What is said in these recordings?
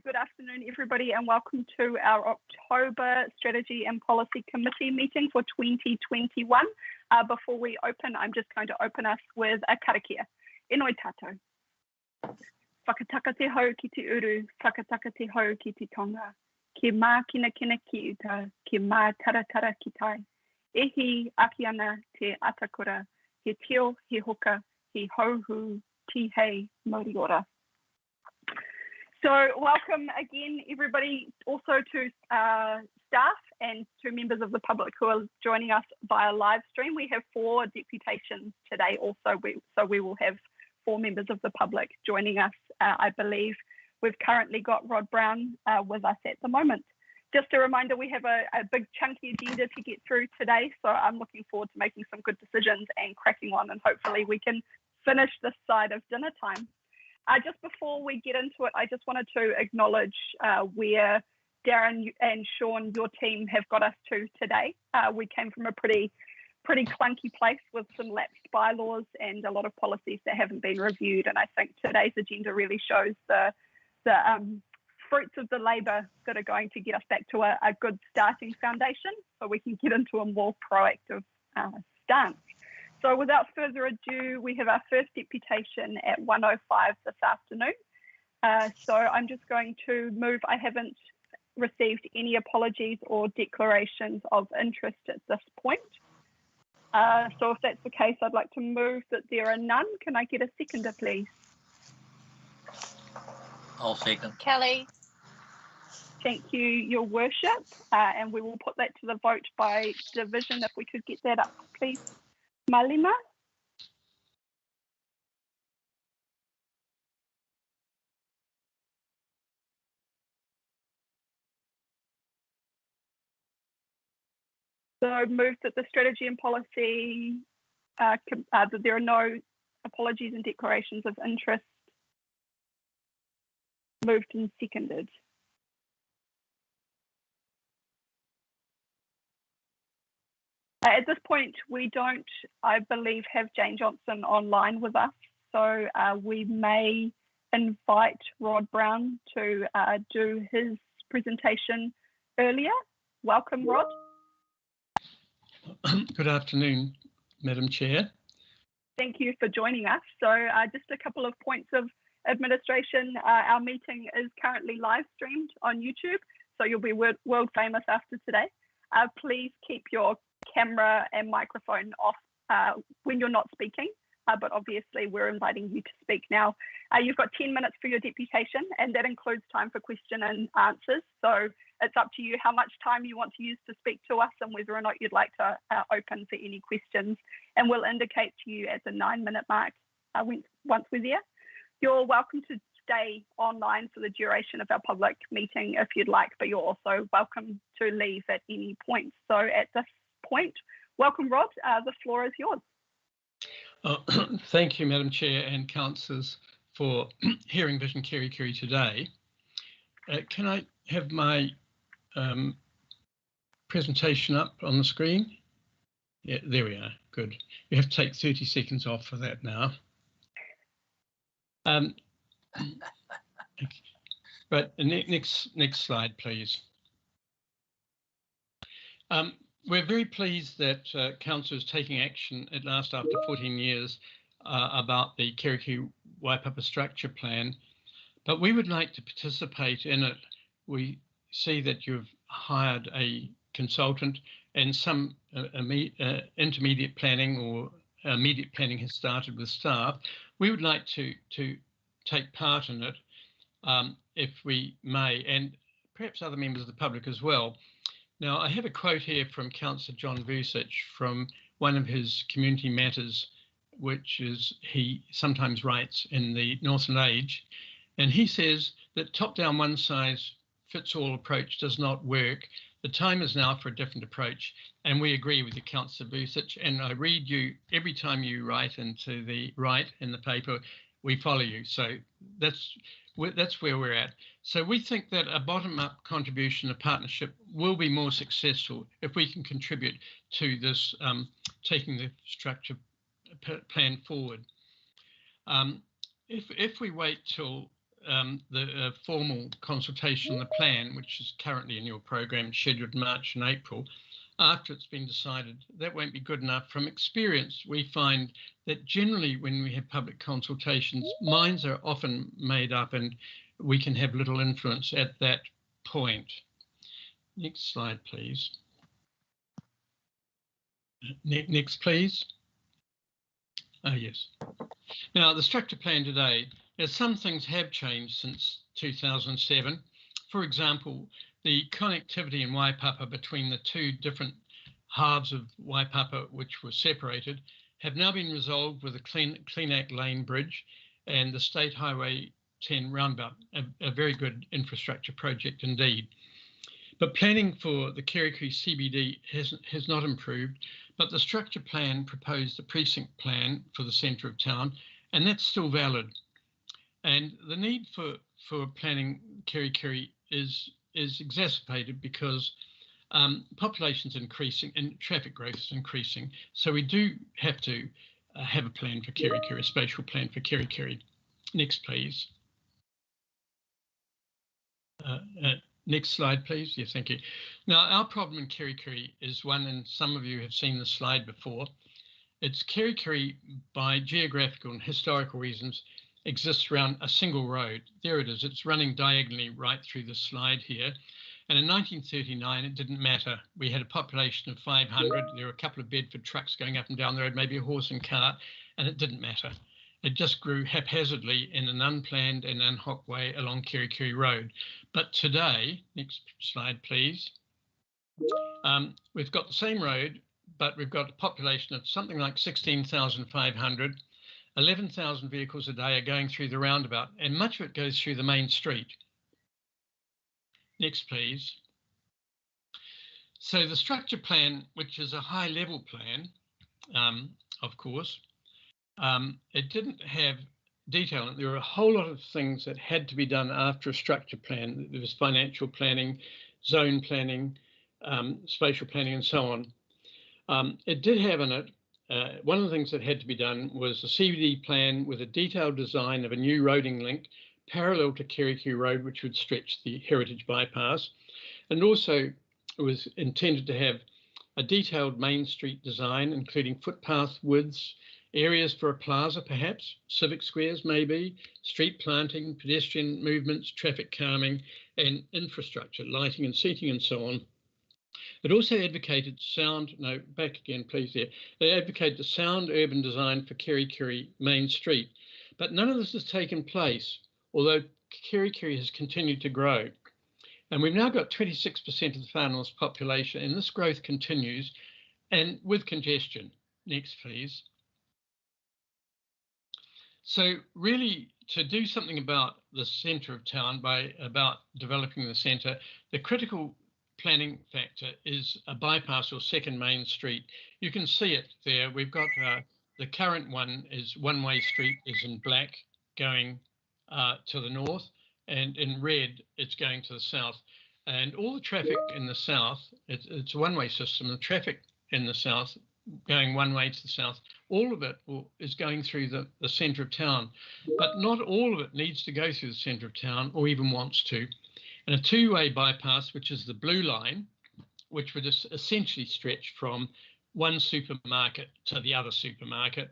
Good afternoon, everybody, and welcome to our October Strategy and Policy Committee meeting for 2021. Before we open, I'm just going to open us with a karakia. E noi tātou. Whakataka te hau ki te uru, whakataka te hau ki te tonga. Ki mā kina kina ki uta, ki mā taratara ki tai. Ehi aki ana te atakura, he tio, he hoka, he hauhu, ti hei, mauri ora. So welcome again, everybody, also to staff and to members of the public who are joining us via live stream. We have 4 deputations today also, so we will have 4 members of the public joining us. I believe we've currently got Rod Brown with us at the moment. Just a reminder, we have a big chunky agenda to get through today, so I'm looking forward to making some good decisions and cracking on, and hopefully we can finish this side of dinner time. Just before we get into it, I just wanted to acknowledge where Darren and Sean, your team, have got us to today. We came from a pretty clunky place with some lapsed bylaws and a lot of policies that haven't been reviewed. And I think today's agenda really shows the fruits of the labour that are going to get us back to a good starting foundation so we can get into a more proactive stance. So without further ado, we have our first deputation at 1:05 this afternoon. So I'm just going to move. I haven't received any apologies or declarations of interest at this point. So if that's the case, I'd like to move that there are none. Can I get a seconder, please? I'll second. Kelly. Thank you, Your Worship. And we will put that to the vote by division if we could get that up, please. Malima? So move that the strategy and policy, that there are no apologies and declarations of interest. Moved and seconded. At this point, we don't, I believe, have Jane Johnson online with us. So we may invite Rod Brown to do his presentation earlier. Welcome, Rod. Good afternoon, Madam Chair. Thank you for joining us. So just a couple of points of administration. Our meeting is currently live streamed on YouTube, so you'll be world famous after today. Please keep your camera and microphone off when you're not speaking, but obviously we're inviting you to speak now. You've got 10 minutes for your deputation, and that includes time for question and answers. So it's up to you how much time you want to use to speak to us and whether or not you'd like to open for any questions. And we'll indicate to you at the 9-minute mark once we're there. You're welcome to stay online for the duration of our public meeting if you'd like, but you're also welcome to leave at any point. So at this point, welcome, Rod. The floor is yours. Thank you, Madam Chair and councillors, for hearing Vision Kerikeri today. Can I have my presentation up on the screen? Yeah, there we are. Good. You have to take 30 seconds off for that now. But next slide, please. We're very pleased that Council is taking action at last after 14 years about the Kerikeri Waipapa Structure Plan, but we would like to participate in it. We see that you've hired a consultant and some intermediate planning or immediate planning has started with staff. We would like to take part in it if we may, and perhaps other members of the public as well. Now, I have a quote here from Councillor John Vucic from one of his community matters, which is he sometimes writes in the Northern Age, and he says that top-down one-size-fits-all approach does not work. The time is now for a different approach, and we agree with you, Councillor Vucic, and I read you every time you write in the paper, we follow you. So that's where we're at. So we think that a bottom-up contribution, a partnership, will be more successful if we can contribute to this, taking the structure plan forward. If we wait till the formal consultation on the plan, which is currently in your program, scheduled March and April, after it's been decided, that won't be good enough. From experience, we find that generally when we have public consultations, minds are often made up and we can have little influence at that point. Next slide, please. Next, please. Oh, yes. Now, the structure plan today, some things have changed since 2007. For example, the connectivity in Waipapa between the two different halves of Waipapa, which were separated, have now been resolved with the Cleanac Lane Bridge and the State Highway 10 roundabout, a very good infrastructure project indeed. But planning for the Kerikeri CBD has not improved, but the structure plan proposed a precinct plan for the centre of town, and that's still valid. And the need for planning Kerikeri is exacerbated because population's increasing and traffic growth is increasing. So we do have to have a plan for Kerikeri, a spatial plan for Kerikeri. Next, please. Next slide, please. Yes, thank you. Now, our problem in Kerikeri is one, and some of you have seen the slide before. It's Kerikeri, by geographical and historical reasons, exists around a single road. There it is. It's running diagonally right through the slide here. And in 1939, it didn't matter. We had a population of 500. There were a couple of Bedford trucks going up and down the road, maybe a horse and cart, and it didn't matter. It just grew haphazardly in an unplanned and ad hoc way along Kerikeri Road. But today, next slide, please, we've got the same road, but we've got a population of something like 16,500. 11,000 vehicles a day are going through the roundabout, and much of it goes through the main street. Next, please. So the structure plan, which is a high-level plan, of course, it didn't have detail. There were a whole lot of things that had to be done after a structure plan. There was financial planning, zone planning, spatial planning, and so on. It did have in it, one of the things that had to be done was a CBD plan with a detailed design of a new roading link parallel to Kerikeri Road, which would stretch the Heritage Bypass. And also it was intended to have a detailed Main Street design, including footpath widths, areas for a plaza perhaps, civic squares maybe, street planting, pedestrian movements, traffic calming, and infrastructure, lighting and seating and so on. It also advocated back again please there. They advocated the sound urban design for Kerikeri Main Street, but none of this has taken place, although Kerikeri has continued to grow. And we've now got 26% of the Far North's population, and this growth continues, and with congestion. Next, please. So really, to do something about the centre of town, about developing the centre, the critical planning factor is a bypass or second main street. You can see it there. We've got the current one is one-way street, is in black going to the north, and in red it's going to the south. And all the traffic in the south, it's a one-way system. The traffic in the south going one way to the south, all of it is going through the centre of town, but not all of it needs to go through the centre of town or even wants to. And a two-way bypass, which is the blue line, which would essentially stretch from one supermarket to the other supermarket,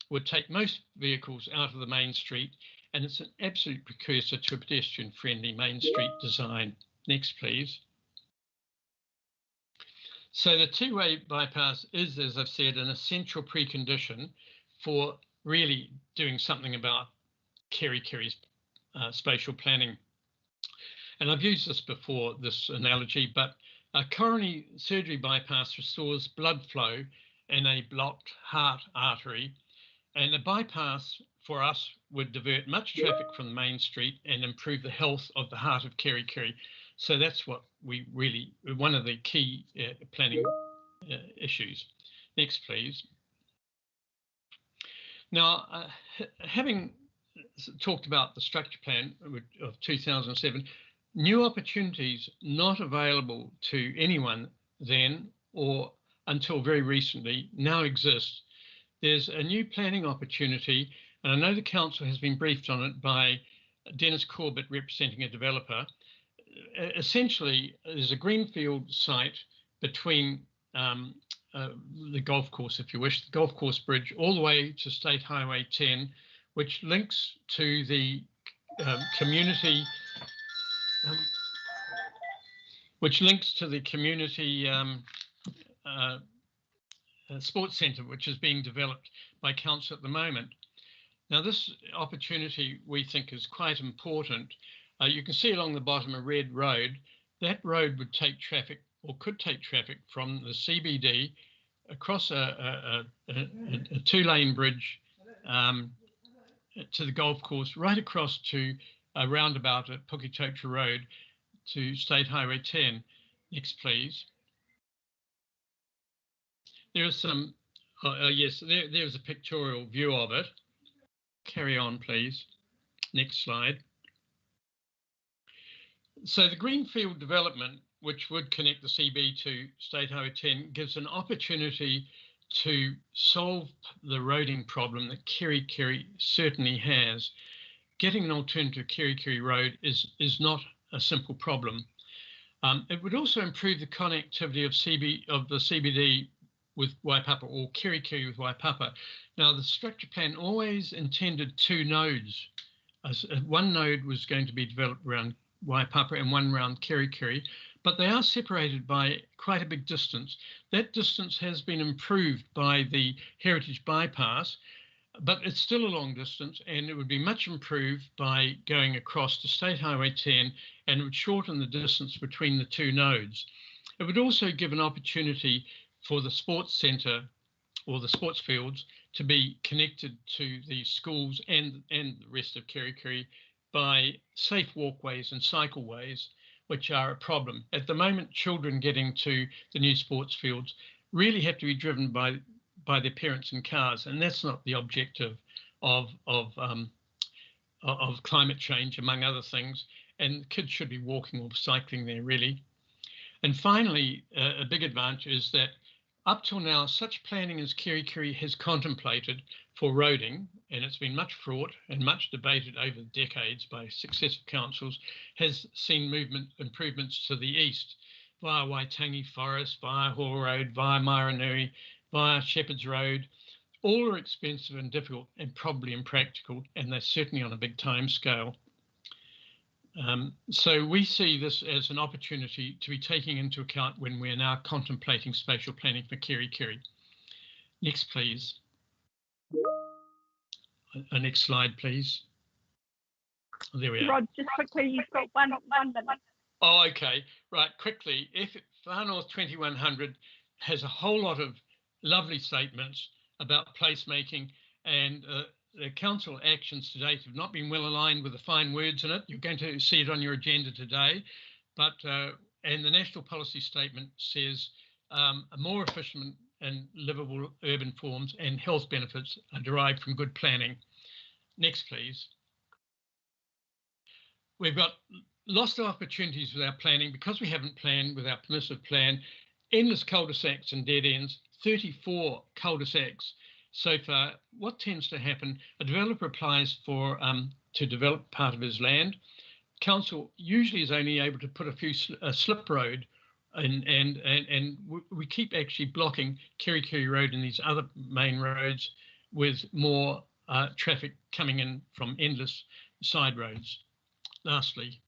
would take most vehicles out of the main street, and it's an absolute precursor to a pedestrian-friendly main street design. Next, please. So the two-way bypass is, as I've said, an essential precondition for really doing something about Kerikeri's spatial planning. And I've used this before, this analogy, but a coronary surgery bypass restores blood flow in a blocked heart artery, and a bypass for us would divert much traffic from the main street and improve the health of the heart of Kerikeri. So that's what we really, one of the key planning issues. Next, please. Now, having talked about the structure plan of 2007, new opportunities not available to anyone then or until very recently now exist. There's a new planning opportunity, and I know the council has been briefed on it by Dennis Corbett representing a developer. Essentially, there's a greenfield site between the golf course, if you wish, the golf course bridge, all the way to State Highway 10, which links to the community sports centre, which is being developed by council at the moment. Now, this opportunity we think is quite important. You can see along the bottom a red road. That road would take traffic, or could take traffic, from the CBD across a two-lane bridge to the golf course, right across to a roundabout at Puketocha Road to State Highway 10. Next, please. There is some, yes, there's a pictorial view of it. Carry on, please. Next slide. So the greenfield development, which would connect the CB to State Highway 10, gives an opportunity to solve the roading problem that Kerikeri certainly has. Getting an alternative Kerikeri road is not a simple problem. It would also improve the connectivity of the CBD with Waipapa, or Kerikeri with Waipapa. Now, the structure plan always intended two nodes. One node was going to be developed around Waipapa and one around Kerikeri, but they are separated by quite a big distance. That distance has been improved by the Heritage Bypass, but it's still a long distance, and it would be much improved by going across to State Highway 10, and it would shorten the distance between the two nodes. It would also give an opportunity for the sports centre or the sports fields to be connected to the schools and the rest of Kerikeri by safe walkways and cycleways, which are a problem. At the moment, children getting to the new sports fields really have to be driven by their parents in cars, and that's not the objective of climate change, among other things. And kids should be walking or cycling there, really. And finally, a big advantage is that up till now, such planning as Kerikeri has contemplated for roading, and it's been much fraught and much debated over the decades by successive councils, has seen improvements to the east via Waitangi Forest, via Hall Road, via Mairanui, via Shepherd's Road. All are expensive and difficult and probably impractical, and they're certainly on a big time scale. So we see this as an opportunity to be taking into account when we're now contemplating spatial planning for Kerikeri. Next, please. Next slide, please. Oh, there we are. Rod, just quickly, you've got one minute. Oh, okay. Right, quickly. Far North 2100 has a whole lot of lovely statements about placemaking, and the council actions to date have not been well aligned with the fine words in it. You're going to see it on your agenda today, but and the national policy statement says a more efficient and livable urban forms and health benefits are derived from good planning. Next, please. We've got lots of opportunities with our planning because we haven't planned with our permissive plan. Endless cul-de-sacs and dead ends, 34 cul-de-sacs. So far, what tends to happen, a developer applies for to develop part of his land. Council usually is only able to put a slip road, and we keep actually blocking Kerikeri Road and these other main roads with more traffic coming in from endless side roads. Lastly,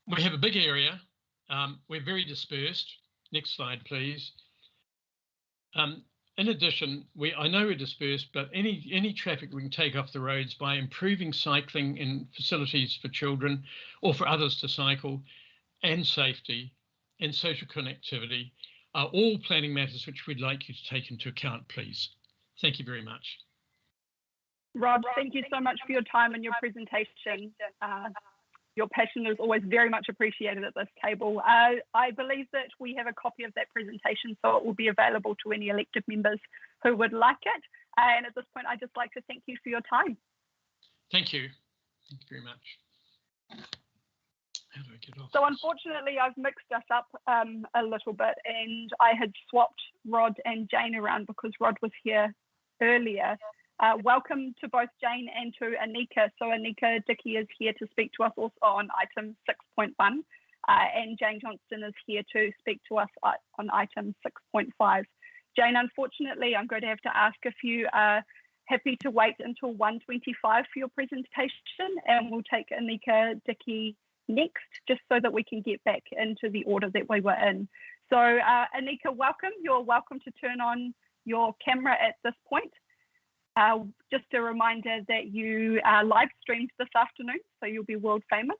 we have a big area. We're very dispersed. Next slide, please. In addition, I know we're dispersed, but any traffic we can take off the roads by improving cycling in facilities for children or for others to cycle, and safety and social connectivity are all planning matters which we'd like you to take into account, please. Thank you very much. Rod, thank you so much for your time and your presentation. Your passion is always very much appreciated at this table. I believe that we have a copy of that presentation, so it will be available to any elected members who would like it. And at this point, I'd just like to thank you for your time. Thank you. Thank you very much. How do I get off? So unfortunately, I've mixed us up a little bit, and I had swapped Rod and Jane around because Rod was here earlier. Welcome to both Jane and to Anika. So Anika Dickey is here to speak to us also on item 6.1, and Jane Johnston is here to speak to us on item 6.5. Jane, unfortunately, I'm going to have to ask if you are happy to wait until 1:25 for your presentation, and we'll take Anika Dickey next, just so that we can get back into the order that we were in. So Anika, welcome. You're welcome to turn on your camera at this point. Just a reminder that you live streamed this afternoon, so you'll be world famous.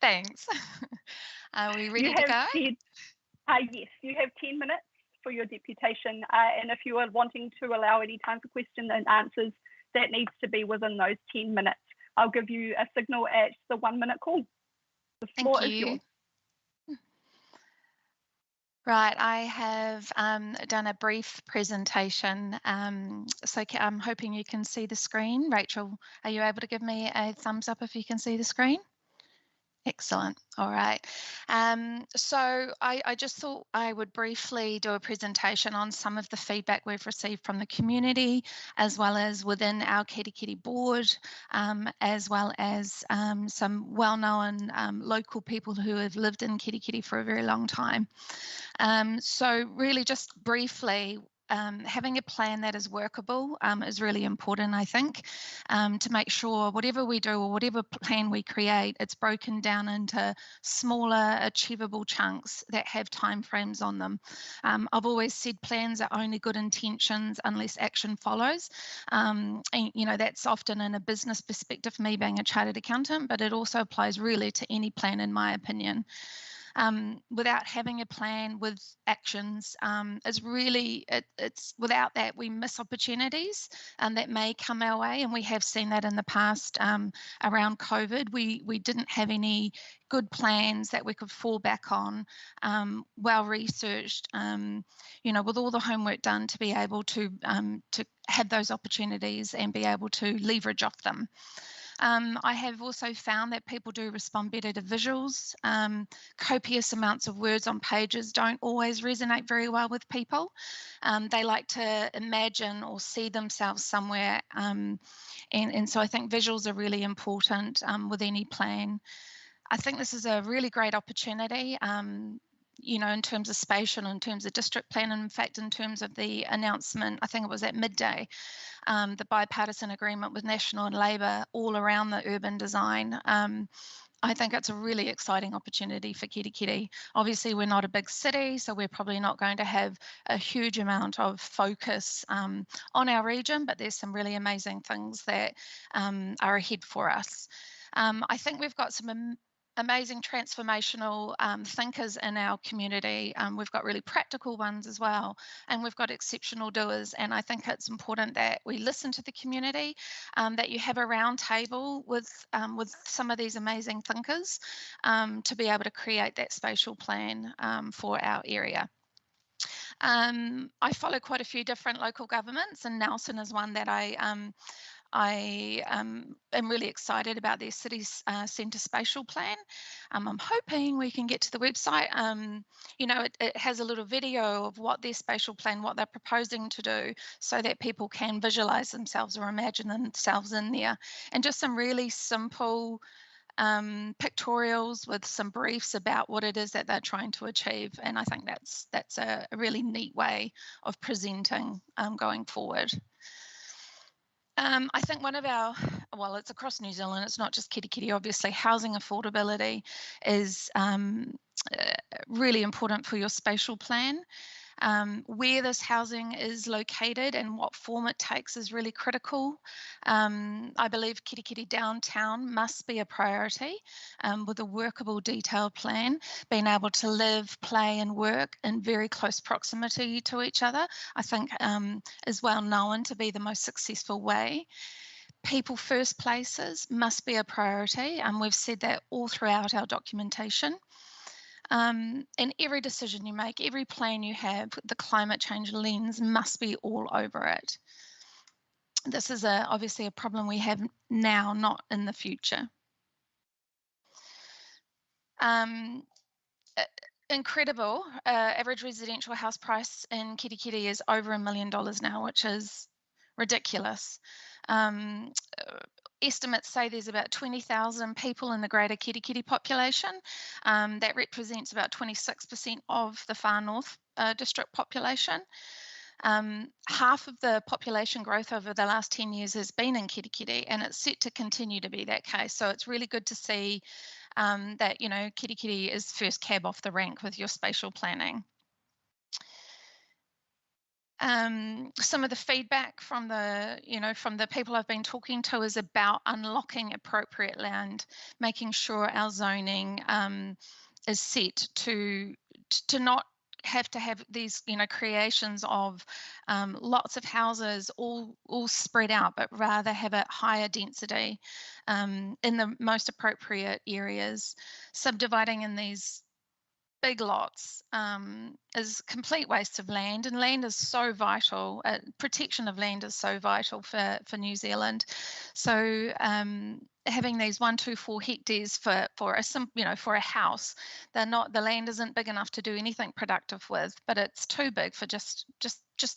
Thanks. Are we ready to go? Yes, you have 10 minutes for your deputation, and if you are wanting to allow any time for questions and answers, that needs to be within those 10 minutes. I'll give you a signal at the 1 minute call. The floor is yours. Right, I have done a brief presentation, so I'm hoping you can see the screen. Rachel, are you able to give me a thumbs up if you can see the screen? Excellent. All right. So I just thought I would briefly do a presentation on some of the feedback we've received from the community, as well as within our Kirikiri board, as well as some well-known local people who have lived in Kirikiri for a very long time. So really just briefly, having a plan that is workable is really important, I think, to make sure whatever we do or whatever plan we create, it's broken down into smaller, achievable chunks that have timeframes on them. I've always said plans are only good intentions unless action follows. And, you know, that's often in a business perspective, me being a chartered accountant, but it also applies really to any plan, in my opinion. Without having a plan with actions is really, it's without that we miss opportunities that may come our way, and we have seen that in the past around COVID. We didn't have any good plans that we could fall back on, well researched, you know, with all the homework done to be able to have those opportunities and be able to leverage off them. I have also found that people do respond better to visuals. Copious amounts of words on pages don't always resonate very well with people. They like to imagine or see themselves somewhere. And so I think visuals are really important with any plan. I think this is a really great opportunity. You know, in terms of spatial, in terms of district plan, and in fact, in terms of the announcement, I think it was at midday, the bipartisan agreement with National and Labour all around the urban design. I think it's a really exciting opportunity for Kirikiri. Obviously, we're not a big city, so we're probably not going to have a huge amount of focus on our region, but there's some really amazing things that are ahead for us. I think we've got some amazing transformational thinkers in our community. We've got really practical ones as well, and we've got exceptional doers. And I think it's important that we listen to the community, that you have a round table with some of these amazing thinkers to be able to create that spatial plan for our area. I follow quite a few different local governments, and Nelson is one that I am really excited about their city centre spatial plan. I'm hoping we can get to the website. You know, it has a little video of what their spatial plan, what they're proposing to do, so that people can visualise themselves or imagine themselves in there. And just some really simple pictorials with some briefs about what it is that they're trying to achieve. And I think that's a really neat way of presenting going forward. I think one of our, well, it's across New Zealand, it's not just Kirikiri, obviously, housing affordability is really important for your spatial plan. Where this housing is located and what form it takes is really critical. I believe Kirikiri downtown must be a priority with a workable detailed plan, being able to live, play and work in very close proximity to each other, I think is well known to be the most successful way. People first places must be a priority, and we've said that all throughout our documentation. And every decision you make, every plan you have, the climate change lens must be all over it. This is obviously a problem we have now, not in the future. incredible. Average residential house price in Kirikiri is over $1 million now, which is ridiculous. Estimates say there's about 20,000 people in the greater Kirikiri population. That represents about 26% of the Far North district population. Half of the population growth over the last 10 years has been in Kirikiri, and it's set to continue to be that case. So it's really good to see that, you know, Kirikiri is first cab off the rank with your spatial planning. Some of the feedback from the, you know, from the people I've been talking to is about unlocking appropriate land, making sure our zoning is set to not have to have these, you know, creations of lots of houses all spread out, but rather have a higher density in the most appropriate areas. Subdividing in these big lots is complete waste of land, and land is so vital. Protection of land is so vital for New Zealand. So having these 1, 2, 4 hectares for a house, the land isn't big enough to do anything productive with, but it's too big for just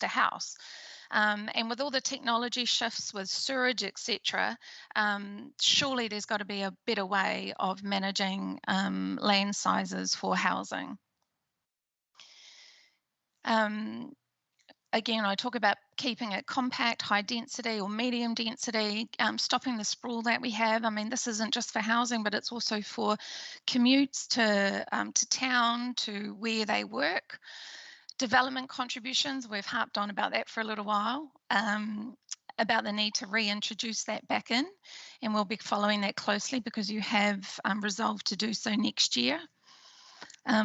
a house. And with all the technology shifts with sewerage, etc., surely there's got to be a better way of managing land sizes for housing. Again, I talk about keeping it compact, high density or medium density, stopping the sprawl that we have. I mean, this isn't just for housing, but it's also for commutes to town, to where they work. Development contributions, we've harped on about that for a little while, about the need to reintroduce that back in, and we'll be following that closely because you have resolved to do so next year.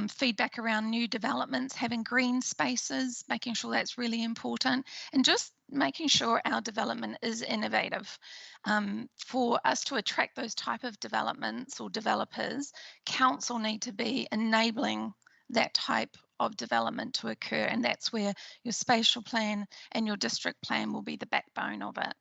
Feedback around new developments, having green spaces, making sure that's really important, and just making sure our development is innovative. For us to attract those type of developments or developers, council need to be enabling that type of development to occur, and that's where your spatial plan and your district plan will be the backbone of it.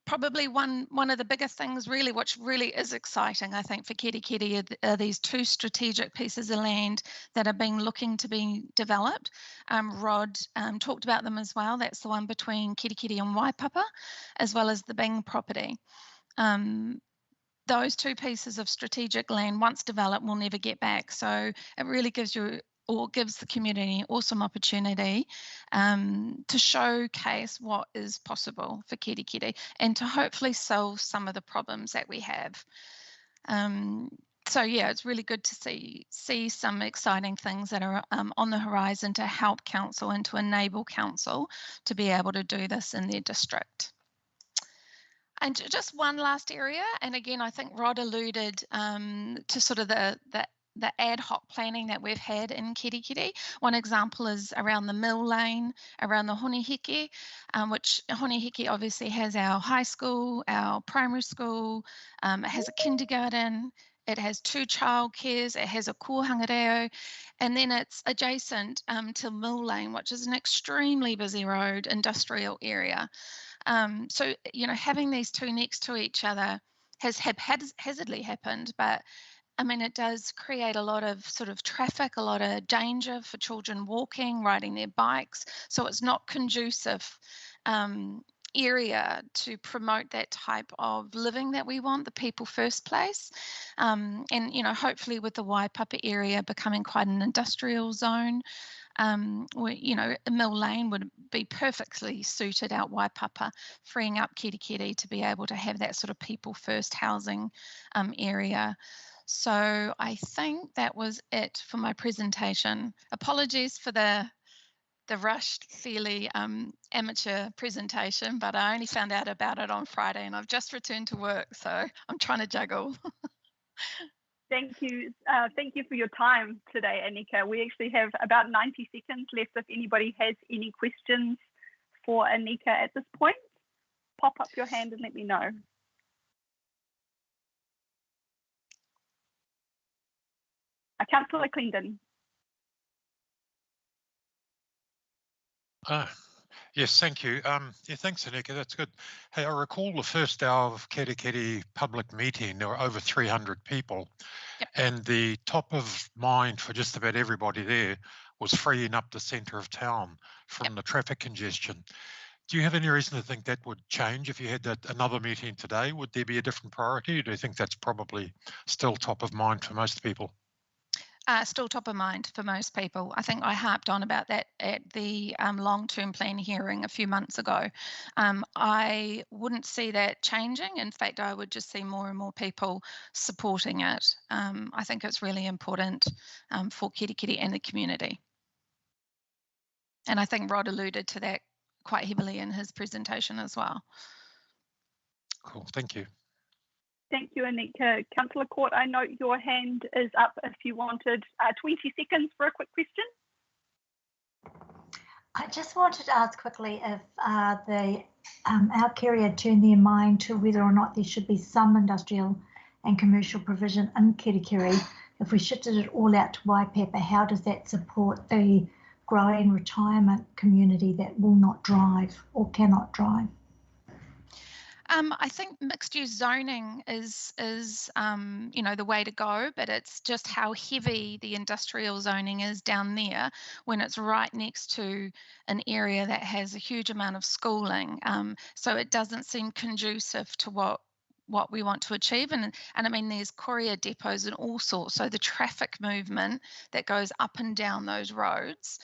Probably one of the biggest things really, which really is exciting, I think, for Kirikiri are these 2 strategic pieces of land that are being looking to be developed. Rod talked about them as well. That's the one between Kirikiri and Waipapa, as well as the Bing property. Those 2 pieces of strategic land, once developed, will never get back. So it really gives the community an awesome opportunity to showcase what is possible for Kirikiri and to hopefully solve some of the problems that we have. So yeah, it's really good to see some exciting things that are on the horizon to help council and to enable council to be able to do this in their district. And just one last area, and again, I think Rod alluded to sort of the ad hoc planning that we've had in Kirikiri. One example is around the Mill Lane, around the Honiheke, which Honiheke obviously has our high school, our primary school, it has a kindergarten, it has 2 childcares, it has a kōhangareo, and then it's adjacent to Mill Lane, which is an extremely busy road, industrial area. So, you know, having these 2 next to each other has haphazardly happened, but I mean, it does create a lot of sort of traffic, a lot of danger for children walking, riding their bikes. So it's not conducive area to promote that type of living that we want, the people first place. And, you know, hopefully with the Waipapa area becoming quite an industrial zone, you know, Mill Lane would be perfectly suited out Waipapa, freeing up Kirikiri to be able to have that sort of people first housing area. So I think that was it for my presentation. Apologies for the rushed, fairly amateur presentation, but I only found out about it on Friday and I've just returned to work, so I'm trying to juggle. Thank you. Thank you for your time today, Anika. We actually have about 90 seconds left if anybody has any questions for Anika at this point. Pop up your hand and let me know. Councillor Clendon. Yes, thank you. Yeah, thanks, Anika. That's good. Hey, I recall the first hour of Kerikeri public meeting, there were over 300 people. Yep. And the top of mind for just about everybody there was freeing up the centre of town from the traffic congestion. Do you have any reason to think that would change if you had another meeting today? Would there be a different priority, or do you think that's probably still top of mind for most people? Still top of mind for most people. I think I harped on about that at the long-term plan hearing a few months ago. I wouldn't see that changing. In fact, I would just see more and more people supporting it. I think it's really important for Kerikeri and the community. And I think Rod alluded to that quite heavily in his presentation as well. Cool, thank you. Thank you, Anika. Councillor Court, I note your hand is up if you wanted 20 seconds for a quick question. I just wanted to ask quickly if our carrier turned their mind to whether or not there should be some industrial and commercial provision in Kerikeri. If we shifted it all out to Waipapa, how does that support the growing retirement community that will not drive or cannot drive? I think mixed-use zoning is the way to go, but it's just how heavy the industrial zoning is down there when it's right next to an area that has a huge amount of schooling. So it doesn't seem conducive to what we want to achieve. And I mean, there's courier depots and all sorts. So the traffic movement that goes up and down those roads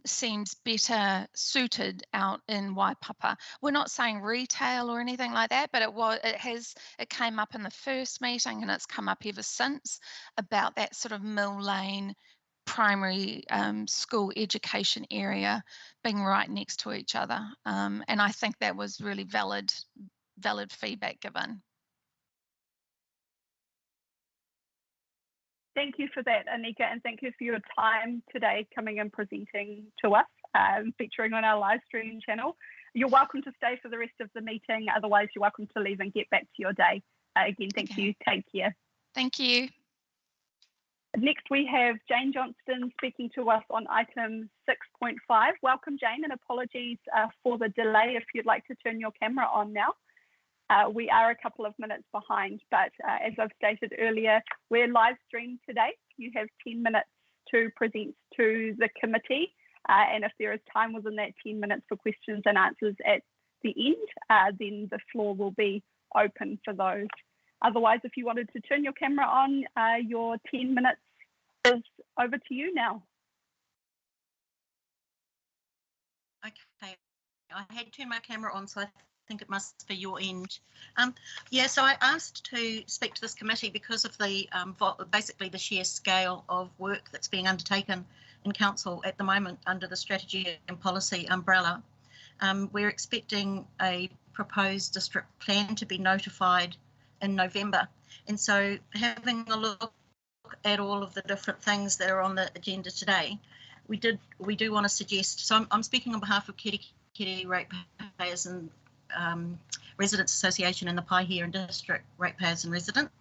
seems better suited out in Waipapa. We're not saying retail or anything like that, but it came up in the first meeting and it's come up ever since about that sort of Mill Lane primary school education area being right next to each other. And I think that was really valid feedback given. Thank you for that, Anika, and thank you for your time today coming and presenting to us, featuring on our live stream channel. You're welcome to stay for the rest of the meeting. Otherwise, you're welcome to leave and get back to your day. Again, thank you. Take care. Thank you. Next, we have Jane Johnston speaking to us on item 6.5. Welcome, Jane, and apologies for the delay if you'd like to turn your camera on now. We are a couple of minutes behind, but as I've stated earlier, we're live streamed today. You have 10 minutes to present to the committee, and if there is time within that 10 minutes for questions and answers at the end, then the floor will be open for those. Otherwise, if you wanted to turn your camera on, your 10 minutes is over to you now. Okay, I had turned my camera on, so I think it must be your end. Yeah, so I asked to speak to this committee because of the basically the sheer scale of work that's being undertaken in council at the moment under the strategy and policy umbrella. We're expecting a proposed district plan to be notified in November, and so having a look at all of the different things that are on the agenda today, we do want to suggest. So I'm speaking on behalf of Kerikeri Ratepayers and Residents Association and the Paihia and District Ratepayers and Residents.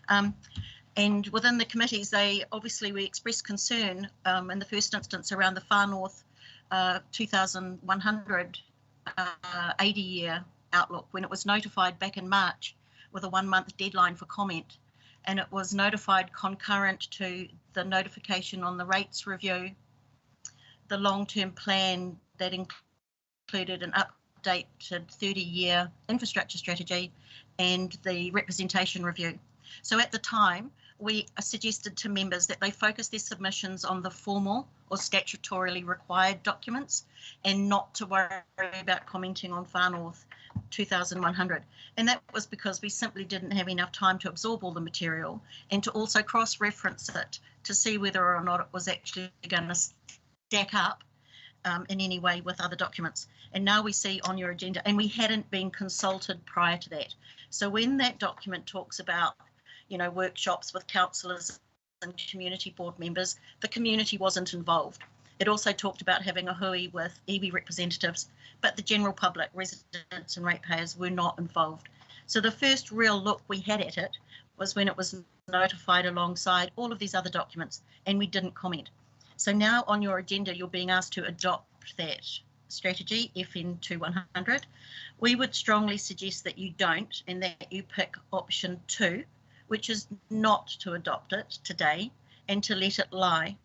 And within the committees, we expressed concern in the first instance around the Far North 2100 80-year outlook when it was notified back in March with a 1-month deadline for comment. And it was notified concurrent to the notification on the rates review, the long-term plan that included an updated 30-year infrastructure strategy, and the representation review. So at the time, we suggested to members that they focus their submissions on the formal or statutorily required documents and not to worry about commenting on Far North 2100. And that was because we simply didn't have enough time to absorb all the material and to also cross-reference it to see whether or not it was actually going to stack up in any way with other documents. And now we see on your agenda, and we hadn't been consulted prior to that. So when that document talks about, workshops with councillors and community board members, the community wasn't involved. It also talked about having a hui with iwi representatives, but the general public, residents and ratepayers, were not involved. So the first real look we had at it was when it was notified alongside all of these other documents, and we didn't comment. So now on your agenda, you're being asked to adopt that strategy, FN 2100, we would strongly suggest that you don't, and that you pick option 2, which is not to adopt it today and to let it lie,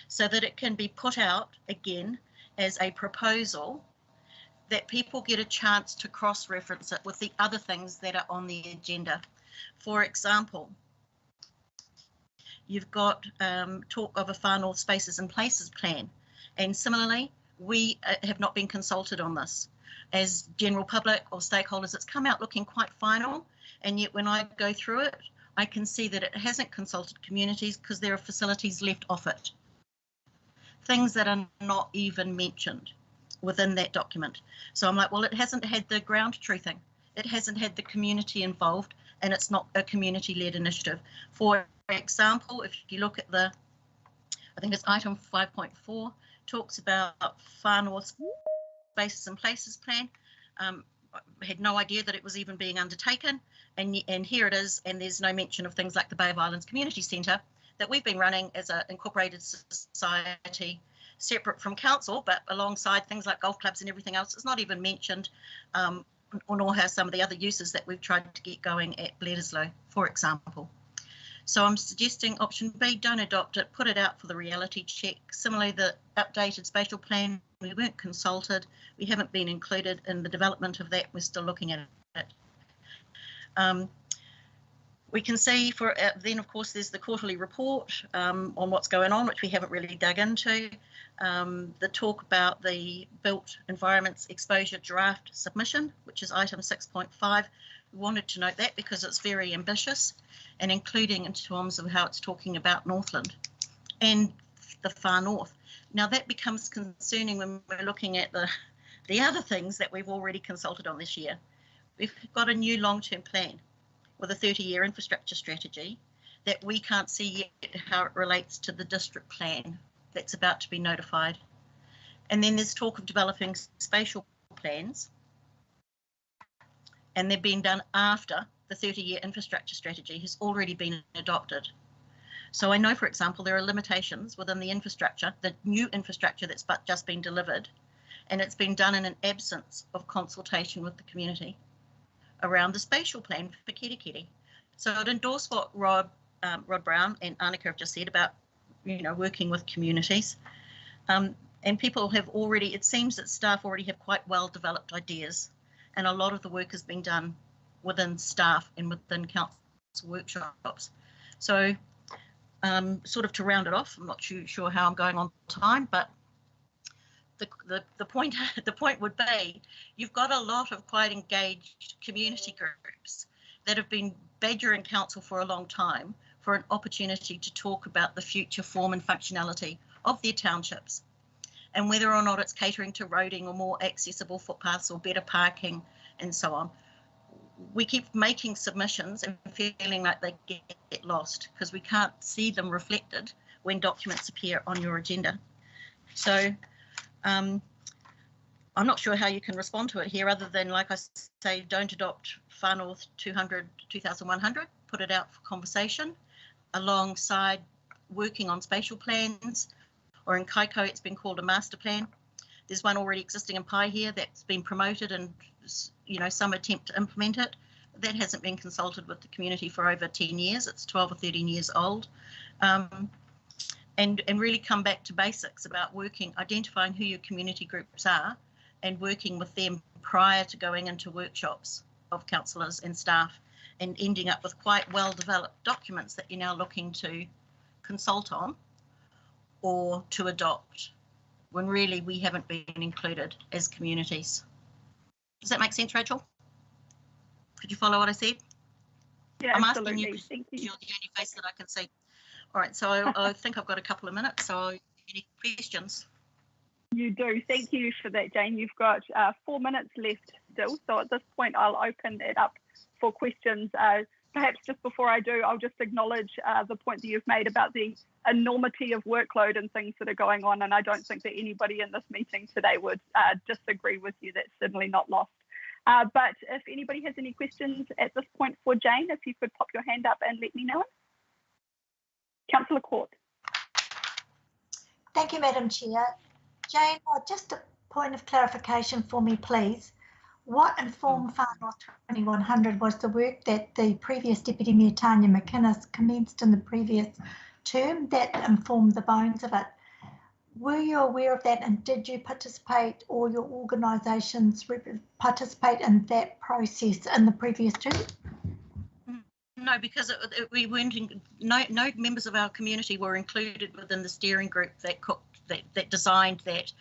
so that it can be put out again as a proposal that people get a chance to cross-reference it with the other things that are on the agenda. For example, you've got talk of a Far North Spaces and Places plan, and similarly, we have not been consulted on this. As general public or stakeholders, it's come out looking quite final, and yet when I go through it, I can see that it hasn't consulted communities because there are facilities left off it. Things that are not even mentioned within that document. So I'm like, well, it hasn't had the ground truthing. It hasn't had the community involved, and it's not a community-led initiative. For example, if you look at the, I think it's item 5.4, talks about Far North Spaces and Places plan. Had no idea that it was even being undertaken, and here it is, and there's no mention of things like the Bay of Islands Community Centre that we've been running as an incorporated society, separate from council, but alongside things like golf clubs and everything else. It's not even mentioned, or nor have some of the other uses that we've tried to get going at Bledisloe, for example. So I'm suggesting option B, don't adopt it, put it out for the reality check. Similarly, the updated spatial plan, we weren't consulted, we haven't been included in the development of that, we're still looking at it. We can see for then, of course, there's the quarterly report on what's going on, which we haven't really dug into. The talk about the built environments exposure draft submission, which is item 6.5. We wanted to note that because it's very ambitious, and including in terms of how it's talking about Northland and the far north. Now that becomes concerning when we're looking at the other things that we've already consulted on this year. We've got a new long-term plan with a 30-year infrastructure strategy that we can't see yet how it relates to the district plan that's about to be notified. And then there's talk of developing spatial plans, and they're being done after the 30-year infrastructure strategy has already been adopted. So I know, for example, there are limitations within the infrastructure, the new infrastructure that's just been delivered, and it's been done in an absence of consultation with the community around the spatial plan for Kerikeri. So I'd endorse what Rod Brown and Annika have just said about, working with communities. And people have already, it seems that staff already have quite well developed ideas, and a lot of the work has been done within staff and within council workshops. So sort of to round it off, I'm not sure how I'm going on time, but the point would be, you've got a lot of quite engaged community groups that have been badgering council for a long time for an opportunity to talk about the future form and functionality of their townships, and whether or not it's catering to roading or more accessible footpaths or better parking and so on. We keep making submissions and feeling like they get lost because we can't see them reflected when documents appear on your agenda. So I'm not sure how you can respond to it here other than, like I say, don't adopt Far North 2100, put it out for conversation alongside working on spatial plans, or in Kaiko it's been called a master plan. There's one already existing in Pai here that's been promoted, and some attempt to implement it. That hasn't been consulted with the community for over 10 years. It's 12 or 13 years old. And really come back to basics about identifying who your community groups are and working with them prior to going into workshops of councillors and staff, and ending up with quite well developed documents that you're now looking to consult on or to adopt, when really we haven't been included as communities. Does that make sense, Rachel? Could you follow what I said? Yeah, I'm absolutely. asking you, Thank you. you're the only face that I can see. All right, so I think I've got a couple of minutes, so any questions? You do. Thank you for that, Jane. You've got 4 minutes left still. So at this point, I'll open it up for questions. Perhaps just before I do, I'll just acknowledge the point that you've made about the enormity of workload and things that are going on. And I don't think that anybody in this meeting today would disagree with you. That's certainly not lost. But if anybody has any questions at this point for Jane, if you could pop your hand up and let me know. Councillor Court. Thank you, Madam Chair. Jane, just a point of clarification for me, please. What informed Far North 2100 was the work that the previous Deputy Mayor Tanya McInnes commenced in the previous term that informed the bones of it. Were you aware of that, and did you participate, or your organisations participate in that process in the previous term? No, because we weren't. No members of our community were included within the steering group that designed that.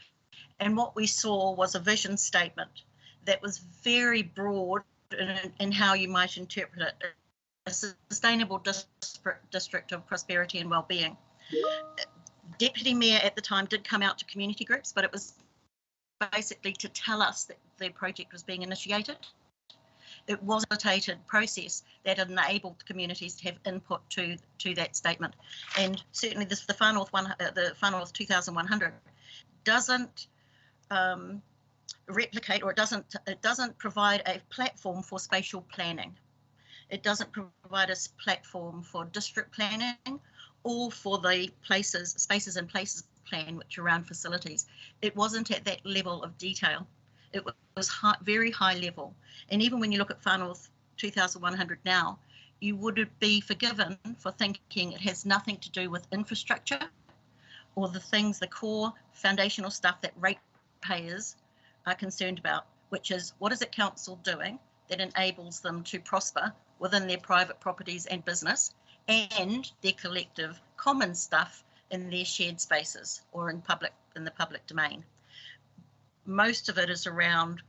And what we saw was a vision statement that was very broad in how you might interpret it. A sustainable district of prosperity and well-being. Deputy Mayor at the time did come out to community groups, but it was basically to tell us that the project was being initiated. It was a facilitated process that enabled communities to have input to that statement. And certainly the Far North 2100 doesn't replicate, or it doesn't provide a platform for spatial planning. It doesn't provide a platform for district planning or for the spaces and places plan, which are around facilities. It wasn't at that level of detail. It was very high level. And even when you look at Far North 2100 now, you would be forgiven for thinking it has nothing to do with infrastructure or the core foundational stuff that ratepayers are concerned about, which is what is a council doing that enables them to prosper within their private properties and business, and their collective common stuff in their shared spaces or in the public domain. Most of it is around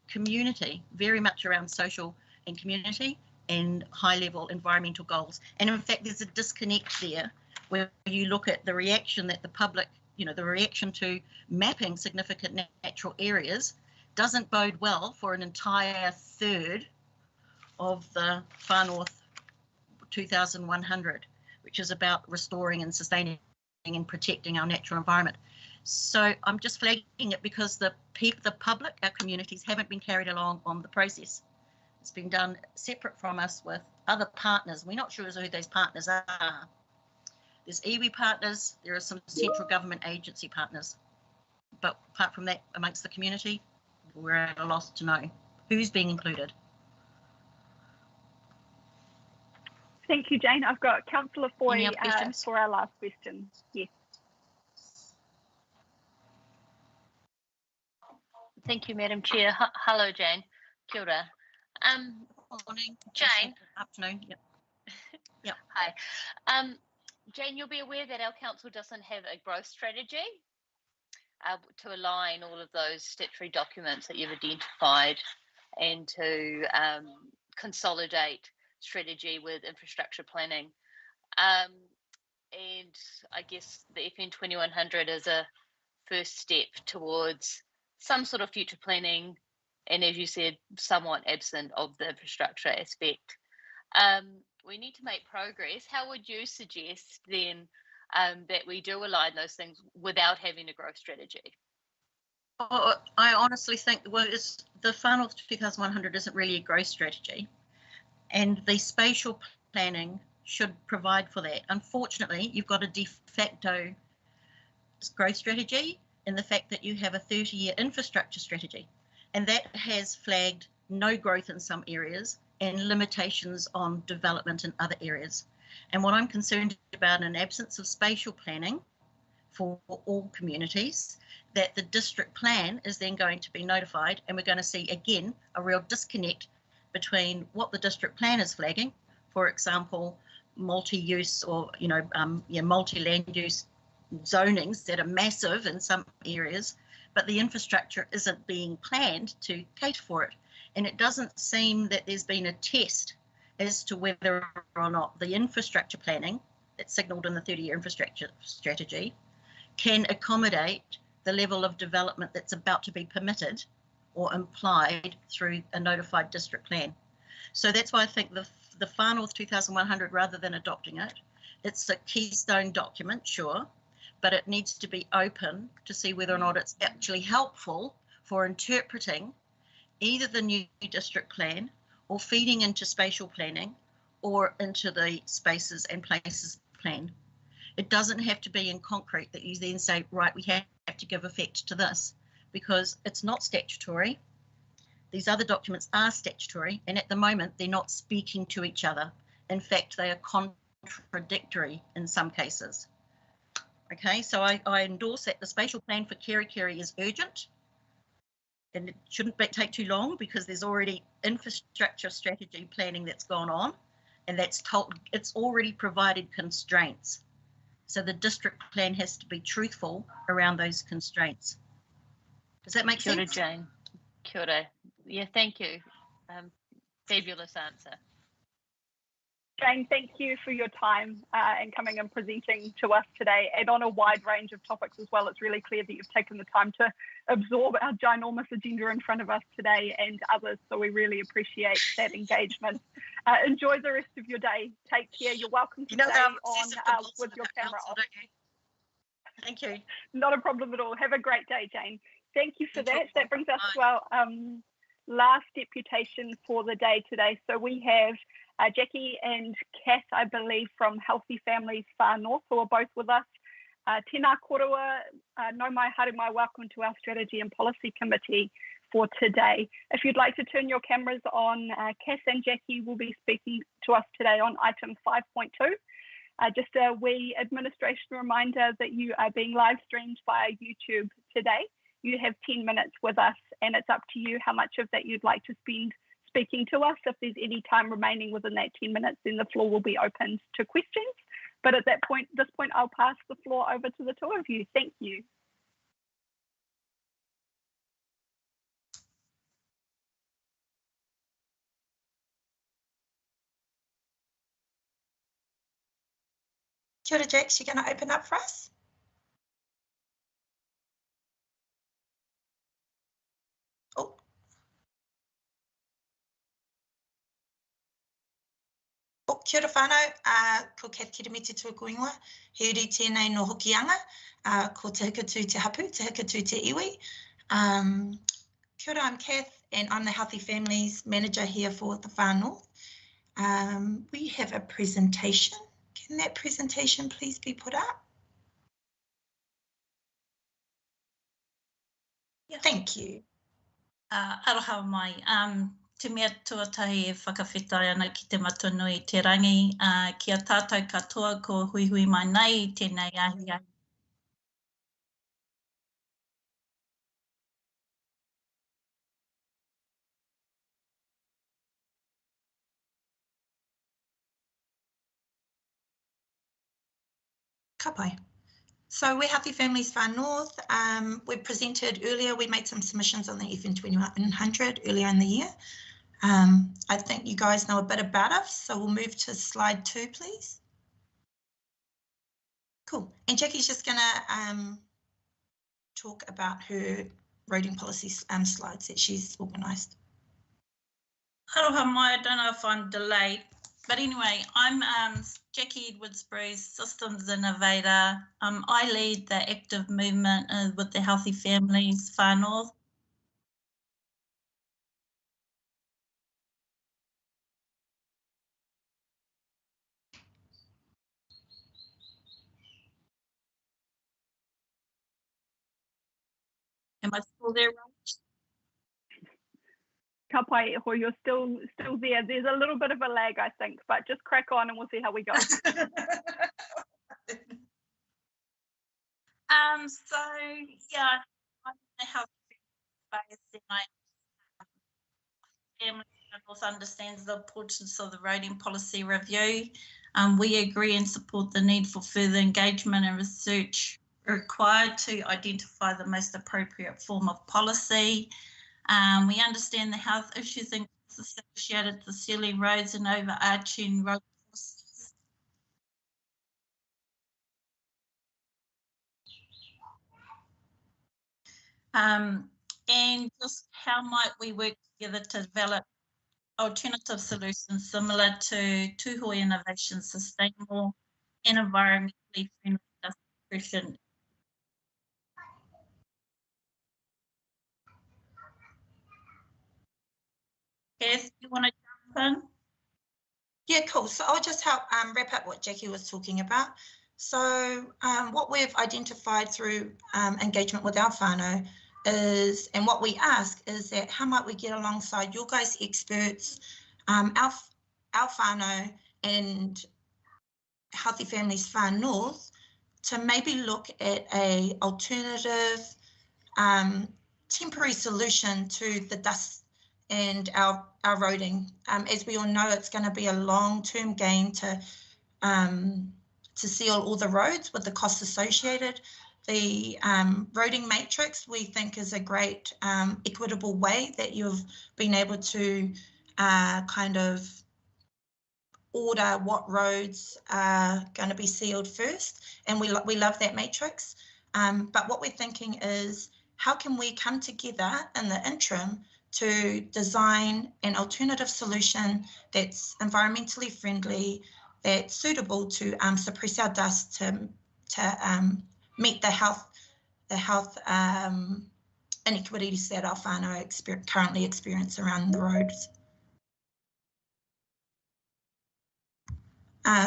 community, very much around social and community and high-level environmental goals. And in fact, there's a disconnect there where you look at the reaction that the public, the reaction to mapping significant natural areas doesn't bode well for an entire third of the Far North 2100, which is about restoring and sustaining and protecting our natural environment. So I'm just flagging it because the public, our communities, haven't been carried along on the process. It's been done separate from us with other partners. We're not sure who those partners are. There's iwi partners, there are some central government agency partners. But apart from that, amongst the community, we're at a loss to know who's being included. Thank you, Jane. I've got Councillor Foy for our last question. Yes. Thank you, Madam Chair. Hello, Jane. Kia ora. Morning. Jane. Afternoon. Yep. Yep. Hi. Jane, you'll be aware that our council doesn't have a growth strategy to align all of those statutory documents that you've identified and to consolidate strategy with infrastructure planning. And I guess the FN 2100 is a first step towards some sort of future planning, and as you said, somewhat absent of the infrastructure aspect. We need to make progress. How would you suggest then that we do align those things without having a growth strategy? I honestly think, the Far North 2100 isn't really a growth strategy, and the spatial planning should provide for that. Unfortunately, you've got a de facto growth strategy in the fact that you have a 30-year infrastructure strategy, and that has flagged no growth in some areas and limitations on development in other areas. And what I'm concerned about, in absence of spatial planning for all communities, that the district plan is then going to be notified, and we're going to see again a real disconnect between what the district plan is flagging, for example, multi-use or multi-land use zonings that are massive in some areas, but the infrastructure isn't being planned to cater for it. And it doesn't seem that there's been a test as to whether or not the infrastructure planning that's signalled in the 30-year infrastructure strategy can accommodate the level of development that's about to be permitted or implied through a notified district plan. So that's why I think the Far North 2100, rather than adopting it, it's a keystone document, sure, but it needs to be open to see whether or not it's actually helpful for interpreting either the new district plan or feeding into spatial planning or into the spaces and places plan. It doesn't have to be in concrete that you then say, right, we have to give effect to this. because it's not statutory. These other documents are statutory, and at the moment they're not speaking to each other. In fact, they are contradictory in some cases. Okay, so I endorse that the spatial plan for Kerikeri is urgent, and it shouldn't take too long because there's already infrastructure strategy planning that's gone on, and it's already provided constraints. So the district plan has to be truthful around those constraints. Does that make sense? Kia ora, Jane. Kia ora. Yeah, thank you. Fabulous answer. Jane, thank you for your time and coming and presenting to us today, and on a wide range of topics as well. It's really clear that you've taken the time to absorb our ginormous agenda in front of us today and others, so we really appreciate that engagement. Enjoy the rest of your day. Take care. You're welcome to stay on with your camera off. Thank you. Not a problem at all. Have a great day, Jane. Thank you for that. That brings us to our last deputation for the day today. So we have Jackie and Kath, I believe, from Healthy Families Far North, who are both with us. Tēnā korua, nau mai haere mai, welcome to our Strategy and Policy Committee for today. If you'd like to turn your cameras on, Kath and Jackie will be speaking to us today on item 5.2. Just a wee administration reminder that you are being live streamed via YouTube today. You have 10 minutes with us, and it's up to you how much of that you'd like to spend speaking to us. If there's any time remaining within that 10 minutes, then the floor will be opened to questions. But at this point, I'll pass the floor over to the two of you. Thank you. Kia ora, Jax, you're going to open up for us? Oh. Oh, kia ora whānau, ko Kath Kirimiti Tuakuingoa, he uri tēnei no hokianga, ko te hikatū te hapu, te hikatū te iwi. Kia ora, I'm Kath, and I'm the Healthy Families Manager here for the Far North. We have a presentation. Can that presentation please be put up? Yeah. Thank you. Aroha mai. Te mea tuatahi e whakawhetai ana ki te matunui te rangi. Kia tātou katoa ko hui hui mai nei tēnei ahi ahi. Ka pai. So we're Healthy Families Far North. We presented earlier, we made some submissions on the FN 2100 earlier in the year. I think you guys know a bit about us, so we'll move to slide 2, please. Cool. And Jackie's just going to talk about her roading policy slides that she's organised. Aroha mai, I don't know if I'm delayed, but anyway, I'm Jackie Edwards-Bruce, Systems Innovator. I lead the active movement with the Healthy Families Far North. Am I still there, Rach? Ka pai, ho, you're still there. There's a little bit of a lag, I think, but just crack on and we'll see how we go. So yeah, I'm the Health Space, and Family North understands the importance of the roading policy review. We agree and support the need for further engagement and research required to identify the most appropriate form of policy. We understand the health issues and associated to sealing roads and overarching road policies. And just how might we work together to develop alternative solutions similar to Tūhoe Innovation, sustainable and environmentally friendly distribution. Kath, you want to jump in? Yeah, cool. So I'll just help wrap up what Jackie was talking about. So what we've identified through engagement with our whānau is, and what we ask is that how might we get alongside your guys' experts, our whānau and Healthy Families Far North, to maybe look at a alternative temporary solution to the dust and our roading. As we all know, it's going to be a long-term gain to seal all the roads with the costs associated. The roading matrix, we think, is a great equitable way that you've been able to kind of order what roads are going to be sealed first, and we love that matrix. But what we're thinking is, how can we come together in the interim to design an alternative solution that's environmentally friendly, that's suitable to suppress our dust, to meet the health inequities that our whānau currently experience around the roads.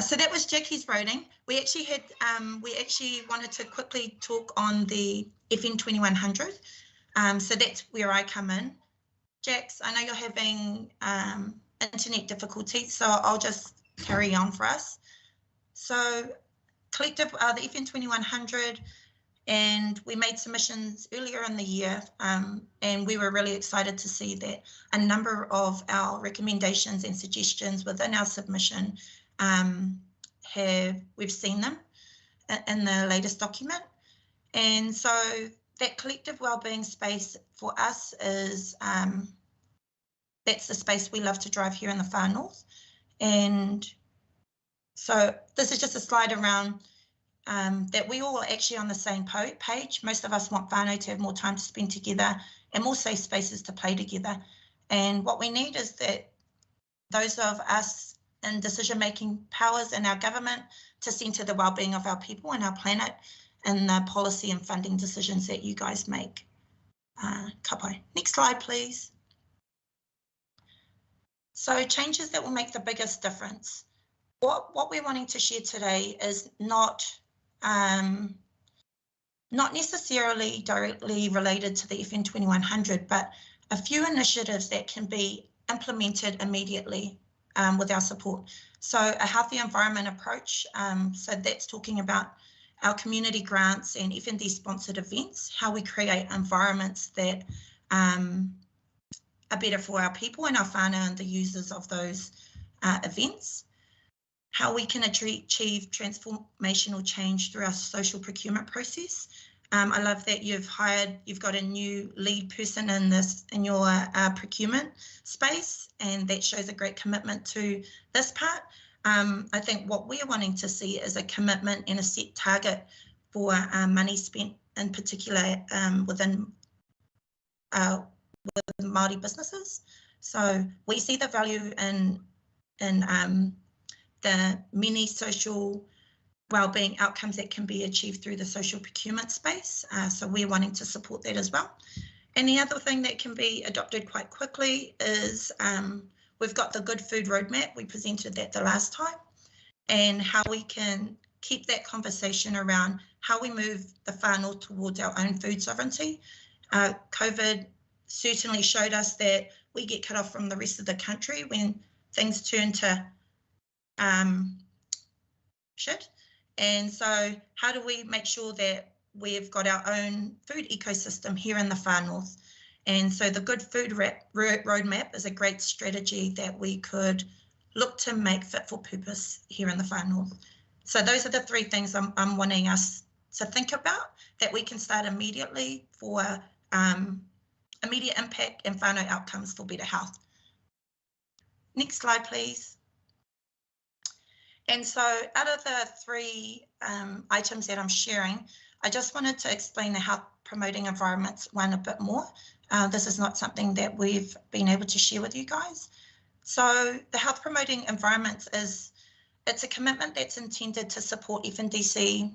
So that was Jackie's roading. We actually had, wanted to quickly talk on the FN 2100. So that's where I come in. Jax, I know you're having internet difficulties, so I'll just carry on for us. So collective, the FN 2100, and we made submissions earlier in the year, and we were really excited to see that a number of our recommendations and suggestions within our submission we've seen them in the latest document. And so that collective wellbeing space for us is, that's the space we love to drive here in the Far North. And so this is just a slide around that we all are actually on the same page. Most of us want whānau to have more time to spend together and more safe spaces to play together. And what we need is that those of us in decision-making powers in our government to centre the wellbeing of our people and our planet and the policy and funding decisions that you guys make. Kapai. Next slide, please. So changes that will make the biggest difference. What we're wanting to share today is not necessarily directly related to the FN 2100, but a few initiatives that can be implemented immediately with our support. So a healthy environment approach, so that's talking about our community grants and FND sponsored events, how we create environments that are better for our people and our whānau and the users of those events. How we can achieve transformational change through our social procurement process. I love that you've got a new lead person in your procurement space, and that shows a great commitment to this part. I think what we're wanting to see is a commitment and a set target for money spent, in particular within Māori businesses. So we see the value in the many social wellbeing outcomes that can be achieved through the social procurement space. So we're wanting to support that as well. And the other thing that can be adopted quite quickly is we've got the Good Food Roadmap. We presented that the last time, and how we can keep that conversation around how we move the Far North towards our own food sovereignty. COVID certainly showed us that we get cut off from the rest of the country when things turn to shit. And so how do we make sure that we've got our own food ecosystem here in the Far North? And so the Good Food Roadmap is a great strategy that we could look to make fit for purpose here in the Far North. So those are the three things I'm wanting us to think about that we can start immediately for immediate impact and whānau outcomes for better health. Next slide, please. And so out of the three items that I'm sharing, I just wanted to explain the health promoting environments one a bit more. This is not something that we've been able to share with you guys. So the health promoting environments it's a commitment that's intended to support FNDC,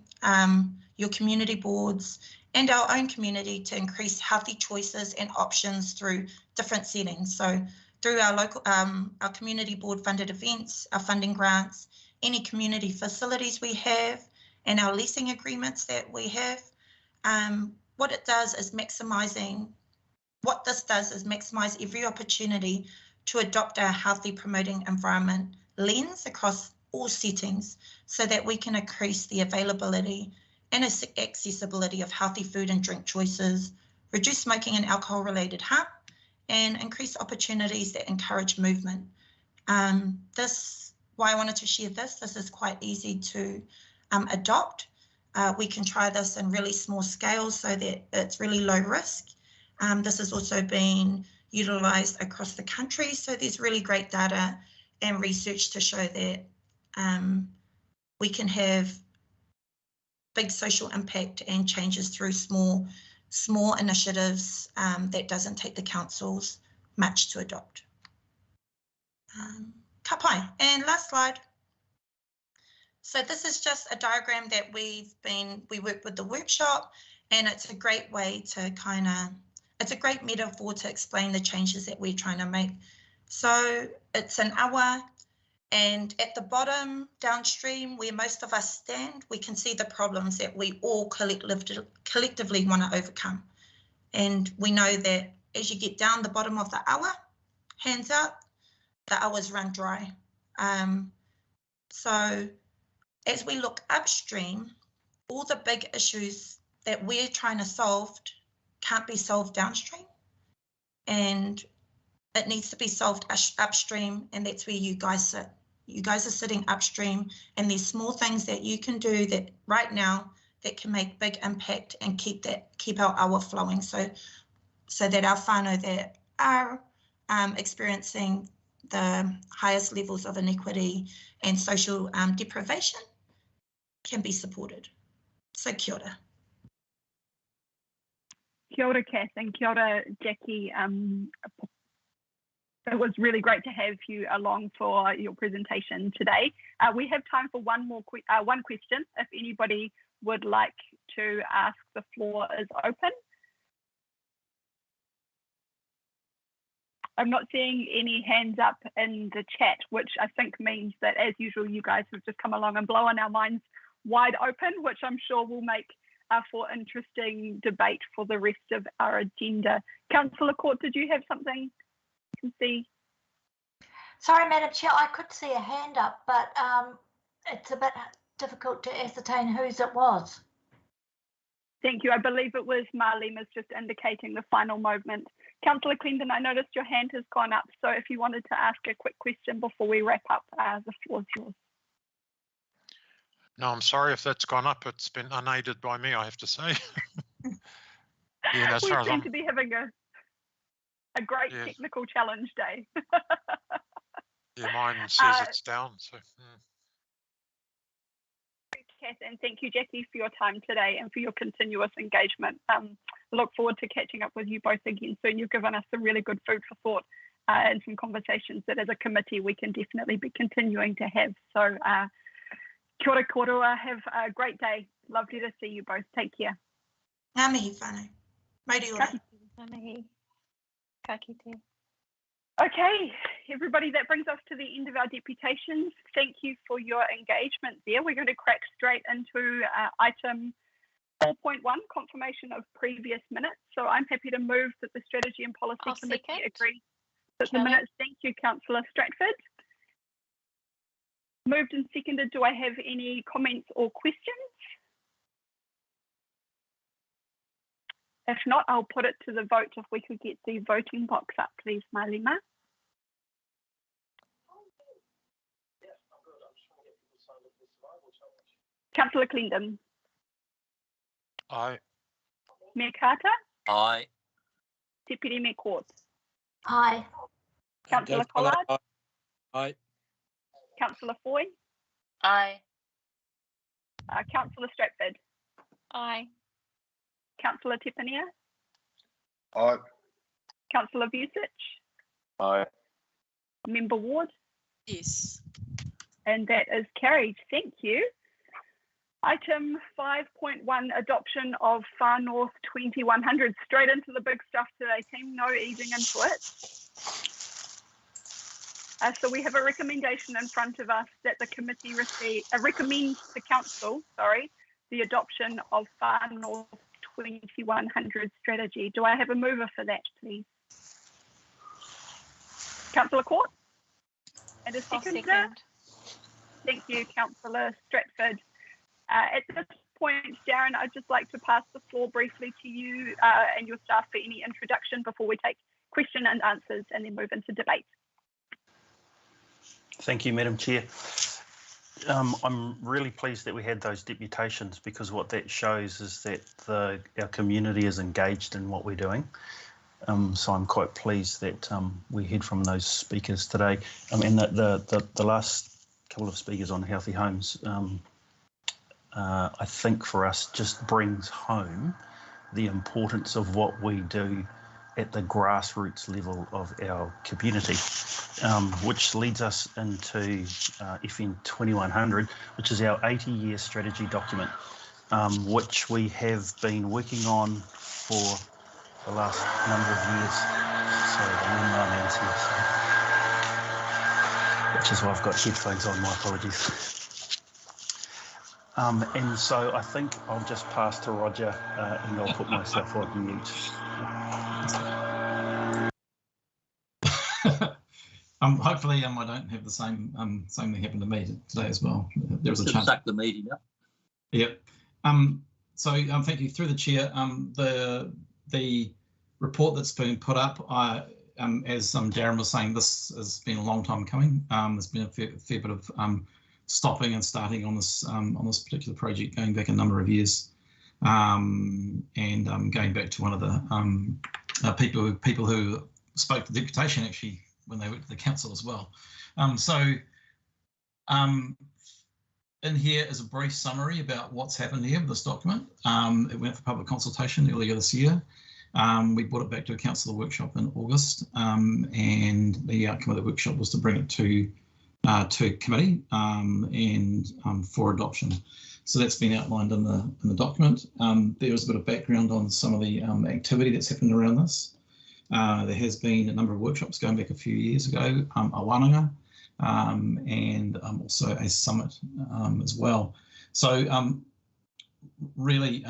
your community boards, and our own community to increase healthy choices and options through different settings. So through our local, our community board funded events, our funding grants, any community facilities we have, and our leasing agreements that we have, what this does is maximize every opportunity to adopt our healthy promoting environment lens across all settings so that we can increase the availability and accessibility of healthy food and drink choices, reduce smoking and alcohol related harm, and increase opportunities that encourage movement. Why I wanted to share this is quite easy to adopt. We can try this in really small scales so that it's really low risk. This has also been utilised across the country, so there's really great data and research to show that we can have big social impact and changes through small initiatives that doesn't take the councils much to adopt. Ka pai. And last slide. So this is just a diagram that we worked with the workshop, and it's a great way to it's a great metaphor to explain the changes that we're trying to make. So it's an awa, and at the bottom downstream where most of us stand, we can see the problems that we all collectively want to overcome. And we know that as you get down the bottom of the awa, hands up, the awas run dry. So as we look upstream, all the big issues that we're trying to solve can't be solved downstream, and it needs to be solved upstream, and that's where you guys sit. You guys are sitting upstream, and there's small things that you can do that right now that can make big impact and keep our awa flowing, so that our whānau that are experiencing the highest levels of inequity and social deprivation can be supported. So kia ora. Kia ora, Kath, and kia ora, Jackie. It was really great to have you along for your presentation today. We have time for one question. If anybody would like to ask, the floor is open. I'm not seeing any hands up in the chat, which I think means that, as usual, you guys have just come along and blown our minds wide open, which I'm sure will make for interesting debate for the rest of our agenda. Councillor Court, did you have something you can see? Sorry, Madam Chair, I could see a hand up, but it's a bit difficult to ascertain whose it was. Thank you. I believe it was Marlena's just indicating the final movement. Councillor Clendon, I noticed your hand has gone up, so if you wanted to ask a quick question before we wrap up, the floor is yours. No, I'm sorry if that's gone up. It's been unaided by me, I have to say. Yeah, that's we far as seem I'm... to be having a great technical challenge day. Yeah, mine says it's down. So. Kath, and thank you, Jackie, for your time today and for your continuous engagement. Look forward to catching up with you both again soon. You've given us some really good food for thought and some conversations that as a committee we can definitely be continuing to have. So kia ora koroa, have a great day. Lovely to see you both. Take care. Ngā mihi whānau. Mauri ora. Ngā mihi. Ka kite. Okay, everybody, that brings us to the end of our deputations. Thank you for your engagement there. We're going to crack straight into item 4.1, confirmation of previous minutes. So I'm happy to move that the Strategy and Policy Committee agree that the minutes. Thank you, Councillor Stratford. Moved and seconded. Do I have any comments or questions? If not, I'll put it to the vote. If we could get the voting box up, please, Marlena. Councillor Clendon. Aye. Mayor Carter. Aye. Deputy Mayor Court. Aye. Councillor Collard. Aye. Councillor Foy. Aye. Councillor Stratford. Aye. Councillor Tepania. Aye. Councillor Vucic. Aye. Member Ward. Yes. And that is carried. Thank you. Item 5.1, adoption of Far North 2100. Straight into the big stuff today, team. No easing into it. So we have a recommendation in front of us that the committee recommends to council, the adoption of Far North 2100 strategy. Do I have a mover for that, please? Councillor Court? And a seconder? Thank you, Councillor Stratford. At this point, Darren, I'd just like to pass the floor briefly to you and your staff for any introduction before we take question and answers and then move into debate. Thank you, Madam Chair. I'm really pleased that we had those deputations, because what that shows is that our community is engaged in what we're doing. So I'm quite pleased that we heard from those speakers today. And the last couple of speakers on healthy homes, I think for us just brings home the importance of what we do at the grassroots level of our community, which leads us into FN 2100, which is our 80-year strategy document, which we have been working on for the last number of years. Sorry, which is why I've got headphones on, my apologies. And so I think I'll just pass to Roger and I'll put myself on mute. Hopefully, I don't have the same thing happen to me today as well. There was a chance. Stuck the meeting up. Yep. So thank you. Through the chair, the report that's been put up, as Darren was saying, this has been a long time coming. There's been a fair bit of stopping and starting on this particular project, going back a number of years, and going back to one of the people who spoke to the deputation actually when they went to the council as well. In here is a brief summary about what's happened here with this document. It went for public consultation earlier this year. We brought it back to a councillor workshop in August, and the outcome of the workshop was to bring it to committee and for adoption. So that's been outlined in the document. There was a bit of background on some of the activity that's happened around this. There has been a number of workshops going back a few years ago, a wānanga, and also a summit as well. So really,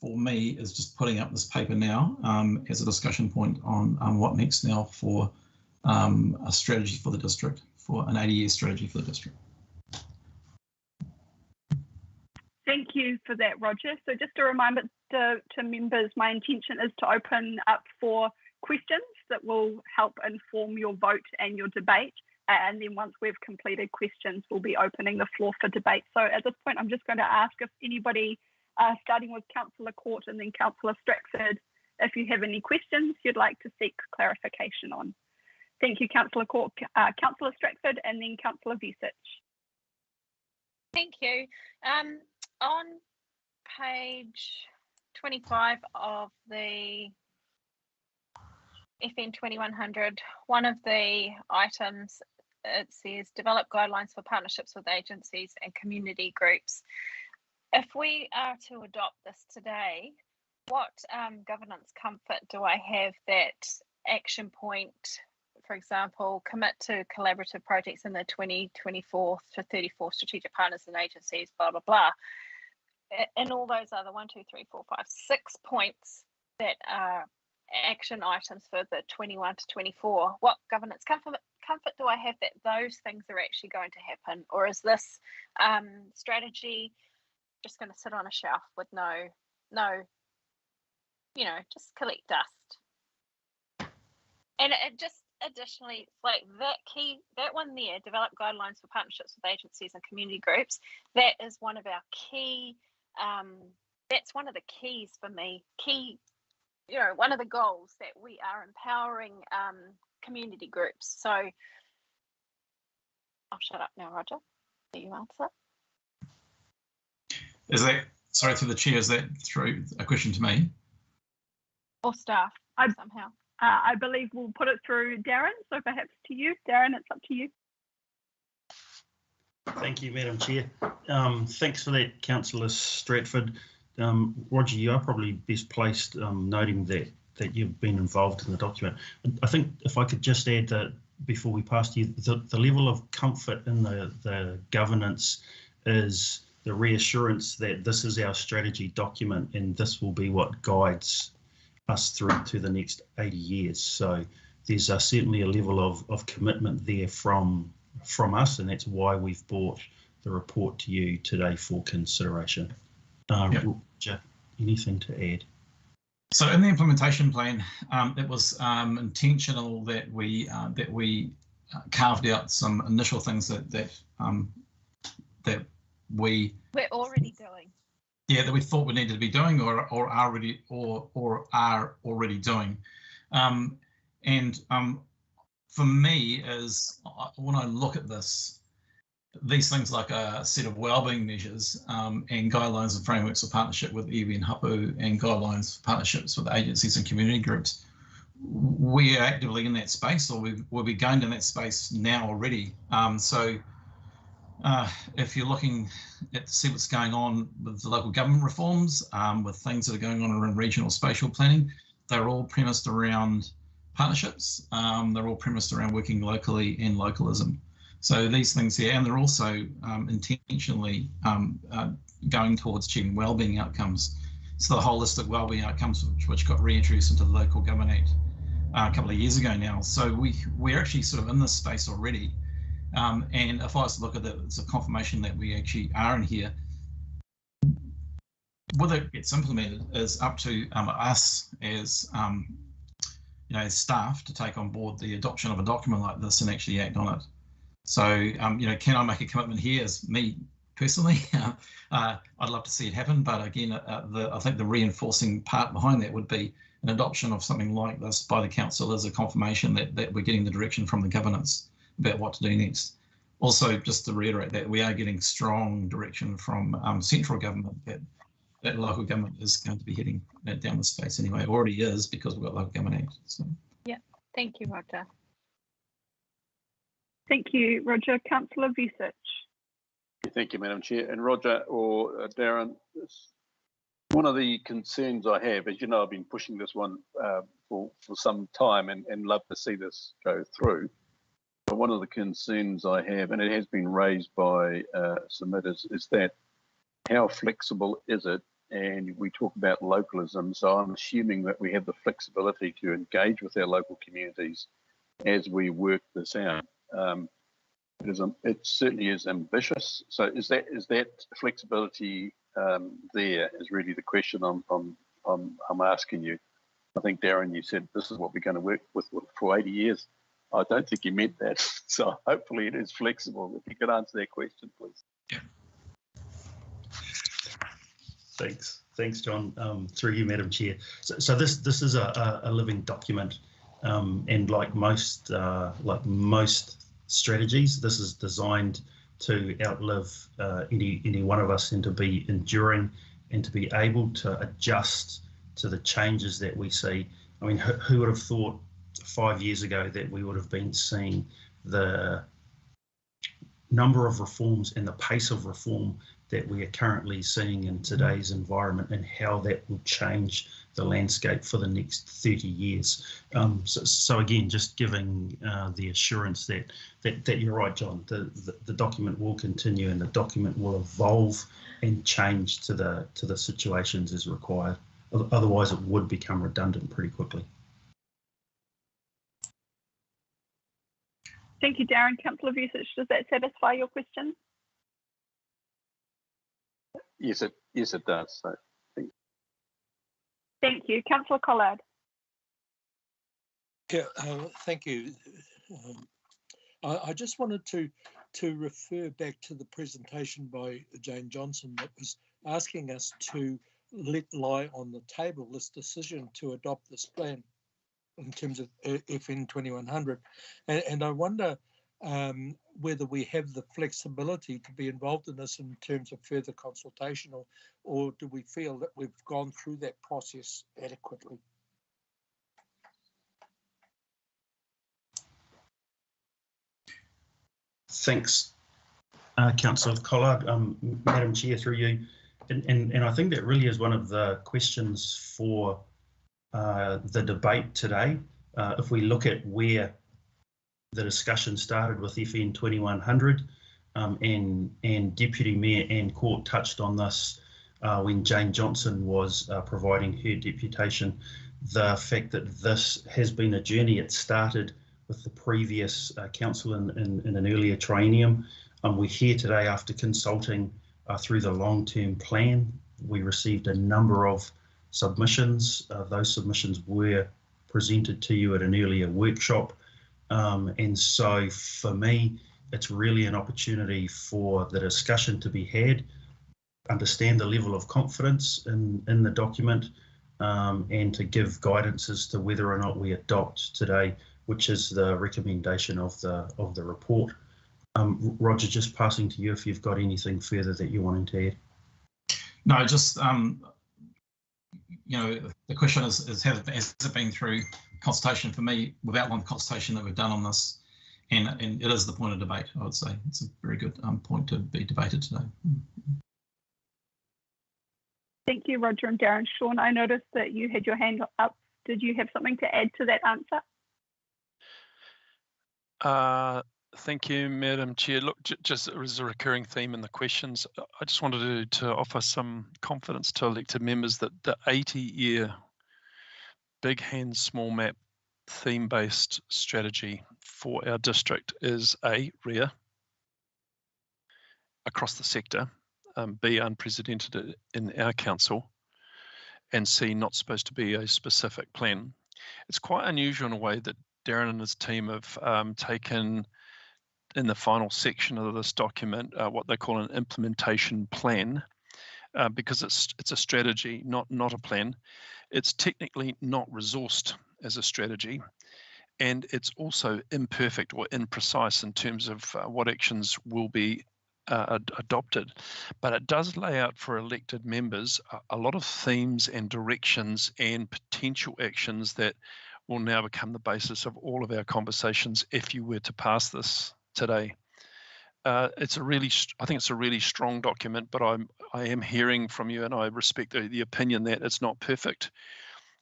for me, is just putting up this paper now as a discussion point on what next now for a strategy for the district, for an 80-year strategy for the district. Thank you for that, Roger. So just a reminder to members, my intention is to open up for questions that will help inform your vote and your debate. And then once we've completed questions, we'll be opening the floor for debate. So at this point, I'm just going to ask if anybody, starting with Councillor Court and then Councillor Stratford, if you have any questions you'd like to seek clarification on. Thank you, Councillor Court, Councillor Stratford, and then Councillor Vucic. Thank you. On page 25 of the FN 2100, one of the items, it says develop guidelines for partnerships with agencies and community groups. If we are to adopt this today, what governance comfort do I have that action point, for example, commit to collaborative projects in the 2024 to 34 strategic partners and agencies, blah, blah, blah. And all those other 6 points that are action items for the 21 to 24, what governance comfort do I have that those things are actually going to happen? Or is this strategy just going to sit on a shelf with no, just collect dust? And it just additionally, like that one there, develop guidelines for partnerships with agencies and community groups, that is one of our key, that's one of the keys for me, one of the goals that we are empowering community groups. So I'll shut up now, Roger. Do you answer? Is that, sorry, through the chair, is that through a question to me? Or staff, somehow. I believe we'll put it through Darren, so perhaps to you. Darren, it's up to you. Thank you, Madam Chair. Thanks for that, Councillor Stratford. Roger, you are probably best placed noting that you've been involved in the document. I think if I could just add that before we pass to you, the level of comfort in the governance is the reassurance that this is our strategy document and this will be what guides us through to the next 80 years. So there's certainly a level of commitment there from us, and that's why we've brought the report to you today for consideration. Roger, anything to add? So in the implementation plan, it was intentional that we carved out some initial things that we're already doing. Yeah, that we thought we needed to be doing, or are already doing. For me, when I look at this, these things like a set of wellbeing measures and guidelines and frameworks of partnership with iwi and hapu, and guidelines for partnerships with agencies and community groups, we are actively in that space, or we'll be going in that space now already. If you're looking to see what's going on with the local government reforms, with things that are going on around regional spatial planning, they're all premised around partnerships. They're all premised around working locally and localism. So these things here, and they're also intentionally going towards achieving wellbeing outcomes. So the holistic wellbeing outcomes, which got reintroduced into the Local Government Act a couple of years ago now. So we're actually sort of in this space already. And if I was to look at it, it's a confirmation that we actually are in here. Whether it gets implemented is up to us as as staff to take on board the adoption of a document like this and actually act on it. So can I make a commitment here as me personally? I'd love to see it happen, but again, I think the reinforcing part behind that would be an adoption of something like this by the council as a confirmation that we're getting the direction from the governance about what to do next. Also, just to reiterate that we are getting strong direction from central government that local government is going to be heading down the space anyway. It already is, because we've got Local Government Act. So. Yeah, thank you, Roger. Thank you, Roger. Councillor Vucic. Thank you, Madam Chair. And Roger or Darren, one of the concerns I have, as you know, I've been pushing this one for some time and love to see this go through. But one of the concerns I have, and it has been raised by submitters, is that how flexible is it? And we talk about localism, so I'm assuming that we have the flexibility to engage with our local communities as we work this out. It certainly is ambitious. So is that flexibility there? Is really the question I'm asking you. I think Darren, you said this is what we're going to work with for 80 years. I don't think you meant that. So hopefully it is flexible. If you could answer that question, please. Yeah. Thanks, John. Through you, Madam Chair. So this is a living document, and like most strategies, this is designed to outlive any one of us and to be enduring and to be able to adjust to the changes that we see. I mean, who would have thought 5 years ago that we would have been seeing the number of reforms and the pace of reform that we are currently seeing in today's environment, and how that will change the landscape for the next 30 years. So again, just giving the assurance that you're right, John, the document will continue and the document will evolve and change to the situations as required. Otherwise, it would become redundant pretty quickly. Thank you, Darren. Councillor Vucic, does that satisfy your question? Yes, it does. So, thank you. Councillor Collard. Yeah, thank you. I just wanted to refer back to the presentation by Jane Johnson that was asking us to let lie on the table this decision to adopt this plan in terms of FN 2100. And I wonder whether we have the flexibility to be involved in this in terms of further consultation, or do we feel that we've gone through that process adequately? Thanks, Councillor Collard. Madam Chair, through you. And I think that really is one of the questions for the debate today. If we look at where the discussion started with FN 2100, and Deputy Mayor Anne Court touched on this when Jane Johnson was providing her deputation. The fact that this has been a journey, it started with the previous council in an earlier triennium. We're here today after consulting through the long-term plan. We received a number of submissions. Those submissions were presented to you at an earlier workshop. And so for me, it's really an opportunity for the discussion to be had, understand the level of confidence in the document, and to give guidance as to whether or not we adopt today, which is the recommendation of the report. Roger, just passing to you if you've got anything further that you're wanting to add. No, just the question is has it been through consultation? For me, we've outlined the consultation that we've done on this, and it is the point of debate. I would say it's a very good point to be debated today. Thank you, Roger and Darren. Sean, I noticed that you had your hand up. Did you have something to add to that answer? Thank you, Madam Chair. Look, just as a recurring theme in the questions, I just wanted to offer some confidence to elected members that the 80-year big hand, small map theme-based strategy for our district is A, rare across the sector, B, unprecedented in our council, and C, not supposed to be a specific plan. It's quite unusual in a way that Darren and his team have taken in the final section of this document what they call an implementation plan, because it's a strategy, not a plan. It's technically not resourced as a strategy, and it's also imperfect or imprecise in terms of what actions will be adopted. But it does lay out for elected members a lot of themes and directions and potential actions that will now become the basis of all of our conversations if you were to pass this today. I think it's a really strong document, but I am hearing from you, and I respect the opinion that it's not perfect.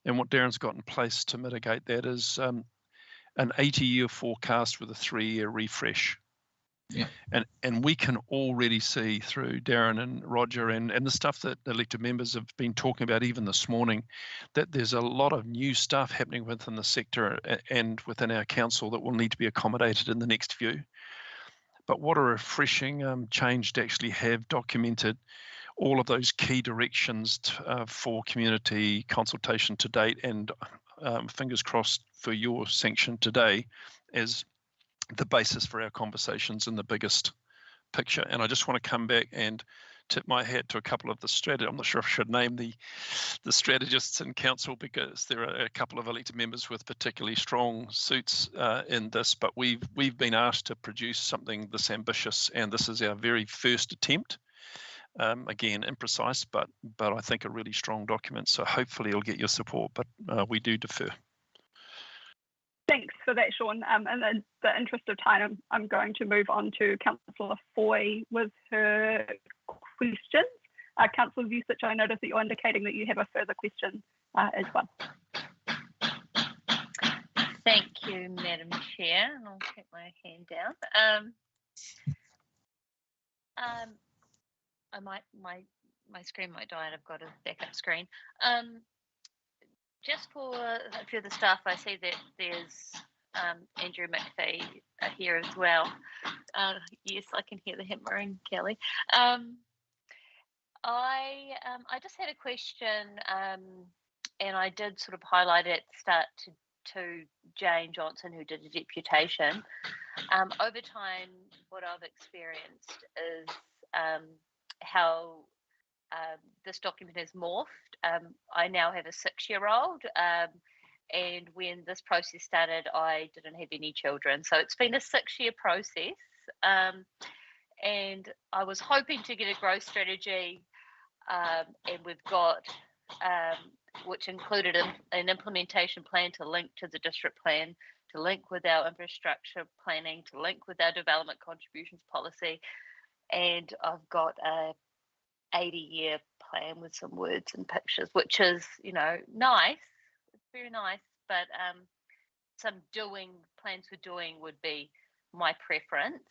And what Darren's got in place to mitigate that is an 80-year forecast with a 3-year refresh. Yeah. And we can already see through Darren and Roger and the stuff that elected members have been talking about even this morning, that there's a lot of new stuff happening within the sector and within our council that will need to be accommodated in the next view. But what a refreshing change to actually have documented all of those key directions for community consultation to date, and fingers crossed for your sanction today as the basis for our conversations in the biggest picture. And I just want to come back and tip my hat to a couple of the strategists. I'm not sure if I should name the strategists in council, because there are a couple of elected members with particularly strong suits in this, but we've been asked to produce something this ambitious, and this is our very first attempt. Again, imprecise, but I think a really strong document. So hopefully it'll get your support, but we do defer. Thanks for that, Sean. In the interest of time, I'm going to move on to Councillor Foy with her questions. Councillor Vucic, I noticed that you're indicating that you have a further question as well. Thank you, Madam Chair, and I'll take my hand down. My screen might die, and I've got a backup screen. Just for a few of the staff, I see that there's Andrew McPhee here as well. Yes, I can hear the hammering, Kelly. I just had a question, and I did sort of highlight it at the start to Jane Johnson, who did a deputation. Over time, what I've experienced is how this document has morphed. I now have a 6-year-old, and when this process started, I didn't have any children. So it's been a 6-year process, and I was hoping to get a growth strategy, and we've got, which included an implementation plan to link to the district plan, to link with our infrastructure planning, to link with our development contributions policy, and I've got a 80-year plan with some words and pictures, which is, nice. It's very nice, but some plans for doing would be my preference.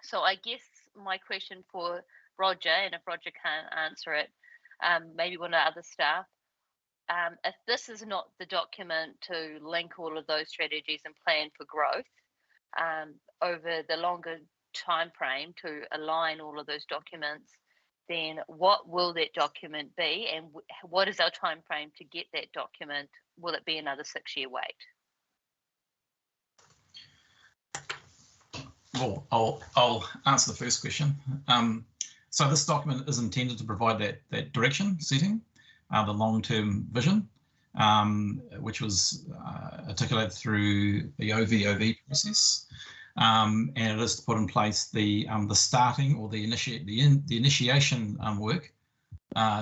So I guess my question for Roger, and if Roger can't answer it, maybe one of the other staff, if this is not the document to link all of those strategies and plan for growth over the longer time frame to align all of those documents, then what will that document be, and what is our time frame to get that document? Will it be another 6-year wait? Well, I'll answer the first question. So this document is intended to provide that direction setting, the long-term vision, which was articulated through the OVOV process, and it is to put in place the starting or the initiation work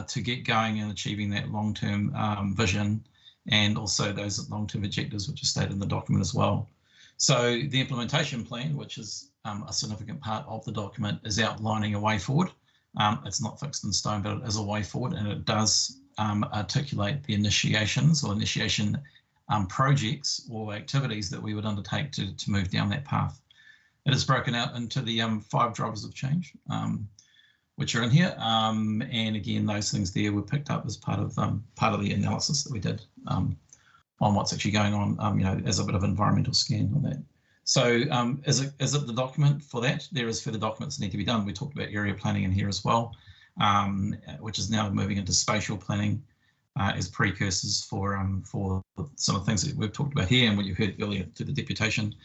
to get going and achieving that long-term vision, and also those long-term objectives which are stated in the document as well. So the implementation plan, which is a significant part of the document, is outlining a way forward. It's not fixed in stone, but it is a way forward, and it does articulate the initiations or initiation projects or activities that we would undertake to move down that path. It is broken out into the 5 drivers of change, which are in here, and again, those things there were picked up as part of the analysis that we did on what's actually going on, as a bit of environmental scan on that. So is it the document for that? There is further documents that need to be done. We talked about area planning in here as well, which is now moving into spatial planning as precursors for some of the things that we've talked about here and what you heard earlier to the deputation,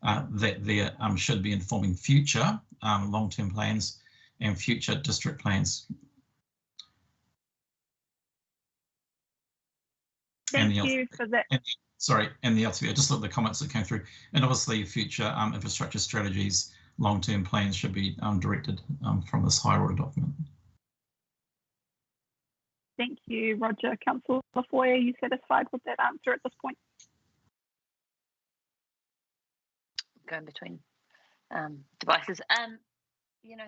that there should be informing future long-term plans and future district plans. Thank you for that. And the LTV, I just looked at the comments that came through, and obviously future infrastructure strategies, long-term plans should be directed from this higher order document. Thank you, Roger. Councillor Foy, are you satisfied with that answer at this point? Going between devices.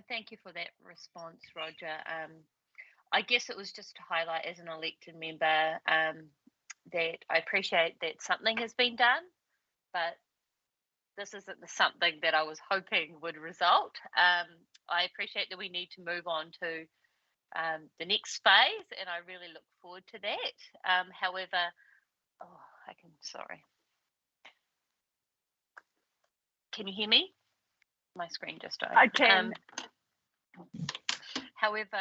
Thank you for that response, Roger. I guess it was just to highlight as an elected member that I appreciate that something has been done, but this isn't the something that I was hoping would result. I appreciate that we need to move on to the next phase, and I really look forward to that. However, sorry. Can you hear me? My screen just died. I can. However,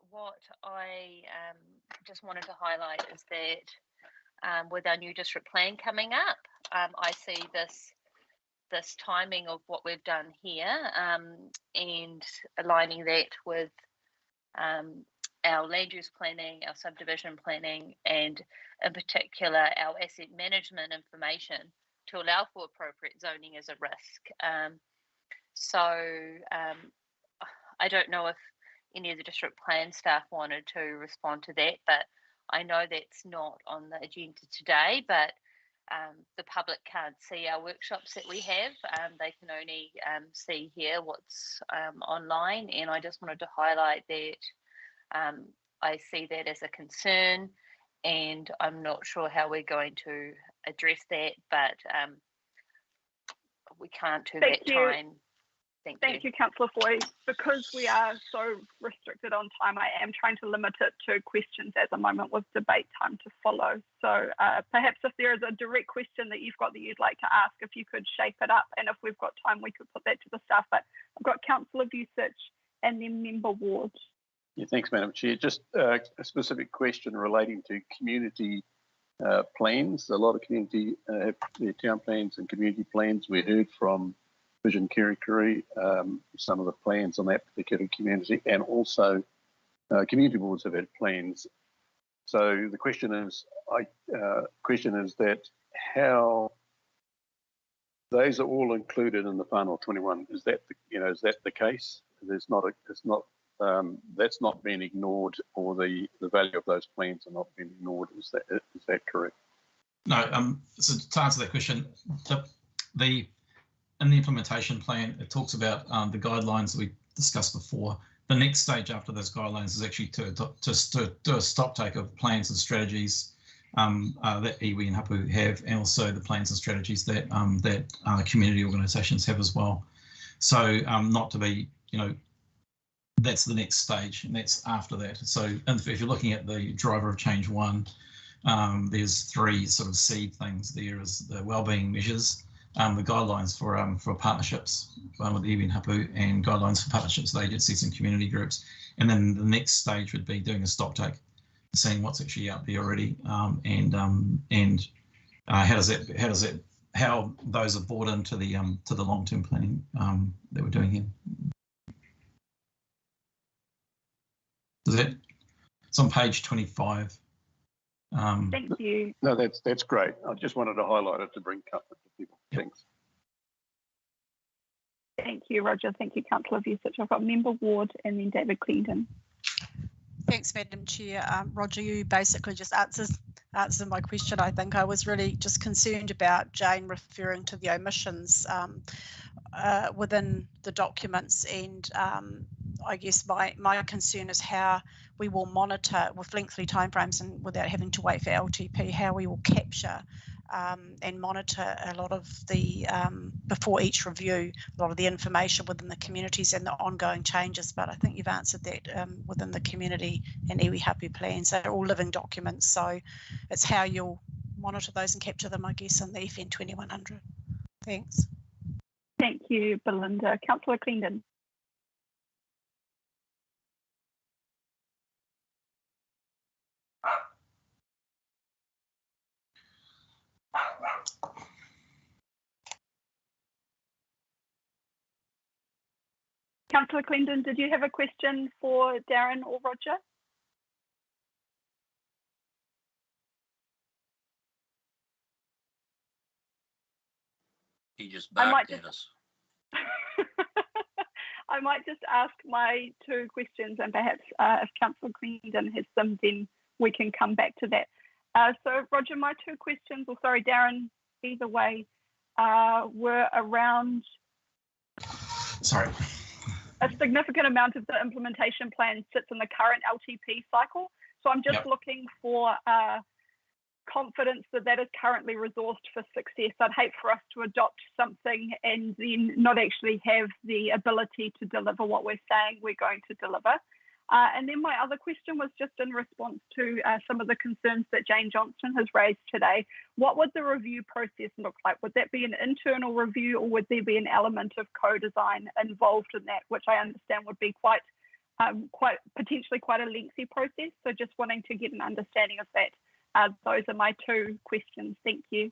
what I just wanted to highlight is that with our new district plan coming up, I see this timing of what we've done here and aligning that with our land use planning, our subdivision planning, and in particular our asset management information to allow for appropriate zoning as a risk. So I don't know if any of the district plan staff wanted to respond to that, but I know that's not on the agenda today, but the public can't see our workshops that we have. They can only see here what's online, and I just wanted to highlight that I see that as a concern, and I'm not sure how we're going to address that, but we can't do that time. Thank you, Councillor Foy. Because we are so restricted on time, I am trying to limit it to questions at the moment with debate time to follow. So perhaps if there is a direct question that you've got that you'd like to ask, if you could shape it up, and if we've got time, we could put that to the staff. But I've got Councillor Vucic and then Member Ward. Yeah, thanks, Madam Chair. Just a specific question relating to community plans. A lot of community have their town plans and community plans. We heard from Vision Kerikeri, some of the plans on that particular community, and also community boards have had plans. So the question is, that how those are all included in the final 21. Is that the case? That's not been ignored, or the value of those plans are not being ignored. Is that correct? No. So to answer that question, in the implementation plan, it talks about the guidelines that we discussed before. The next stage after those guidelines is actually to do a stock take of plans and strategies that iwi and hapu have, and also the plans and strategies that community organisations have as well. So not to be, that's the next stage, and that's after that. So if you're looking at the driver of change 1, there's 3 sort of seed things. There is the wellbeing measures, the guidelines for partnerships with the iwi and hapu, and guidelines for partnerships with agencies and community groups. And then the next stage would be doing a stock take, seeing what's actually out there already, and how those are brought into the long-term planning that we're doing here. It's on page 25. Thank you. No, that's great. I just wanted to highlight it to bring comfort to people. Yep. Thanks. Thank you, Roger. Thank you, Councillor Vucic. I've got Member Ward and then David Cleandon. Thanks, Madam Chair. Roger, you basically just answered my question. I think I was really just concerned about Jane referring to the omissions within the documents, and I guess my concern is how we will monitor with lengthy timeframes and without having to wait for LTP, how we will capture and monitor a lot of the, before each review, a lot of the information within the communities and the ongoing changes. But I think you've answered that within the community and iwi hapu plans. They're all living documents, so it's how you'll monitor those and capture them, I guess, in the FN 2100. Thanks. Thank you, Belinda. Councillor Cleandon. Councillor Cleandon, did you have a question for Darren or Roger? He just barked at us. I might just ask my 2 questions, and perhaps if Councillor Cleandon has them, then we can come back to that. So, Roger, my 2 questions, or sorry, Darren, either way, were around. Sorry. A significant amount of the implementation plan sits in the current LTP cycle. So I'm just looking for confidence that that is currently resourced for success. I'd hate for us to adopt something and then not actually have the ability to deliver what we're saying we're going to deliver. And then my other question was just in response to some of the concerns that Jane Johnson has raised today. What would the review process look like? Would that be an internal review, or would there be an element of co-design involved in that, which I understand would be quite potentially quite a lengthy process? So just wanting to get an understanding of that. Those are my 2 questions. Thank you.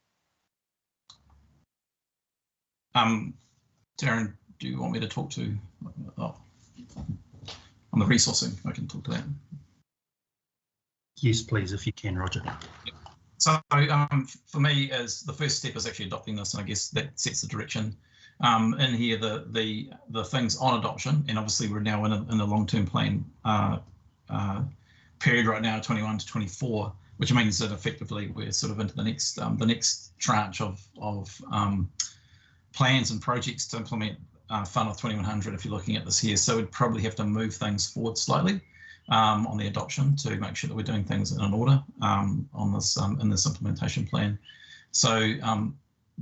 Darren, do you want me to talk to? On the resourcing, I can talk to that. Yes, please, if you can, Roger. So for me, as the first step is actually adopting this, and I guess that sets the direction. In here, the things on adoption, and obviously we're now in a long-term plan period right now, 21 to 24, which means that effectively we're sort of into the next tranche of plans and projects to implement Whānau 2100, if you're looking at this here. So we'd probably have to move things forward slightly on the adoption to make sure that we're doing things in an order on this in this implementation plan. So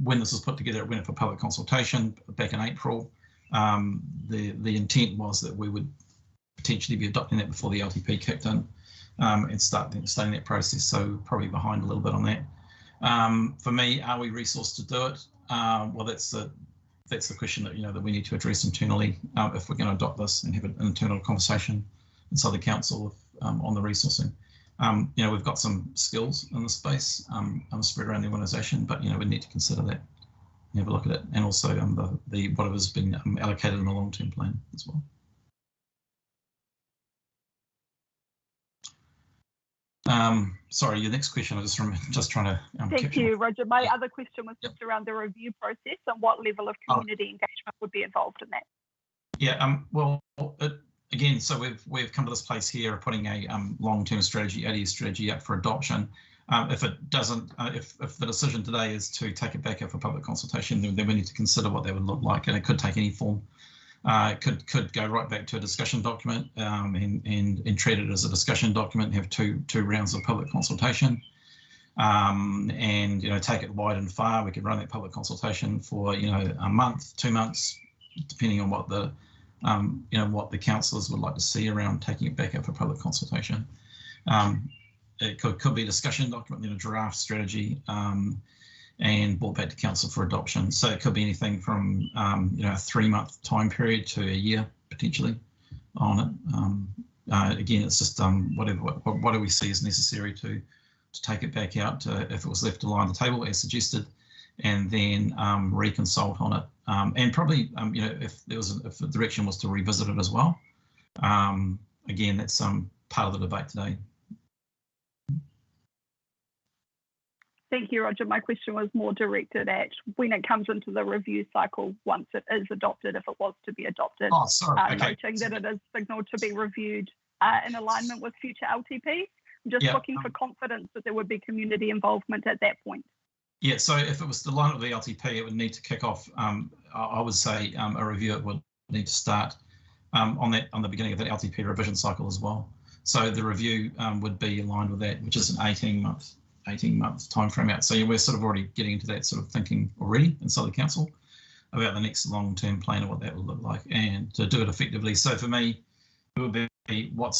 when this was put together, it went for public consultation back in April. The intent was that we would potentially be adopting that before the LTP kicked in and starting that process. So probably behind a little bit on that. For me, are we resourced to do it? Well, that's the question that that we need to address internally if we're going to adopt this and have an internal conversation inside the council on the resourcing. We've got some skills in this space spread around the organisation, but we need to consider that and have a look at it, and also whatever's been allocated in the long-term plan as well. Sorry, your next question, I just trying to Thank you, Roger. My other question was just around the review process and what level of community engagement would be involved in that. Yeah, well, again, so we've come to this place here of putting a long-term strategy, 80-year strategy up for adoption. If it doesn't, if the decision today is to take it back up for public consultation, then we need to consider what that would look like, and it could take any form. It could go right back to a discussion document and treat it as a discussion document, have two rounds of public consultation, and take it wide and far. We could run that public consultation for a month, 2 months, depending on what the what the councillors would like to see around taking it back up for public consultation. It could be a discussion document, then a draft strategy, and brought back to council for adoption. So it could be anything from a 3-month time period to a year potentially on it. Again, it's just what do we see as necessary to take it back out if it was left to lie on the table as suggested, and then reconsult on it. And probably if the direction was to revisit it as well. Again, that's part of the debate today. Thank you, Roger. My question was more directed at when it comes into the review cycle, once it is adopted, if it was to be adopted. Oh, sorry. Okay. Noting that it is signalled to be reviewed in alignment with future LTPs. I'm just looking for confidence that there would be community involvement at that point. Yeah, so if it was the line of the LTP, it would need to kick off, I would say a review, it would need to start on the beginning of the LTP revision cycle as well. So the review would be aligned with that, which is an 18-month time frame out. So we're sort of already getting into that sort of thinking already inside the council about the next long-term plan and what that will look like and to do it effectively. So for me, it would be what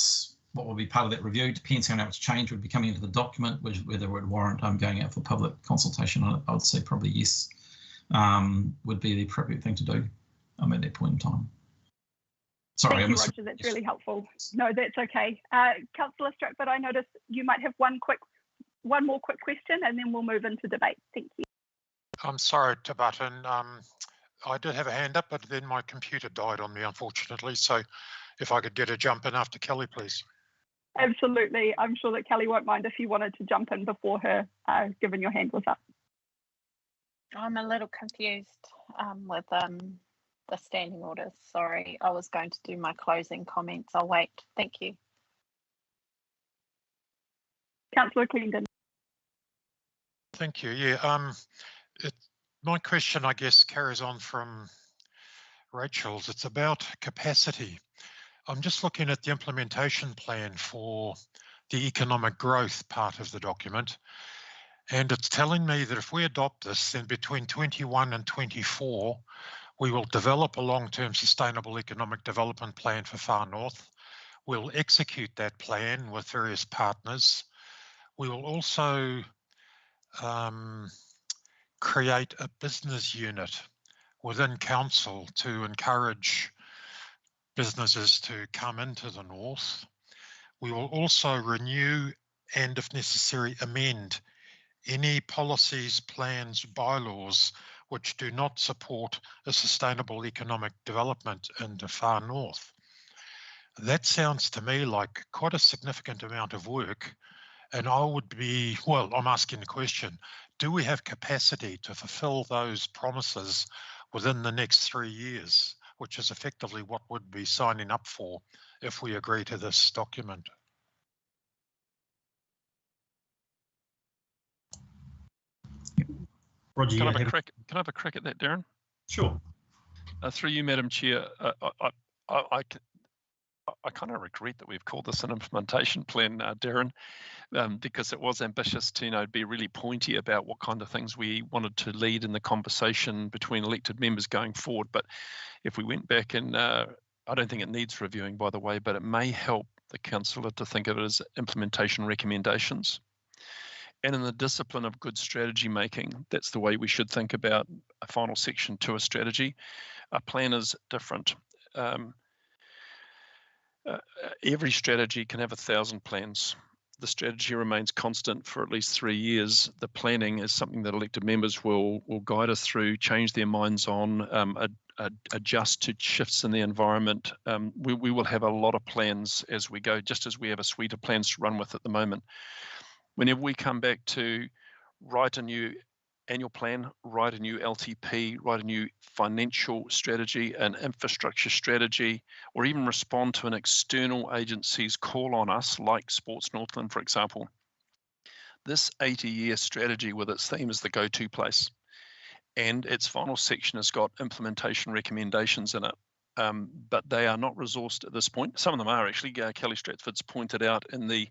will be part of that review. Depends how much change would be coming into the document, whether it would warrant going out for public consultation on it. I would say probably yes, would be the appropriate thing to do at that point in time. Sorry, Thank you, Roger. That's really helpful. No, that's okay. Councillor Stratford, I noticed you might have one more quick question, and then we'll move into debate. Thank you. I'm sorry to butt in. I did have a hand up, but then my computer died on me, unfortunately. So if I could get a jump in after Kelly, please. Absolutely. I'm sure that Kelly won't mind if you wanted to jump in before her, given your hand was up. I'm a little confused with the standing orders. Sorry, I was going to do my closing comments. I'll wait. Thank you. Councillor Clendon. Thank you. Yeah, my question, I guess, carries on from Rachel's. It's about capacity. I'm just looking at the implementation plan for the economic growth part of the document, and it's telling me that if we adopt this, then between 21 and 24, we will develop a long-term sustainable economic development plan for Far North. We'll execute that plan with various partners. We will also create a business unit within council to encourage businesses to come into the north. We will also renew and, if necessary, amend any policies, plans, bylaws which do not support a sustainable economic development in the Far North. That sounds to me like quite a significant amount of work. And I would be, well, I'm asking the question, do we have capacity to fulfill those promises within the next 3 years, which is effectively what we'd be signing up for if we agree to this document? Roger, can I have a crack at that, Darren? Sure. Through you, Madam Chair, I kind of regret that we've called this an implementation plan, Darren, because it was ambitious to be really pointy about what kind of things we wanted to lead in the conversation between elected members going forward. But if we went back and I don't think it needs reviewing, by the way, but it may help the councillor to think of it as implementation recommendations. And in the discipline of good strategy making, that's the way we should think about a final section to a strategy. A plan is different. Every strategy can have 1,000 plans. The strategy remains constant for at least 3 years. The planning is something that elected members will guide us through, change their minds on, adjust to shifts in the environment. We will have a lot of plans as we go, just as we have a suite of plans to run with at the moment. Whenever we come back to write a new annual plan, write a new LTP, write a new financial strategy, an infrastructure strategy, or even respond to an external agency's call on us, like Sports Northland, for example, this 80-year strategy with its theme is the go-to place. And its final section has got implementation recommendations in it. But they are not resourced at this point. Some of them are actually. Kelly Stratford's pointed out in the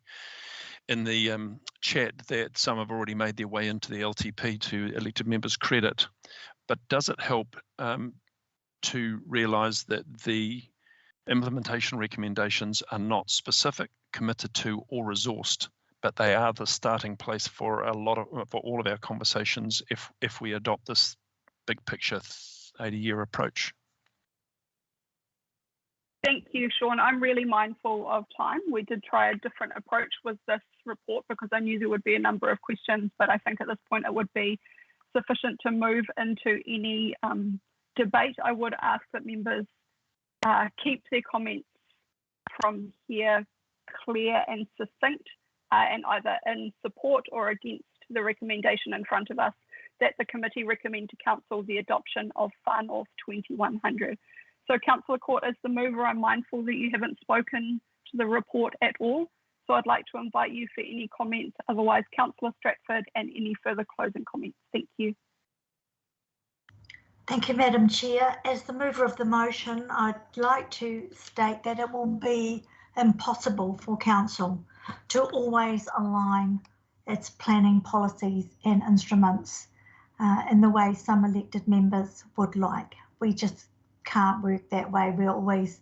chat that some have already made their way into the LTP to elected members' credit. But does it help to realise that the implementation recommendations are not specific, committed to, or resourced, but they are the starting place for all of our conversations if we adopt this big picture 80-year approach. Thank you, Sean. I'm really mindful of time. We did try a different approach with this report because I knew there would be a number of questions, but I think at this point it would be sufficient to move into any debate. I would ask that members keep their comments from here clear and succinct, and either in support or against the recommendation in front of us that the committee recommend to Council the adoption of Far North 2100. So Councillor Court, as the mover, I'm mindful that you haven't spoken to the report at all. So I'd like to invite you for any comments. Otherwise, Councillor Stratford and any further closing comments. Thank you. Thank you, Madam Chair. As the mover of the motion, I'd like to state that it will be impossible for Council to always align its planning policies and instruments in the way some elected members would like. We just can't work that way. We're always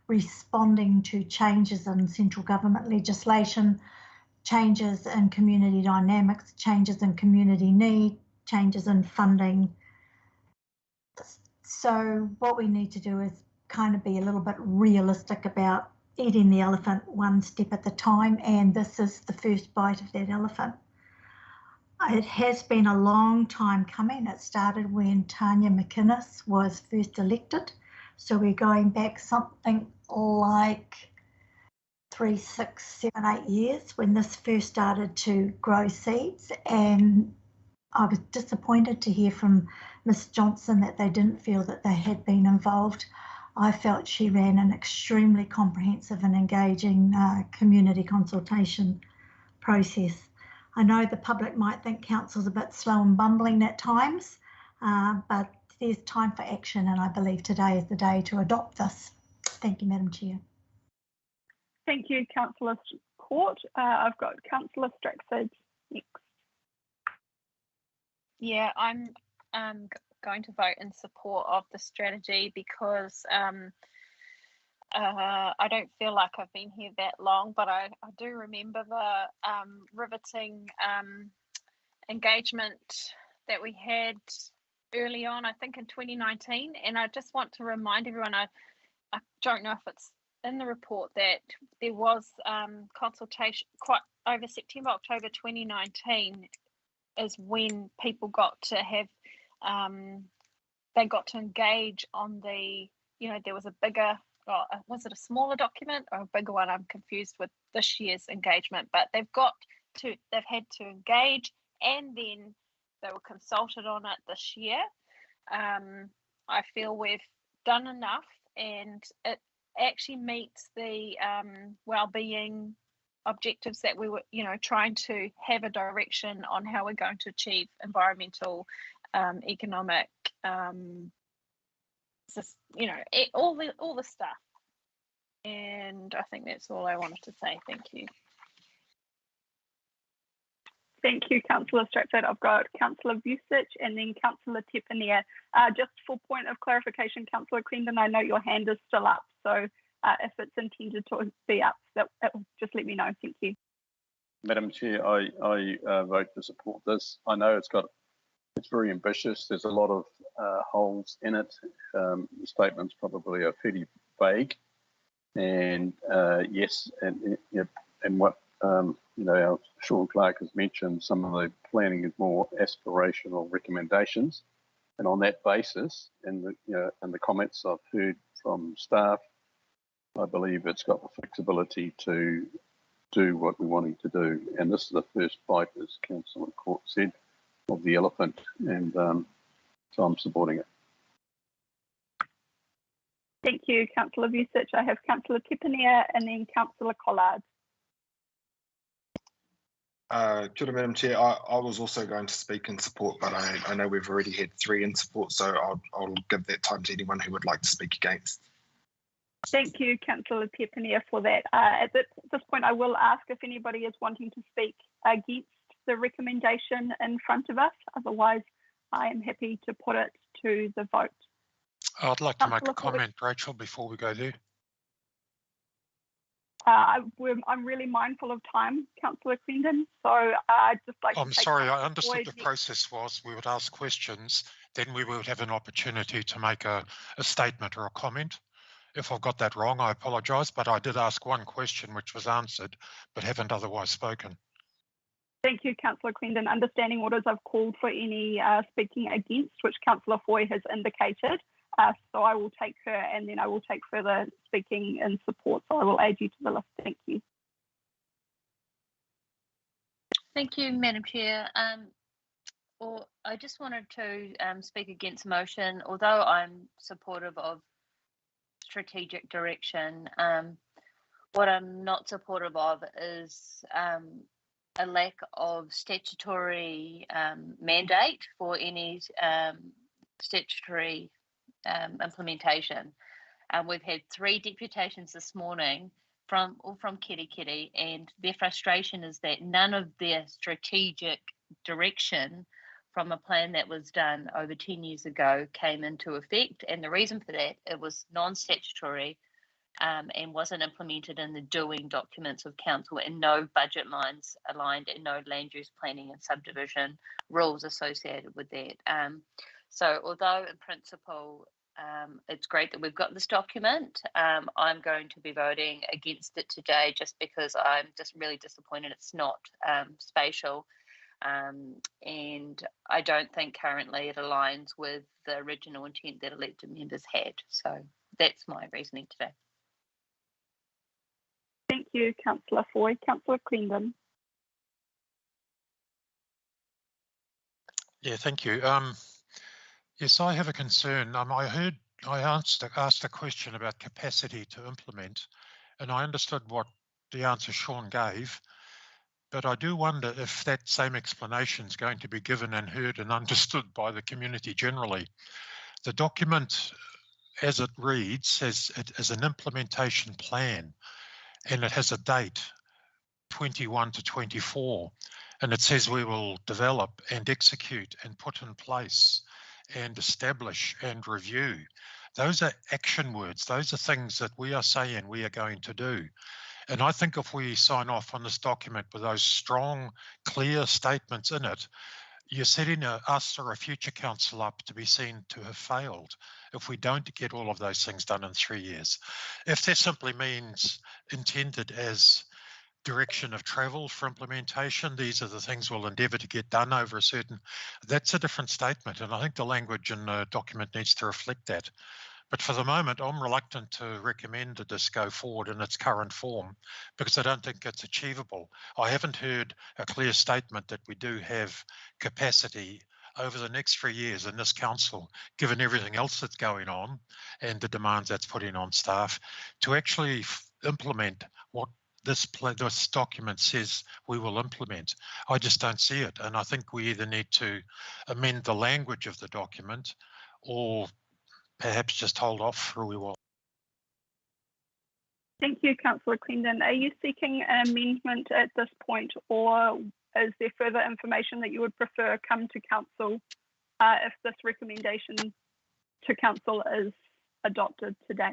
responding to changes in central government legislation, changes in community dynamics, changes in community need, changes in funding. So what we need to do is kind of be a little bit realistic about eating the elephant one step at a time, and this is the first bite of that elephant. It has been a long time coming. It started when Tanya McInnes was first elected. So we're going back something like 3, 6, 7, 8 years when this first started to grow seeds. And I was disappointed to hear from Ms. Johnson that they didn't feel that they had been involved. I felt she ran an extremely comprehensive and engaging community consultation process. I know the public might think Council's a bit slow and bumbling at times, but there's time for action, and I believe today is the day to adopt this. Thank you, Madam Chair. Thank you, Councillor Court. I've got Councillor Stratford next. Yeah, I'm going to vote in support of the strategy because I don't feel like I've been here that long, but I do remember the riveting engagement that we had early on, I think in 2019. And I just want to remind everyone, I don't know if it's in the report, that there was consultation quite over September, October 2019 is when people got to have, they got to engage on the, there was a bigger, was it a smaller document or a bigger one? I'm confused with this year's engagement, but they've had to engage, and then they were consulted on it this year. I feel we've done enough, and it actually meets the well-being objectives that we were, trying to have a direction on how we're going to achieve environmental, economic, all the stuff. And I think that's all I wanted to say. Thank you. Thank you, Councillor Stratford. I've got Councillor Vucic and then Councillor Tepania. Just for point of clarification, Councillor Crendon, I know your hand is still up, so if it's intended to be up, that just let me know. Thank you. Madam Chair, I vote to support this. I know it's very ambitious. There's a lot of holes in it. The statements probably are fairly vague, and yes, and what our Sean Clark has mentioned, some of the planning is more aspirational recommendations, and on that basis, and the comments I've heard from staff, I believe it's got the flexibility to do what we're wanting to do. And this is the first bite, as Councillor Court said, of the elephant, and so I'm supporting it. Thank you, Councillor Vucic. I have Councillor Tepania and then Councillor Collard. Kia ora, Madam Chair. I was also going to speak in support, but I know we've already had 3 in support, so I'll give that time to anyone who would like to speak against. Thank you, Councillor Tepania, for that. At this point, I will ask if anybody is wanting to speak against the recommendation in front of us. Otherwise, I am happy to put it to the vote. I'd like to make a comment, Rachel, before we go there. I'm really mindful of time, Councillor Clendon, so I'd just like I'm to take sorry, I Councillor understood Foy the next. process was we would ask questions, then we would have an opportunity to make a statement or a comment. If I've got that wrong, I apologise, but I did ask one question which was answered, but haven't otherwise spoken. Thank you, Councillor Clendon. Understanding orders, I've called for any speaking against, which Councillor Foy has indicated. So I will take her, and then I will take further speaking in support. So I will add you to the list. Thank you. Thank you, Madam Chair. Or I just wanted to speak against motion. Although I'm supportive of strategic direction, what I'm not supportive of is a lack of statutory mandate for any statutory implementation. We've had 3 deputations this morning from Kirikiri, and their frustration is that none of their strategic direction from a plan that was done over 10 years ago came into effect. And the reason for that, it was non-statutory and wasn't implemented in the doing documents of council, and no budget lines aligned and no land use planning and subdivision rules associated with that. So although in principle it's great that we've got this document, I'm going to be voting against it today just because I'm just really disappointed it's not spatial, and I don't think currently it aligns with the original intent that elected members had. So that's my reasoning today. Thank you, Councillor Foy. Councillor Clendon. Yeah, thank you. Yes, I have a concern. I asked a question about capacity to implement, and I understood what the answer Sean gave, but I do wonder if that same explanation is going to be given and heard and understood by the community generally. The document, as it reads, says it is an implementation plan, and it has a date, 21 to 24, and it says we will develop and execute and put in place and establish and review. Those are action words. Those are things that we are saying we are going to do. And I think if we sign off on this document with those strong, clear statements in it, you're setting us or a future council up to be seen to have failed if we don't get all of those things done in 3 years. If that simply means intended as direction of travel for implementation, these are the things we'll endeavour to get done over a certain, that's a different statement, and I think the language in the document needs to reflect that. But for the moment, I'm reluctant to recommend that this go forward in its current form because I don't think it's achievable. I haven't heard a clear statement that we do have capacity over the next 3 years in this council, given everything else that's going on and the demands that's putting on staff, to actually implement what this document says we will implement. I just don't see it, and I think we either need to amend the language of the document or perhaps just hold off for a wee while. Thank you, Councillor Clendon. Are you seeking an amendment at this point, or is there further information that you would prefer come to council if this recommendation to council is adopted today?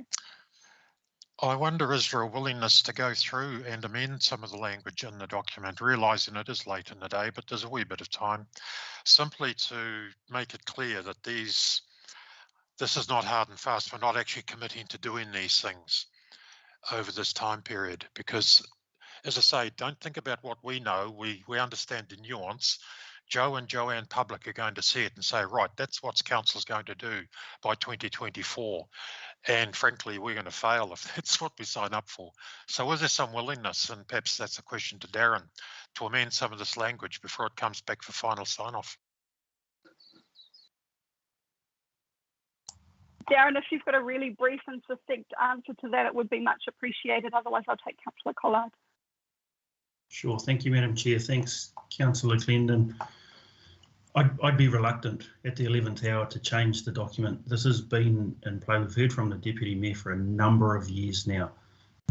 I wonder, is there a willingness to go through and amend some of the language in the document, realising it is late in the day, but there's a wee bit of time, simply to make it clear that this is not hard and fast. We're not actually committing to doing these things over this time period, because, as I say, don't think about what we know. We understand the nuance. Joe and Joanne Public are going to see it and say, right, that's what council's going to do by 2024. And frankly, we're going to fail if that's what we sign up for. So is there some willingness, and perhaps that's a question to Darren, to amend some of this language before it comes back for final sign-off? Darren, if you've got a really brief and succinct answer to that, it would be much appreciated. Otherwise, I'll take Councillor Collard. Sure, thank you, Madam Chair. Thanks, Councillor Clendon. I'd be reluctant at the 11th hour to change the document. This has been in play. We've heard from the Deputy Mayor for a number of years now.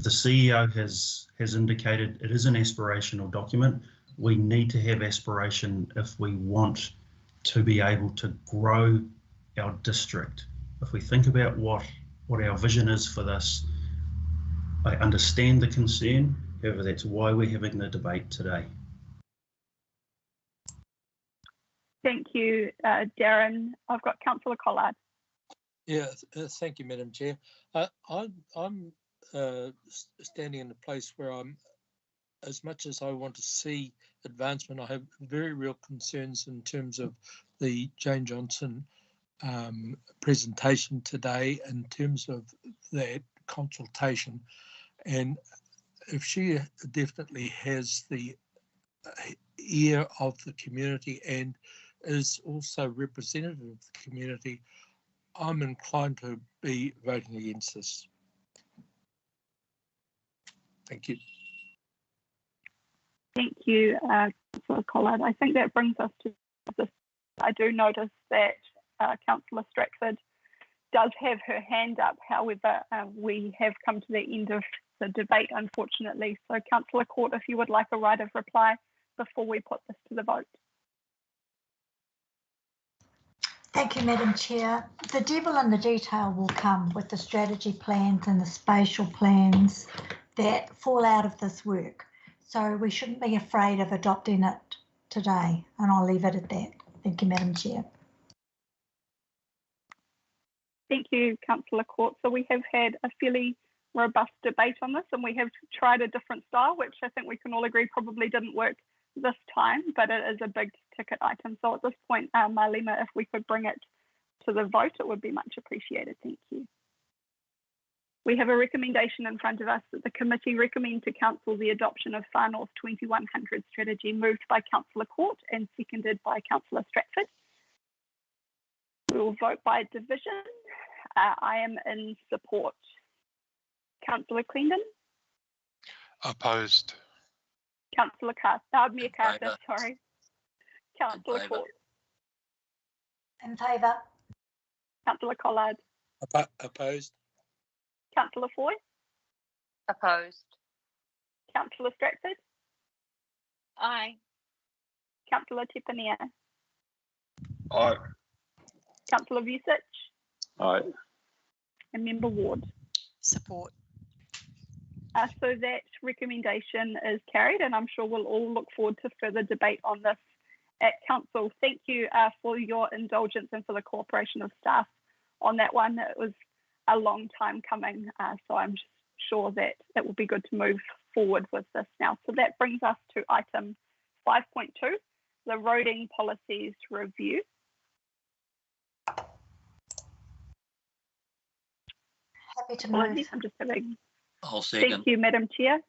The CEO has indicated it is an aspirational document. We need to have aspiration if we want to be able to grow our district if we think about what our vision is for this, I understand the concern. However, that's why we're having the debate today. Thank you, Darren. I've got Councillor Collard. Yeah, thank you, Madam Chair. I'm standing in a place where I'm, as much as I want to see advancement, I have very real concerns in terms of the Jane Johnson presentation today in terms of that consultation. And if she definitely has the ear of the community and is also representative of the community, I'm inclined to be voting against this. Thank you. Thank you, Councillor Collard. I think that brings us to this. I do notice that Councillor Stratford does have her hand up. However, we have come to the end of the debate, unfortunately. So, Councillor Court, if you would like a right of reply before we put this to the vote. Thank you, Madam Chair. The devil in the detail will come with the strategy plans and the spatial plans that fall out of this work. So we shouldn't be afraid of adopting it today, and I'll leave it at that. Thank you, Madam Chair. Thank you, Councillor Court. So we have had a fairly robust debate on this, and we have tried a different style, which I think we can all agree probably didn't work this time, but it is a big ticket item. So at this point, Marlema, if we could bring it to the vote, it would be much appreciated. Thank you. We have a recommendation in front of us that the committee recommend to Council the adoption of Far North 2100 strategy, moved by Councillor Court and seconded by Councillor Stratford. We will vote by division. I am in support. Councillor Clendon? Opposed. Councillor Mayor Carter, sorry. Councillor Court? In favour. Councillor Collard? Opposed. Councillor Foy? Opposed. Councillor Stratford? Aye. Councillor Tepania? Aye. Councillor Vucic? Aye. And Member Ward? Support. So that recommendation is carried, and I'm sure we'll all look forward to further debate on this at Council. Thank you for your indulgence and for the cooperation of staff on that one. It was a long time coming, so I'm sure that it will be good to move forward with this now. So that brings us to item 5.2, the roading policies review. Happy to move. I'm just having. I'll second. Thank you, Madam Chair.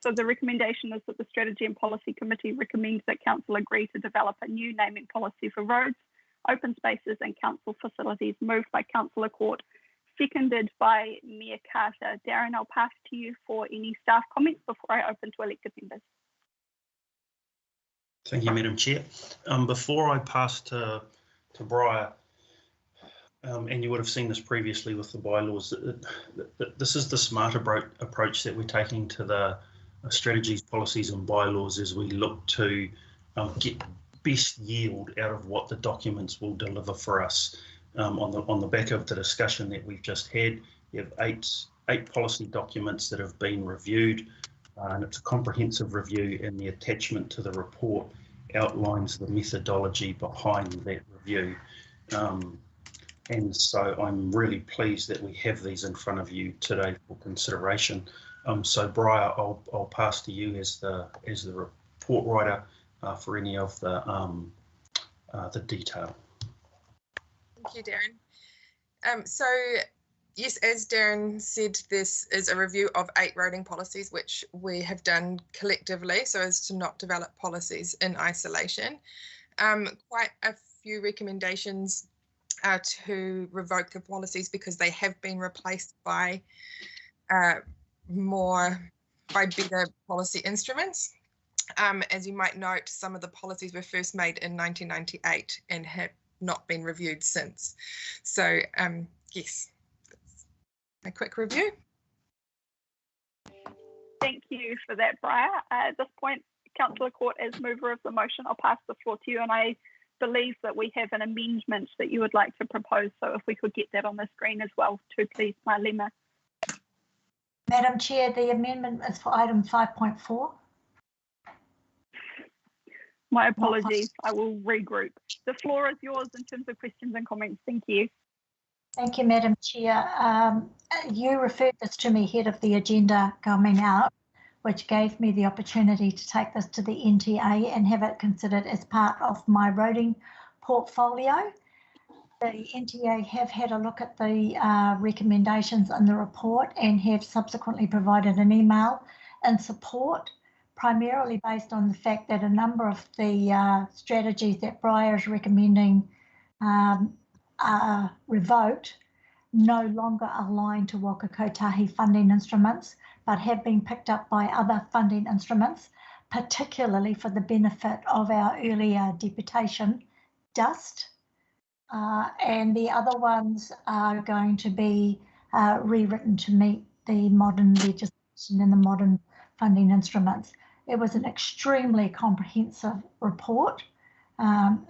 So the recommendation is that the Strategy and Policy Committee recommends that Council agree to develop a new naming policy for roads, open spaces and council facilities, moved by Councillor Court, seconded by Mayor Carter. Darren, I'll pass to you for any staff comments before I open to elected members. Thank you, Madam Chair. Before I pass to Briar, and you would have seen this previously with the bylaws, this is the smart approach that we're taking to the strategies, policies and bylaws as we look to get best yield out of what the documents will deliver for us. On the back of the discussion that we've just had, you have eight policy documents that have been reviewed, and it's a comprehensive review, and the attachment to the report outlines the methodology behind that review. And so I'm really pleased that we have these in front of you today for consideration. So Briar, I'll pass to you as the report writer for any of the detail. Thank you, Darren. So yes, as Darren said, this is a review of 8 roading policies, which we have done collectively so as to not develop policies in isolation. Quite a few recommendations to revoke the policies because they have been replaced by better policy instruments. As you might note, some of the policies were first made in 1998 and have not been reviewed since. So yes, that's a quick review. Thank you for that, Briar. At this point, Councillor Court, as mover of the motion, I'll pass the floor to you, and I believe that we have an amendment that you would like to propose. So if we could get that on the screen as well too, please, Marlema. Madam Chair, the amendment is for item 5.4. My apologies, I will regroup. The floor is yours in terms of questions and comments. Thank you. Thank you, Madam Chair. You referred this to me ahead of the agenda coming out, which gave me the opportunity to take this to the NTA and have it considered as part of my roading portfolio. The NTA have had a look at the recommendations in the report and have subsequently provided an email in support, primarily based on the fact that a number of the strategies that Briar is recommending are revoked, no longer align to Waka Kotahi funding instruments, but have been picked up by other funding instruments, particularly for the benefit of our earlier deputation, DUST. And the other ones are going to be rewritten to meet the modern legislation and the modern funding instruments. It was an extremely comprehensive report.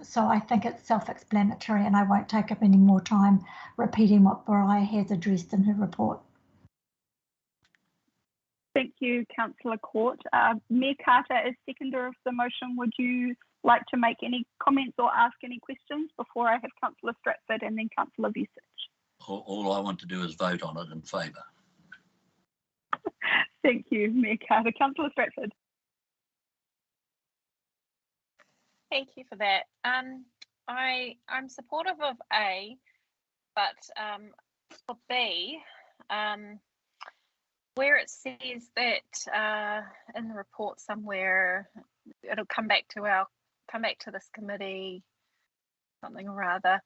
So I think it's self-explanatory, and I won't take up any more time repeating what Briar has addressed in her report. Thank you, Councillor Court. Mayor Carter, as seconder of the motion, would you like to make any comments or ask any questions before I have Councillor Stratford and then Councillor Vucic? All I want to do is vote on it in favour. Thank you, Mayor Carter. Councillor Stratford. Thank you for that. I'm supportive of A, but for B, where it says that in the report somewhere it'll come back to this committee, something or other.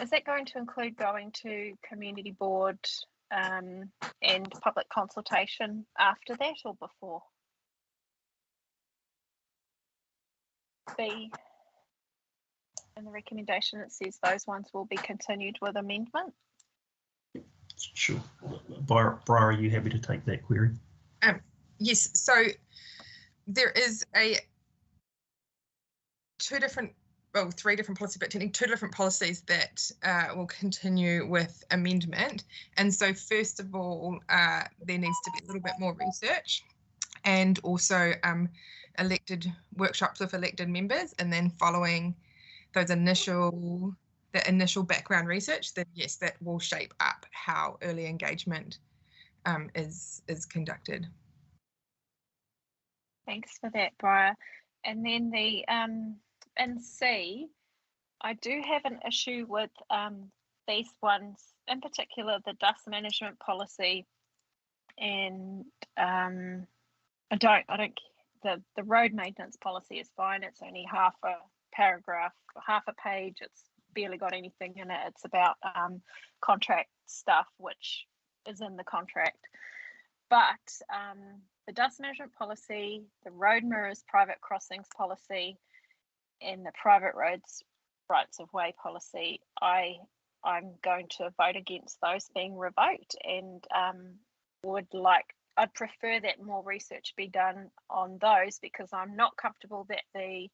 Is that going to include going to community board and public consultation after that or before? B, in the recommendation it says those ones will be continued with amendment. Sure. Briar, are you happy to take that query? Yes, so there is three different policies, but technically two different policies that will continue with amendment. And so first of all, there needs to be a little bit more research and also elected workshops with elected members, and then following those initial background research, then yes, that will shape up how early engagement is conducted. Thanks for that, Briar. And then the in C, I do have an issue with these ones, in particular the dust management policy, and the road maintenance policy is fine. It's only half a paragraph, half a page. It's barely got anything in it. It's about contract stuff, which is in the contract. But the dust management policy, the road mirrors private crossings policy, and the private roads rights of way policy, I'm going to vote against those being revoked, and I'd prefer that more research be done on those, because I'm not comfortable that the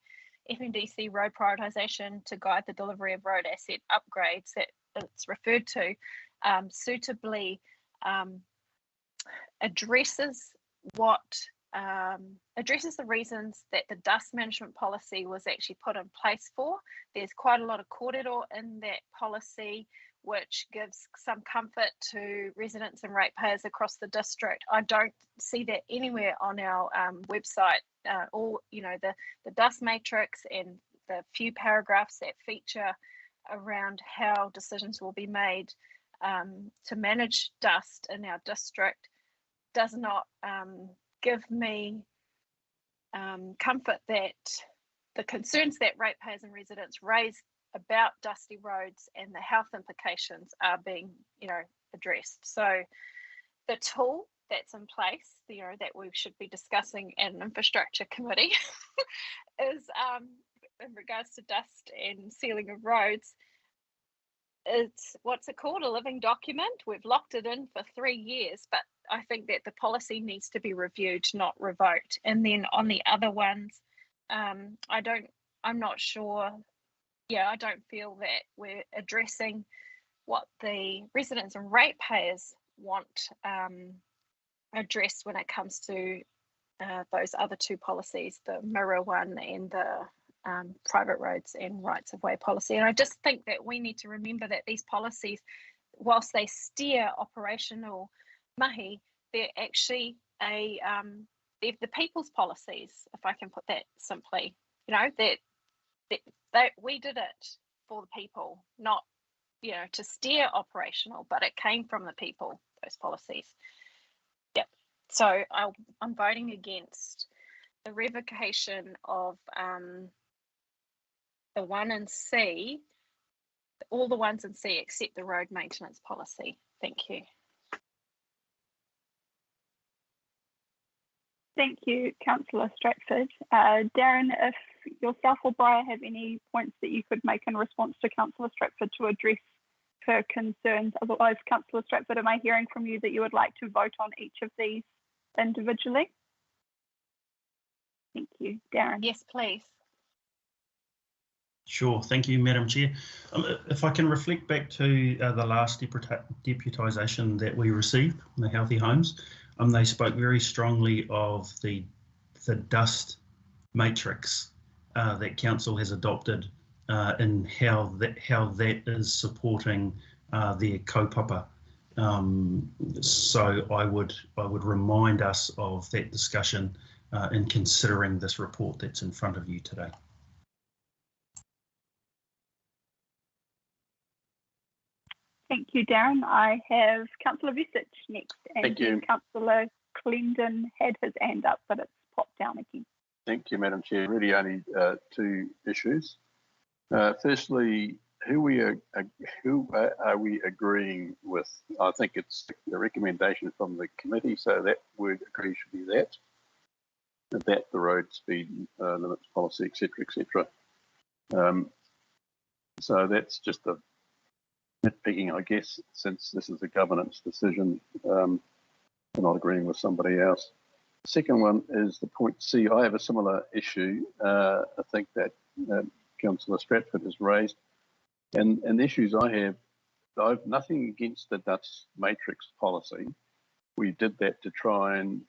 FNDC road prioritisation to guide the delivery of road asset upgrades that it's referred to suitably addresses the reasons that the dust management policy was actually put in place for. There's quite a lot of kōrero in that policy, which gives some comfort to residents and ratepayers across the district. I don't see that anywhere on our website. The dust matrix and the few paragraphs that feature around how decisions will be made to manage dust in our district does not give me comfort that the concerns that ratepayers and residents raise about dusty roads and the health implications are being, addressed. So the tool that's in place, that we should be discussing in an infrastructure committee is in regards to dust and sealing of roads. It's what's it called? A living document. We've locked it in for 3 years, but I think that the policy needs to be reviewed, not revoked. And then on the other ones, I I'm not sure. Yeah, I don't feel that we're addressing what the residents and ratepayers want addressed when it comes to those other two policies, the mirror one and the private roads and rights of way policy. And I just think that we need to remember that these policies, whilst they steer operational mahi, they're actually they're the people's policies, if I can put that simply. You know, that we did it for the people, not, you know, to steer operational, but it came from the people, those policies. Yep. So I'm voting against the revocation of the one in C, all the ones in C except the road maintenance policy. Thank you. Thank you, Councillor Stratford. Darren, if yourself or Briar have any points that you could make in response to Councillor Stratford to address her concerns. Otherwise, Councillor Stratford, am I hearing from you that you would like to vote on each of these individually? Thank you. Darren. Yes, please. Sure, thank you, Madam Chair. If I can reflect back to the last deputisation that we received, the Healthy Homes, they spoke very strongly of the dust matrix that Council has adopted and how that is supporting their kaupapa. So I would remind us of that discussion in considering this report that's in front of you today. Thank you, Darren. I have Councillor Vucic next, and Councillor Clendon had his hand up, but it's popped down again. Thank you, Madam Chair. Really only two issues. Firstly, who are we agreeing with? I think it's the recommendation from the committee, so that word agree should be that the road speed limits policy, etc., etc. So that's just a nitpicking, I guess, since this is a governance decision. We're not agreeing with somebody else. The second one is the point C. I have a similar issue. I think that Councillor Stratford has raised, and the issues I have nothing against the dust matrix policy. We did that to try and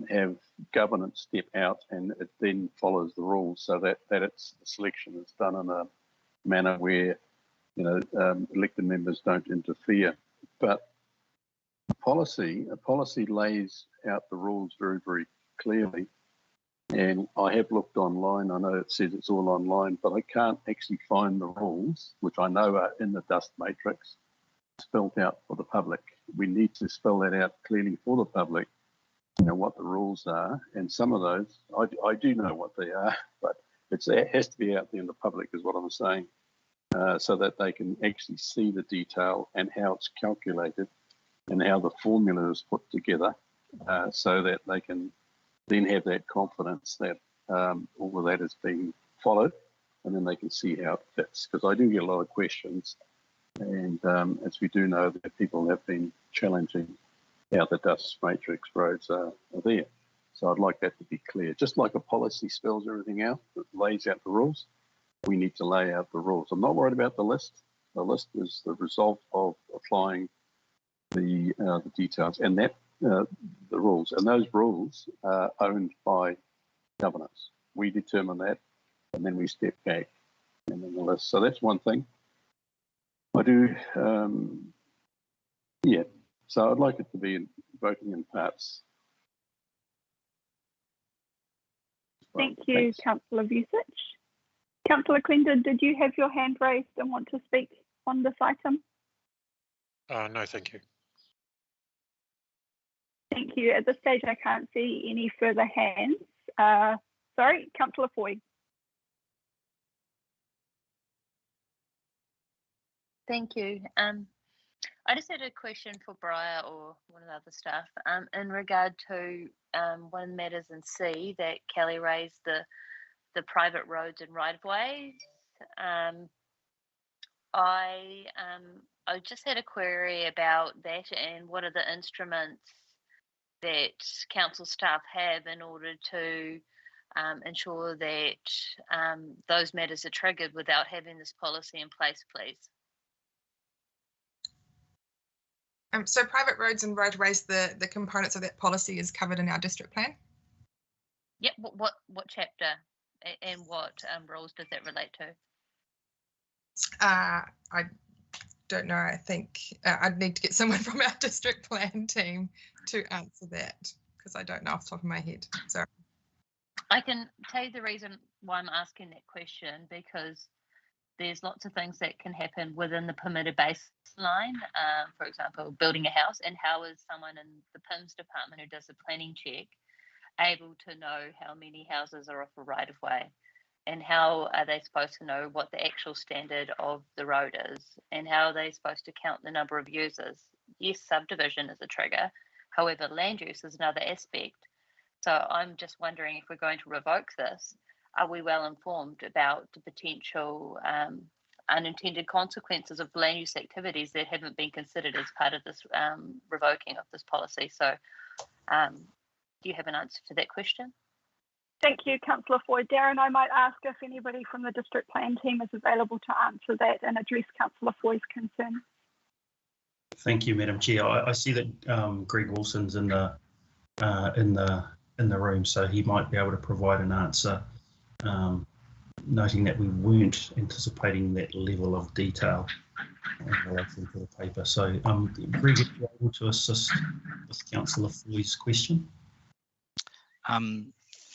have governance step out, and it then follows the rules, so that the selection is done in a manner where elected members don't interfere. But a policy lays out the rules very, very clearly. And I have looked online. I know it says it's all online, but I can't actually find the rules, which I know are in the dust matrix, spelled out for the public. We need to spell that out clearly for the public, what the rules are. And some of those, I do know what they are, but it has to be out there in the public is what I'm saying, so that they can actually see the detail and how it's calculated and how the formula is put together, so that they can then have that confidence that all of that is being followed, and then they can see how it fits. Because I do get a lot of questions, and as we do know, that people have been challenging how the dust matrix roads are there. So I'd like that to be clear. Just like a policy spells everything out, that lays out the rules, we need to lay out the rules. I'm not worried about the list. The list is the result of applying the details and that the rules. And those rules are owned by governance. We determine that, and then we step back and then the list. So that's one thing. I do, yeah. So I'd like it to be voting in parts. Thank you, Councillor Vucic. Councillor Clendon, did you have your hand raised and want to speak on this item? No, thank you. Thank you. At this stage, I can't see any further hands. Sorry, Councillor Foy. Thank you. I just had a question for Briar or one of the other staff in regard to one of the matters in C that Kelly raised, the private roads and right-of-ways. I just had a query about that and what are the instruments that council staff have in order to ensure that those matters are triggered without having this policy in place, please? So private roads and roadways, the components of that policy is covered in our district plan. Yep. What chapter and what rules does that relate to? I don't know. I think I'd need to get someone from our district plan team to answer that because I don't know off the top of my head. Sorry. I can tell you the reason why I'm asking that question, because there's lots of things that can happen within the permitted baseline. For example, building a house, and how is someone in the PIMS department who does the planning check able to know how many houses are off a right of way? And how are they supposed to know what the actual standard of the road is? And how are they supposed to count the number of users? Yes, subdivision is a trigger. However, land use is another aspect. So I'm just wondering, if we're going to revoke this, are we well informed about the potential unintended consequences of land use activities that haven't been considered as part of this revoking of this policy? So do you have an answer to that question? Thank you, Councillor Foy. Darren, I might ask if anybody from the district plan team is available to answer that and address Councillor Foy's concern. Thank you, Madam Chair. I see that Greg Wilson's in the room, so he might be able to provide an answer, noting that we weren't anticipating that level of detail in relation to the paper. So, Greg, if you're able to assist with Councillor Foy's question.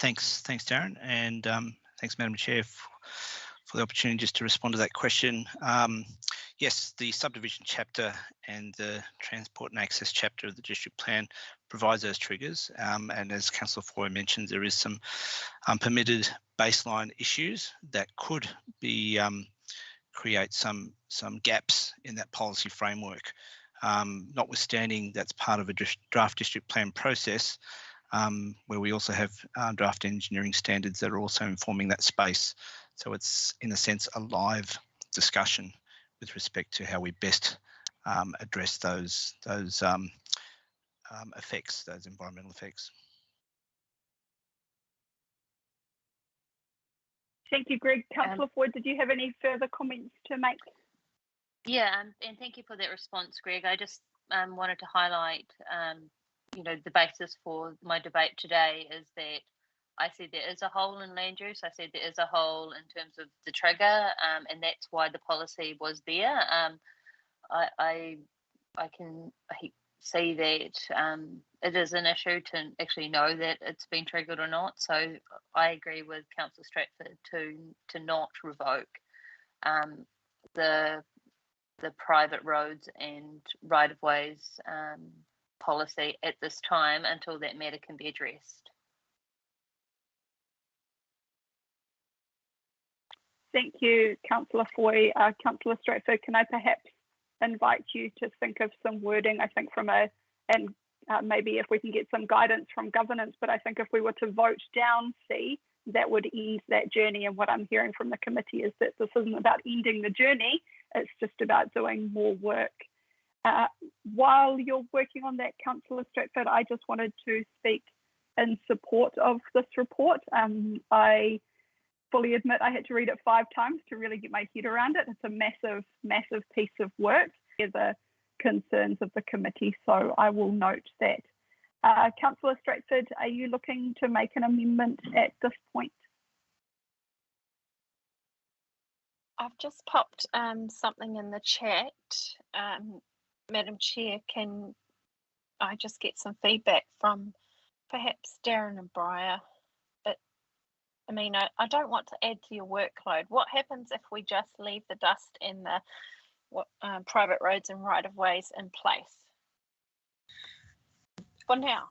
Thanks, Darren, and thanks, Madam Chair, for the opportunity just to respond to that question. Yes, the subdivision chapter and the transport and access chapter of the district plan provides those triggers. And as Councillor Foy mentioned, there is some permitted baseline issues that could be create some gaps in that policy framework. Notwithstanding, that's part of a draft district plan process, where we also have draft engineering standards that are also informing that space. So it's, in a sense, a live discussion with respect to how we best address those effects, those environmental effects. Thank you, Greg. Councillor Foy, did you have any further comments to make? Yeah, and thank you for that response, Greg. I just wanted to highlight the basis for my debate today is that I see there is a hole in land use. I see there is a hole in terms of the trigger, and that's why the policy was there. I can see that it is an issue to actually know that it's been triggered or not. So I agree with Councillor Stratford to not revoke the private roads and right-of-ways policy at this time until that matter can be addressed. Thank you, Councillor Foy. Councillor Stratford, can I perhaps invite you to think of some wording, I think maybe if we can get some guidance from governance, but I think if we were to vote down C, that would ease that journey. And what I'm hearing from the committee is that this isn't about ending the journey, it's just about doing more work. While you're working on that, Councillor Stratford, I just wanted to speak in support of this report. I fully admit I had to read it 5 times to really get my head around it. It's a massive, massive piece of work. The concerns of the committee, so I will note that. Councillor Stratford, are you looking to make an amendment at this point? I've just popped something in the chat. Madam Chair, can I just get some feedback from perhaps Darren and Briar? I mean, I don't want to add to your workload. What happens if we just leave the dust and the private roads and right-of-ways in place for now?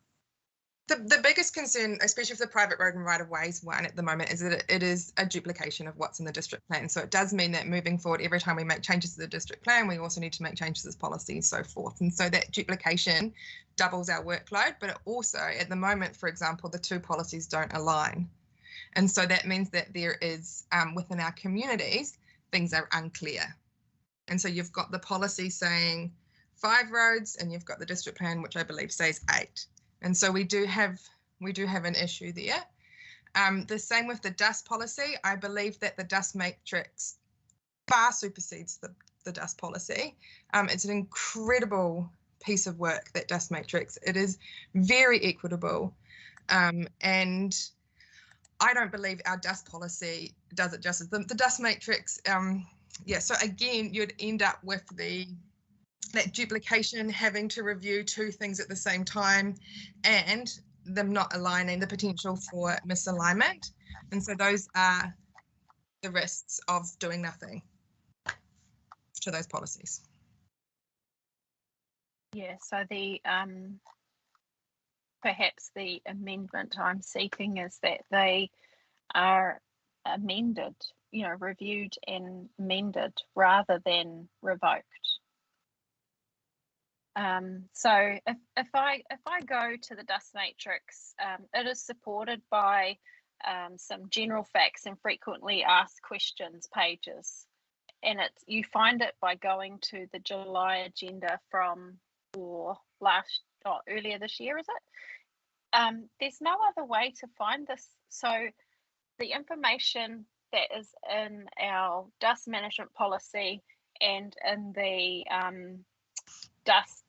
The biggest concern, especially for the private road and right-of-ways one at the moment, is that it is a duplication of what's in the district plan. So it does mean that moving forward, every time we make changes to the district plan, we also need to make changes to this policy and so forth. And so that duplication doubles our workload, but it also, at the moment, for example, the 2 policies don't align. And so that means that there is, within our communities, things are unclear. And so you've got the policy saying 5 roads, and you've got the district plan, which I believe says 8. And so we do have an issue there. The same with the dust policy. I believe that the dust matrix far supersedes the dust policy. It's an incredible piece of work, that dust matrix. It is very equitable, and I don't believe our dust policy does it justice. The dust matrix, yeah, so again, you'd end up with that duplication, having to review two things at the same time, and them not aligning, the potential for misalignment. And so those are the risks of doing nothing to those policies. Yeah, so the perhaps the amendment I'm seeking is that they are amended, you know, reviewed and amended rather than revoked. So if I go to the dust matrix, it is supported by some general facts and frequently asked questions pages, and you find it by going to the July agenda from earlier this year, is it? There's no other way to find this. So the information that is in our dust management policy and in the dust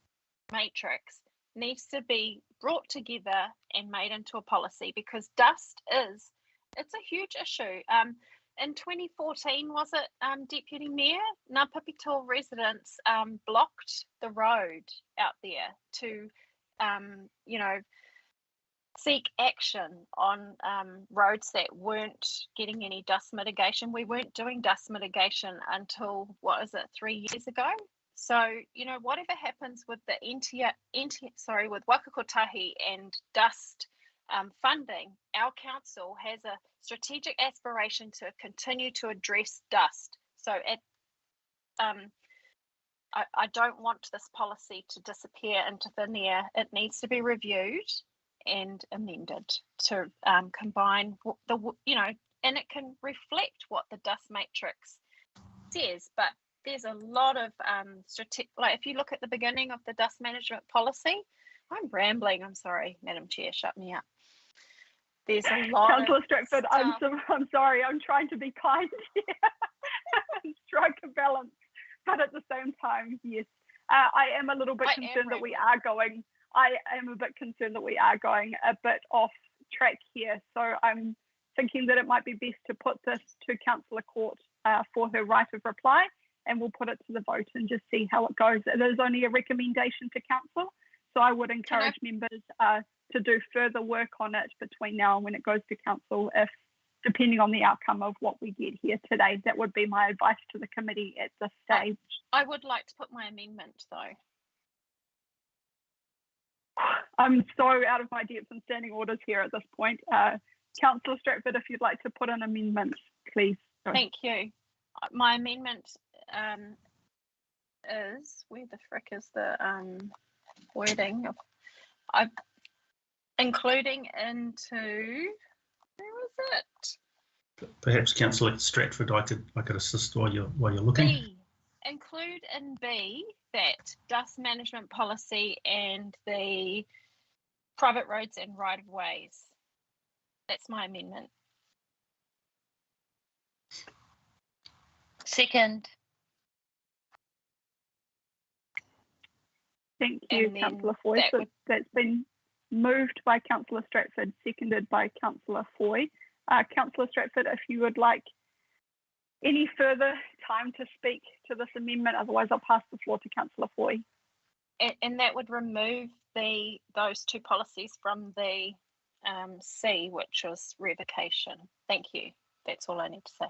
matrix needs to be brought together and made into a policy, because dust it's a huge issue. In 2014, was it, Deputy Mayor, Ngā Pipitō residents blocked the road out there to, you know, seek action on roads that weren't getting any dust mitigation. We weren't doing dust mitigation until, what is it, 3 years ago? So, you know, whatever happens with the with Waka Kotahi and dust funding, our council has a strategic aspiration to continue to address dust. So I don't want this policy to disappear into thin air. It needs to be reviewed and amended to combine you know, and it can reflect what the dust matrix says, but there's a lot of like if you look at the beginning of the dust management policy, I'm rambling, I'm sorry, Madam Chair, shut me up. There's a lot Councillor Stratford, I'm sorry, I'm trying to be kind here and strike a balance, but at the same time, yes, I am a little bit concerned that we are going, a bit off track here. So I'm thinking that it might be best to put this to Councillor Court for her right of reply, and we'll put it to the vote and just see how it goes. It is only a recommendation to council, so I would encourage members to do further work on it between now and when it goes to council, if depending on the outcome of what we get here today. That would be my advice to the committee at this stage. I would like to put my amendment though. I'm so out of my depth in standing orders here at this point. Councillor Stratford, if you'd like to put an amendment, please. Thank you. My amendment is, where the frick is the wording of, including into, where is it? Perhaps Councillor Stratford, I could assist while you're looking. B. Include in B that dust management policy and the private roads and right of ways. That's my amendment. Second. Thank you, Councillor Foy. So that's been moved by Councillor Stratford, seconded by Councillor Foy. Councillor Stratford, if you would like any further time to speak to this amendment, otherwise I'll pass the floor to Councillor Foy. And that would remove those two policies from the C, which was revocation. Thank you. That's all I need to say.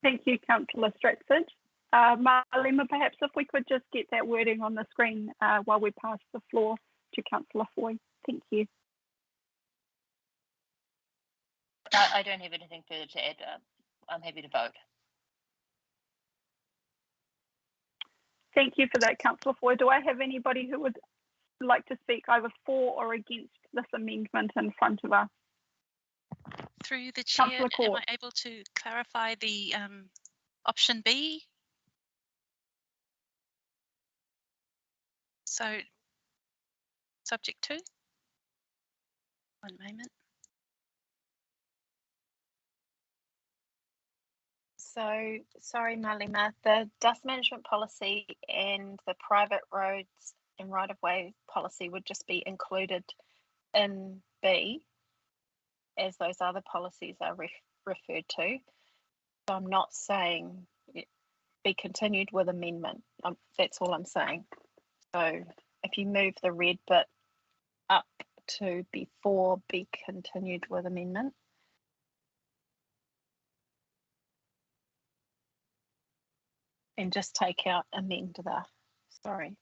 Thank you, Councillor Stratford. Marlema, perhaps if we could just get that wording on the screen while we pass the floor to Councillor Foy. Thank you. I don't have anything further to add. I'm happy to vote. Thank you for that, Councillor Foy. Do I have anybody who would like to speak either for or against this amendment in front of us? Through the chair, am I able to clarify the option B? So, subject to? One moment. So, sorry, Malima, the dust management policy and the private roads and right-of-way policy would just be included in B, as those other policies are referred to. So I'm not saying it be continued with amendment. That's all I'm saying. So if you move the red bit up to before be continued with amendment. And just take out amend the, sorry.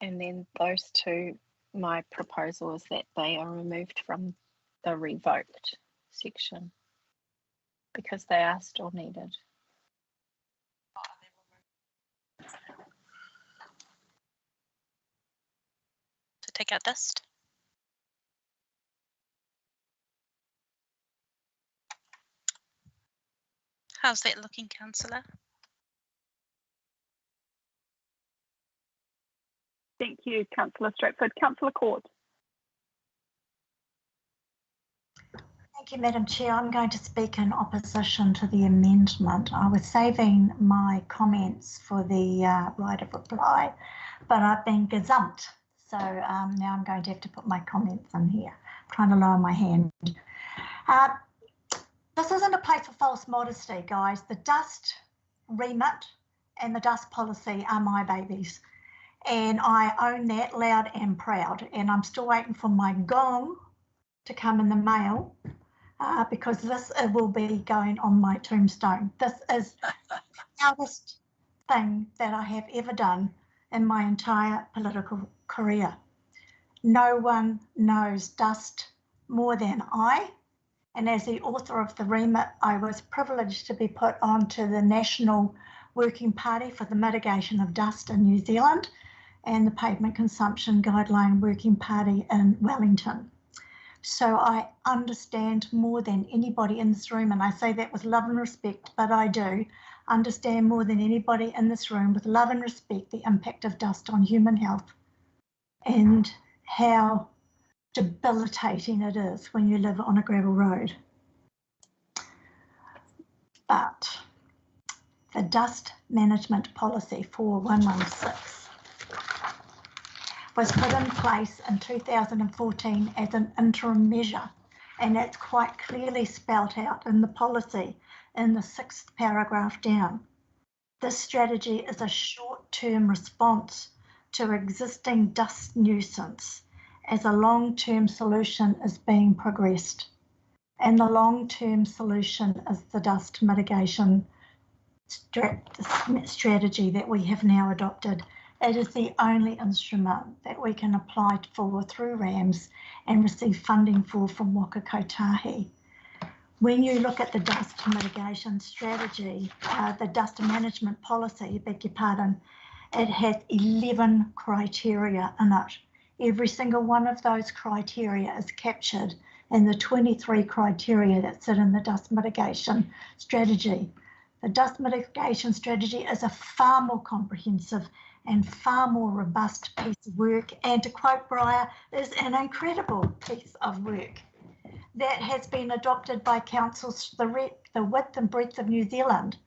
And then those two, my proposal is that they are removed from the revoked section because they are still needed. To take out dust. How's that looking, Councillor? Thank you, Councillor Stratford. Councillor Court. Thank you, Madam Chair. I'm going to speak in opposition to the amendment. I was saving my comments for the right of reply, but I've been gazumped. So now I'm going to have to put my comments in here. I'm trying to lower my hand. This isn't a place for false modesty, guys. The dust remit and the dust policy are my babies. And I own that loud and proud. And I'm still waiting for my gong to come in the mail because this will be going on my tombstone. This is the proudest thing that I have ever done in my entire political career. No one knows dust more than I. And as the author of the remit, I was privileged to be put onto the National Working Party for the Mitigation of Dust in New Zealand and the Pavement Consumption Guideline Working Party in Wellington. So I understand more than anybody in this room, and I say that with love and respect, but I do understand more than anybody in this room with love and respect the impact of dust on human health and how debilitating it is when you live on a gravel road. But the dust management policy 4116 was put in place in 2014 as an interim measure, and it's quite clearly spelt out in the policy in the 6th paragraph down. This strategy is a short-term response to existing dust nuisance as a long-term solution is being progressed. And the long-term solution is the dust mitigation strategy that we have now adopted. It is the only instrument that we can apply for through RAMS and receive funding for from Waka Kotahi. When you look at the dust mitigation strategy, the dust management policy, beg your pardon, it has 11 criteria in it. Every single one of those criteria is captured in the 23 criteria that sit in the dust mitigation strategy. The dust mitigation strategy is a far more comprehensive and far more robust piece of work, and to quote Breyer, is an incredible piece of work that has been adopted by councils the width and breadth of New Zealand.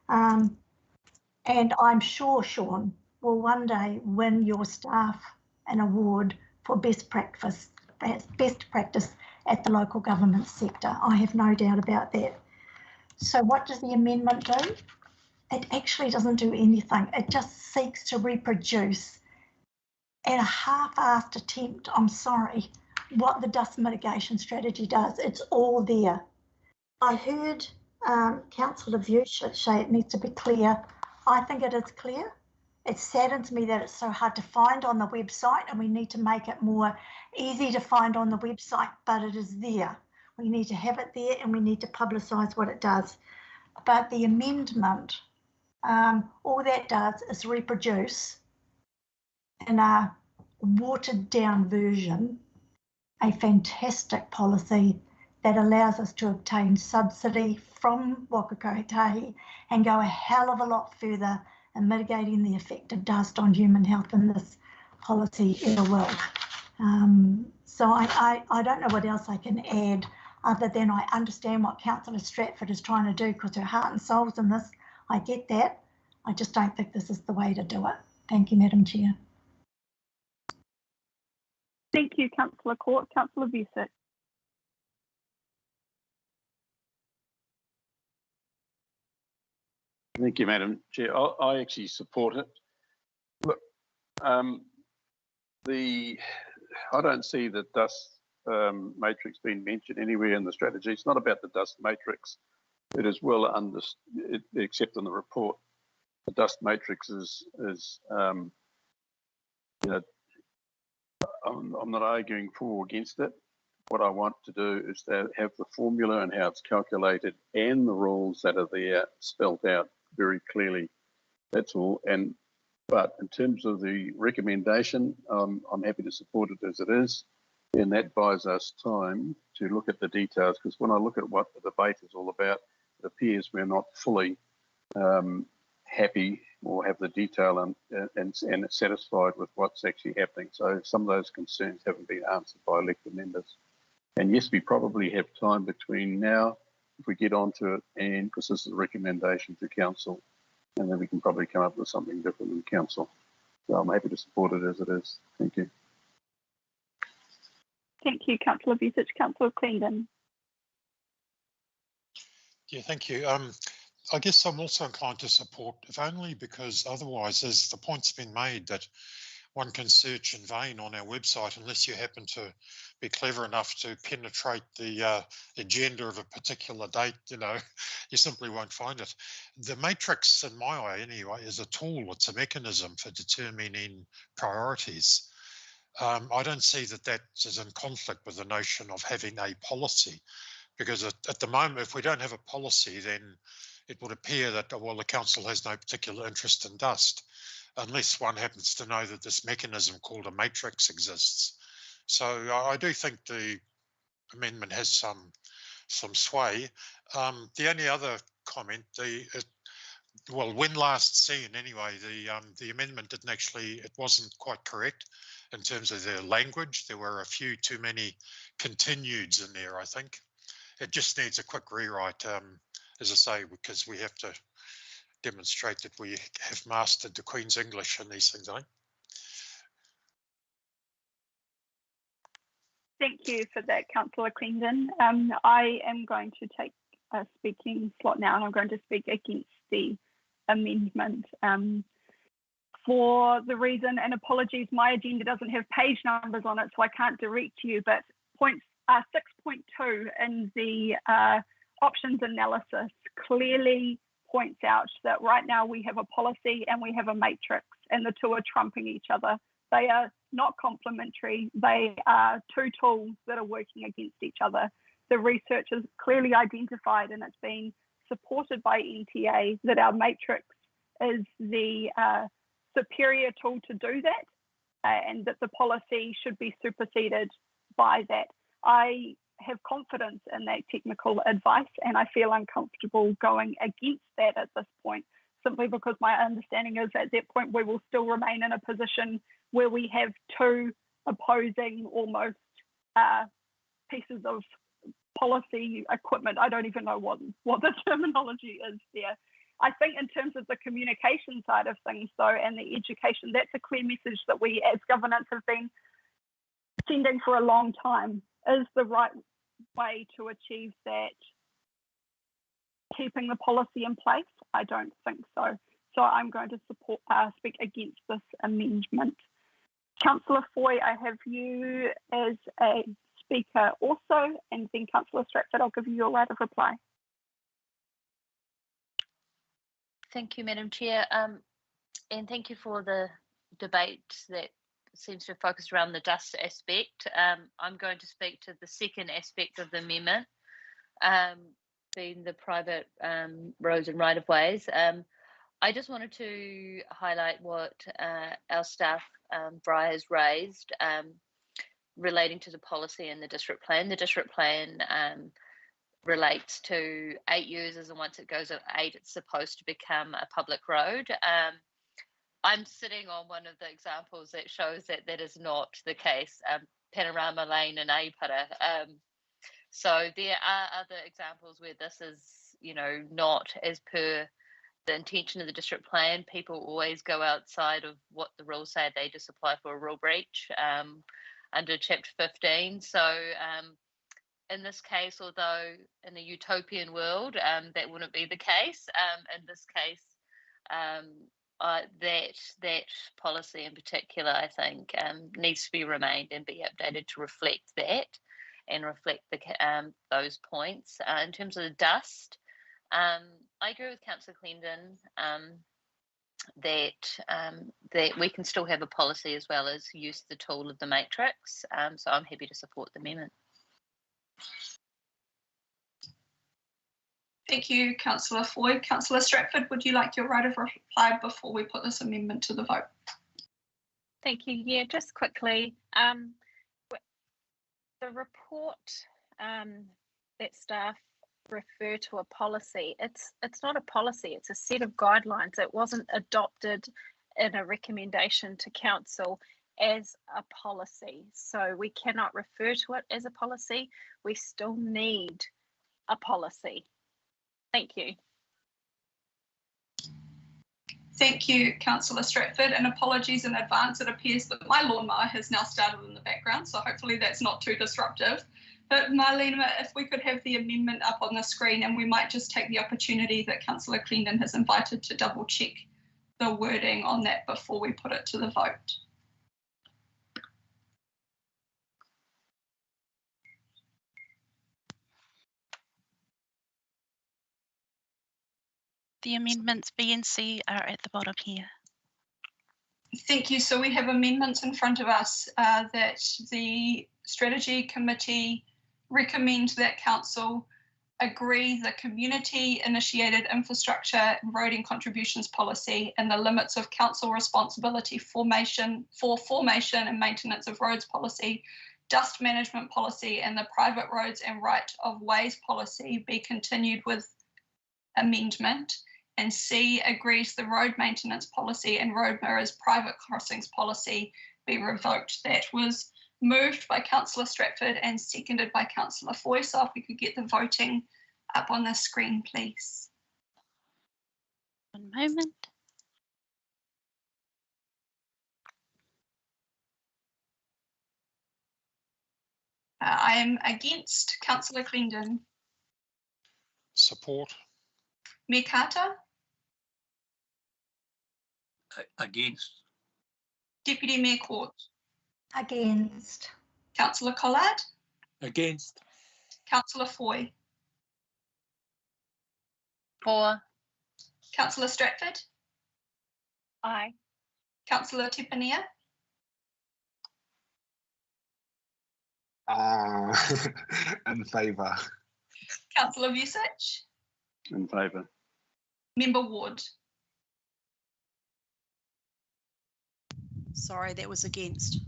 And I'm sure Sean will one day win your staff an award for best practice at the local government sector. I have no doubt about that. So what does the amendment do? It actually doesn't do anything. It just seeks to reproduce at a half-assed attempt, I'm sorry, what the dust mitigation strategy does. It's all there. I heard Councillor Vucic say it needs to be clear. I think it is clear. It saddens me that it's so hard to find on the website, and we need to make it more easy to find on the website, but it is there. We need to have it there and we need to publicise what it does. But the amendment, all that does is reproduce in a watered down version a fantastic policy that allows us to obtain subsidy from Waka Kotahi and go a hell of a lot further in mitigating the effect of dust on human health in this policy era world. So I don't know what else I can add other than I understand what Councillor Stratford is trying to do because her heart and soul's in this. I get that. I just don't think this is the way to do it. Thank you, Madam Chair. Thank you, Councillor Court. Councillor Vusic. Thank you, Madam Chair. I actually support it. Look, I don't see the dust matrix being mentioned anywhere in the strategy. It's not about the dust matrix. It is well understood, except in the report. The dust matrix is you know, I'm not arguing for or against it. What I want to do is to have the formula and how it's calculated and the rules that are there spelled out very clearly. That's all. But in terms of the recommendation, I'm happy to support it as it is, and that buys us time to look at the details. Because when I look at what the debate is all about, it appears we're not fully happy or have the detail and satisfied with what's actually happening. So some of those concerns haven't been answered by elected members. And yes, we probably have time between now, if we get onto it, and because this is a recommendation to council, and then we can probably come up with something different in council. So I'm happy to support it as it is. Thank you. Thank you, Councillor Vusic. Councillor Cleandon. Yeah, thank you. I guess I'm also inclined to support, if only because otherwise, as the point's been made, that one can search in vain on our website unless you happen to be clever enough to penetrate the agenda of a particular date, you know, you simply won't find it. The matrix, in my way anyway, is a tool, it's a mechanism for determining priorities. I don't see that is in conflict with the notion of having a policy, because at the moment, if we don't have a policy, then it would appear that, well, the council has no particular interest in dust, unless one happens to know that this mechanism called a matrix exists. So I do think the amendment has some sway. The only other comment, well, when last seen anyway, the amendment didn't actually, it wasn't quite correct in terms of the language. There were a few too many continueds in there, I think. It just needs a quick rewrite, as I say, because we have to demonstrate that we have mastered the Queen's English in these things, I think. Thank you for that, Councillor Cleandon. I am going to take a speaking slot now, and I'm going to speak against the amendment for the reason, and apologies, my agenda doesn't have page numbers on it, so I can't direct you, but points 6.2 in the options analysis clearly points out that right now we have a policy and we have a matrix, and the two are trumping each other. They are not complementary. They are two tools that are working against each other. The research is clearly identified, and it's been supported by NTA, that our matrix is the superior tool to do that, and that the policy should be superseded by that. I have confidence in that technical advice, and I feel uncomfortable going against that at this point, simply because my understanding is at that point we will still remain in a position where we have two opposing almost pieces of policy equipment. I don't even know what the terminology is there. I think in terms of the communication side of things, though, and the education, that's a clear message that we as governance have been sending for a long time. Is the right way to achieve that, keeping the policy in place? I don't think so. So I'm going to speak against this amendment. Councillor Foy, I have you as a speaker also, and then Councillor Stratford, I'll give you your right of reply. Thank you, Madam Chair, and thank you for the debate that seems to have focused around the dust aspect. I'm going to speak to the second aspect of the amendment, being the private roads and right-of-ways. I just wanted to highlight what our staff, Bri, has raised. relating to the policy in the district plan. The district plan relates to 8 users, and once it goes at 8, it's supposed to become a public road. I'm sitting on one of the examples that shows that that is not the case, Panorama Lane and Aipara. So there are other examples where this is, not as per the intention of the district plan. People always go outside of what the rules say. They just apply for a rule breach under Chapter 15. So in this case, although in a utopian world that wouldn't be the case, in this case, that policy in particular, I think, needs to be remained and be updated to reflect that and reflect those points. In terms of the dust, I agree with Councillor Clendon that we can still have a policy as well as use the tool of the matrix. So I'm happy to support the amendment. Thank you, Councillor Foy. Councillor Stratford, would you like your right of reply before we put this amendment to the vote? Thank you. Yeah, just quickly, the report that staff refer to a policy, it's not a policy, it's a set of guidelines. It wasn't adopted in a recommendation to council as a policy. So we cannot refer to it as a policy. We still need a policy. Thank you. Thank you, Councillor Stratford, and apologies in advance. It appears that my lawnmower has now started in the background, so hopefully that's not too disruptive. But Marlene, if we could have the amendment up on the screen, and we might just take the opportunity that Councillor Clendon has invited to double check the wording on that before we put it to the vote. The amendments B and C are at the bottom here. Thank you. So we have amendments in front of us that the Strategy Committee recommend that Council agree the community initiated infrastructure and roading contributions policy and the limits of council responsibility formation and maintenance of roads policy, dust management policy, and the private roads and right of ways policy be continued with amendment. And C agrees the road maintenance policy and road mirrors private crossings policy be revoked. That was moved by Councillor Stratford and seconded by Councillor Foy. So if we could get the voting up on the screen, please. One moment. I am against. Councillor Clendon. Support. Mayor Carter. Against. Deputy Mayor Court. Against. Councillor Collard. Against. Councillor Foy. For. Councillor Stratford. Aye. Councillor Tepania. In favour. Councillor Vusic. In favour. Member Ward. Sorry, that was against.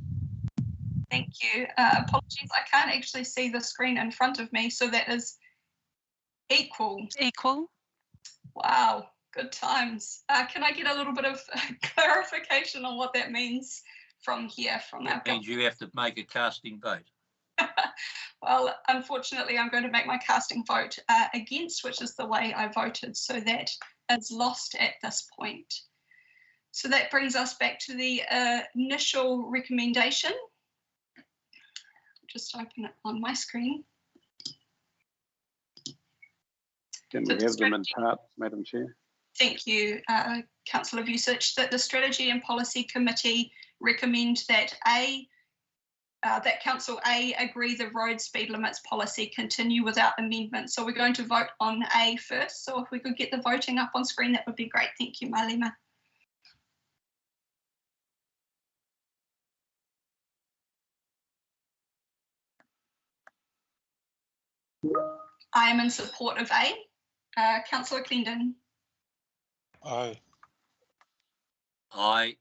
Thank you. Apologies, I can't actually see the screen in front of me, so that is equal. Equal. Wow, good times. Can I get a little bit of clarification on what that means from here? That means you have to make a casting vote. Well, unfortunately, I'm going to make my casting vote against, which is the way I voted, so that is lost at this point. So that brings us back to the initial recommendation. Just open it on my screen. Can we have them in part, Madam Chair? Thank you, Councillor Vusic. That the Strategy and Policy Committee recommend that that Council A agree the road speed limits policy continue without amendment. So we're going to vote on A first. So if we could get the voting up on screen, that would be great. Thank you, Marlena. I am in support of A. Councillor Clendon. Aye. Aye.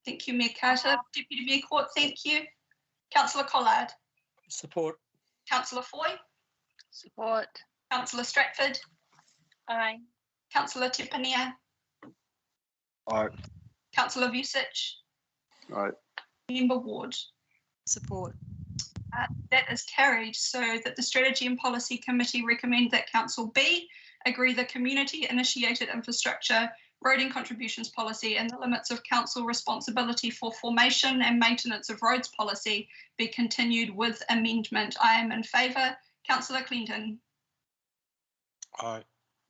Thank you, Mayor Carter. Deputy Mayor Court, thank you. Councillor Collard. Support. Councillor Foy. Support. Councillor Stratford. Aye. Councillor Tepania. Aye. Councillor Vusic. Aye. Member Ward. Support. That is carried, so that the Strategy and Policy Committee recommend that Council B agree the community initiated infrastructure roading contributions policy and the limits of council responsibility for formation and maintenance of roads policy be continued with amendment. I am in favour. Councillor Clinton. Aye.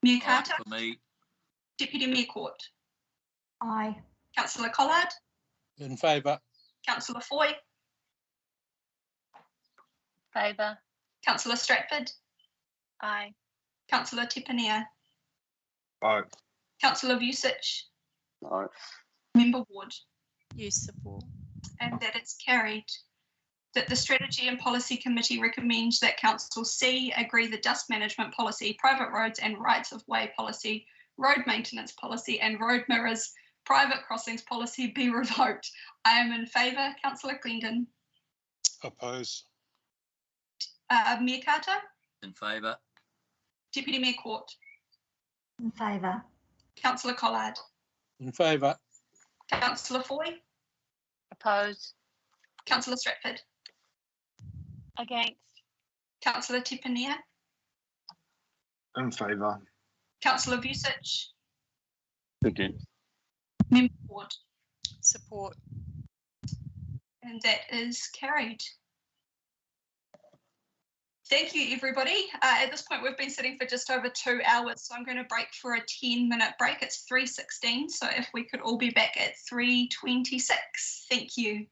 Mayor Aye Carter. for me. Deputy Mayor Court. Aye. Councillor Collard. In favour. Councillor Foy. Favour. Councillor Stratford. Aye. Councillor Tepania. Aye. Councillor Vusic. Aye. Member Ward. Yes, support. And that is carried. That the Strategy and Policy Committee recommends that Council C agree the dust management policy, private roads and rights of way policy, road maintenance policy and road mirrors, private crossings policy be revoked. I am in favour. Councillor Glendon. Oppose. Mayor Carter. In favour. Deputy Mayor Court. In favour. Councillor Collard. In favour. Councillor Foy. Oppose. Councillor Stratford. Against. Councillor Tepania. In favour. Councillor Vusic. Against. Member Ward. Support. And that is carried. Thank you, everybody. At this point, we've been sitting for just over 2 hours, so I'm going to break for a 10-minute break. It's 3:16, so if we could all be back at 3:26. Thank you.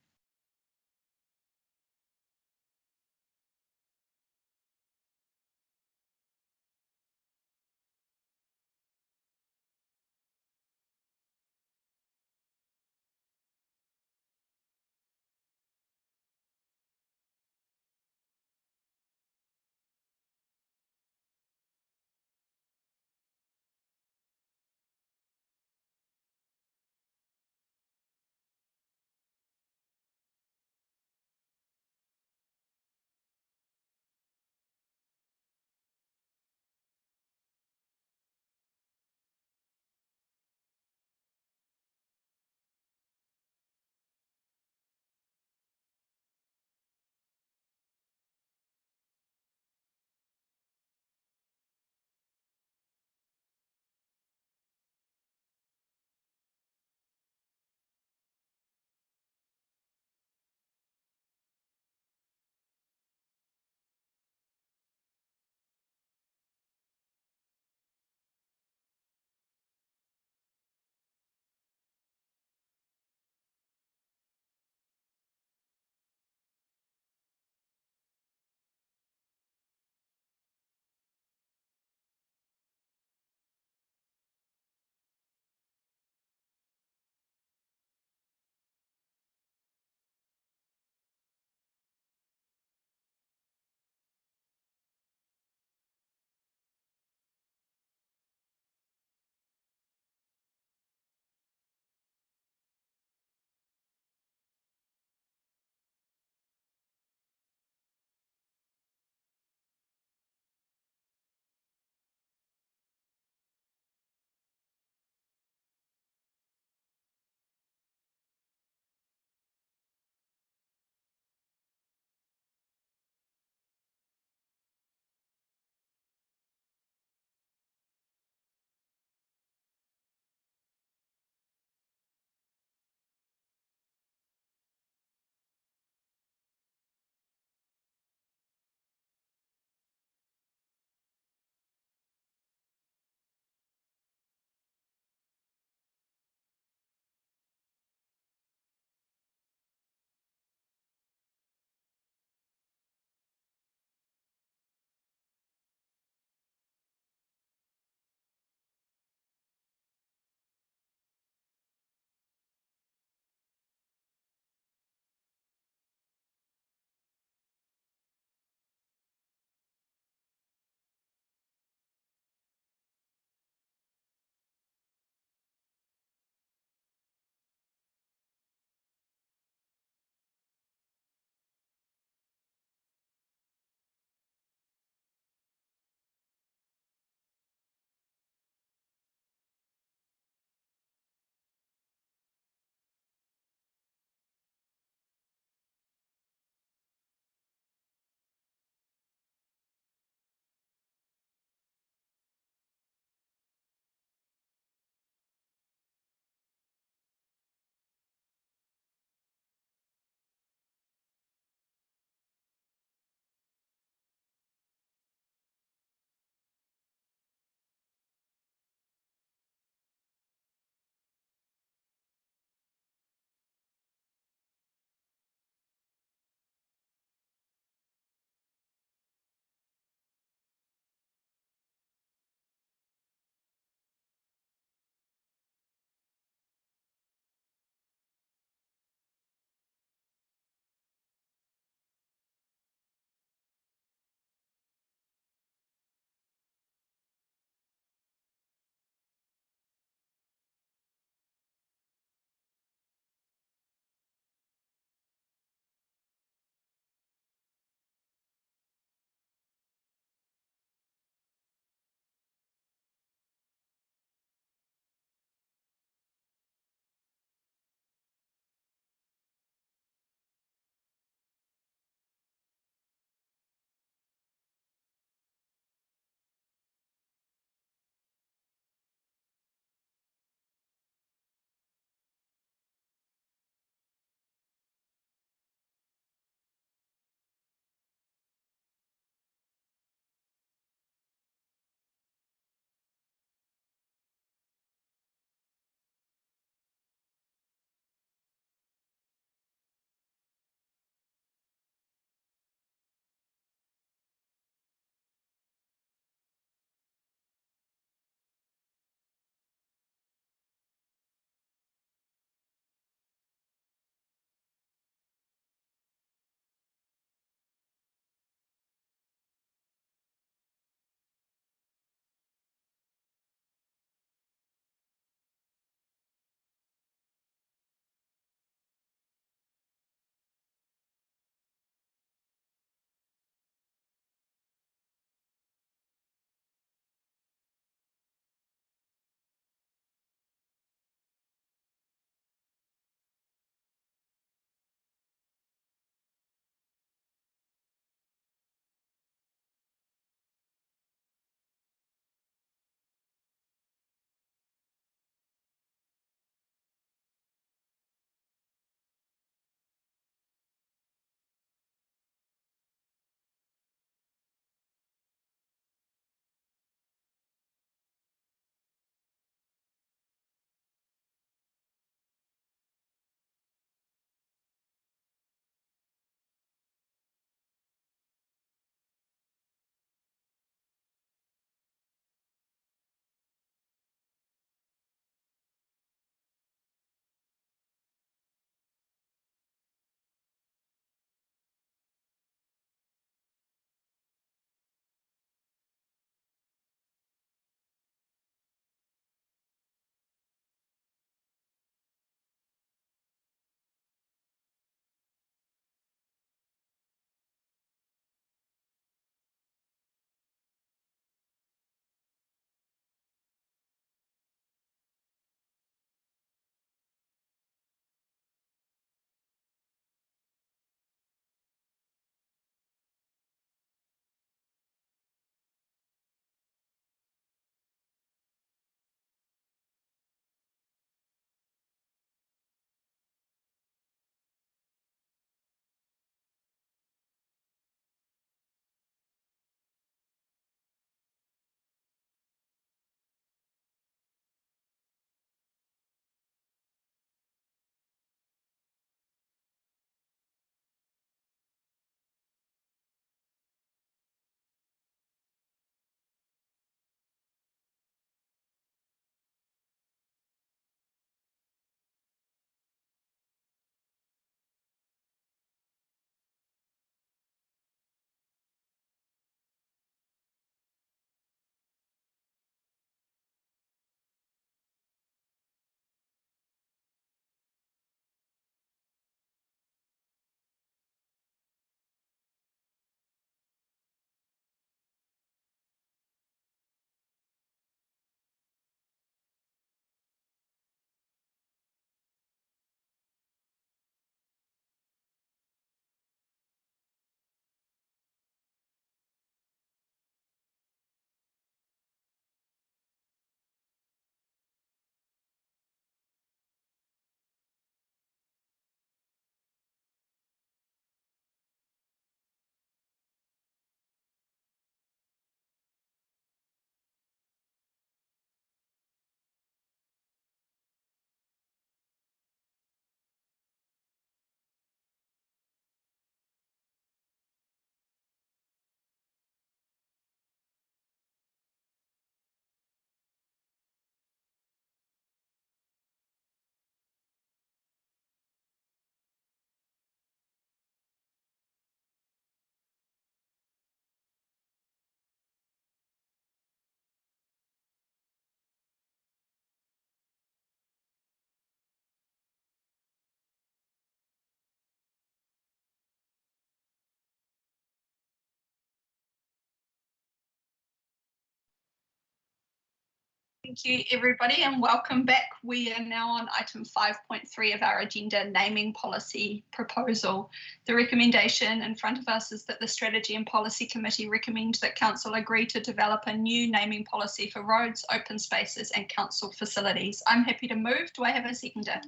Thank you, everybody, and welcome back. We are now on item 5.3 of our agenda, naming policy proposal. The recommendation in front of us is that the Strategy and Policy Committee recommend that Council agree to develop a new naming policy for roads, open spaces and council facilities. I'm happy to move. Do I have a seconder?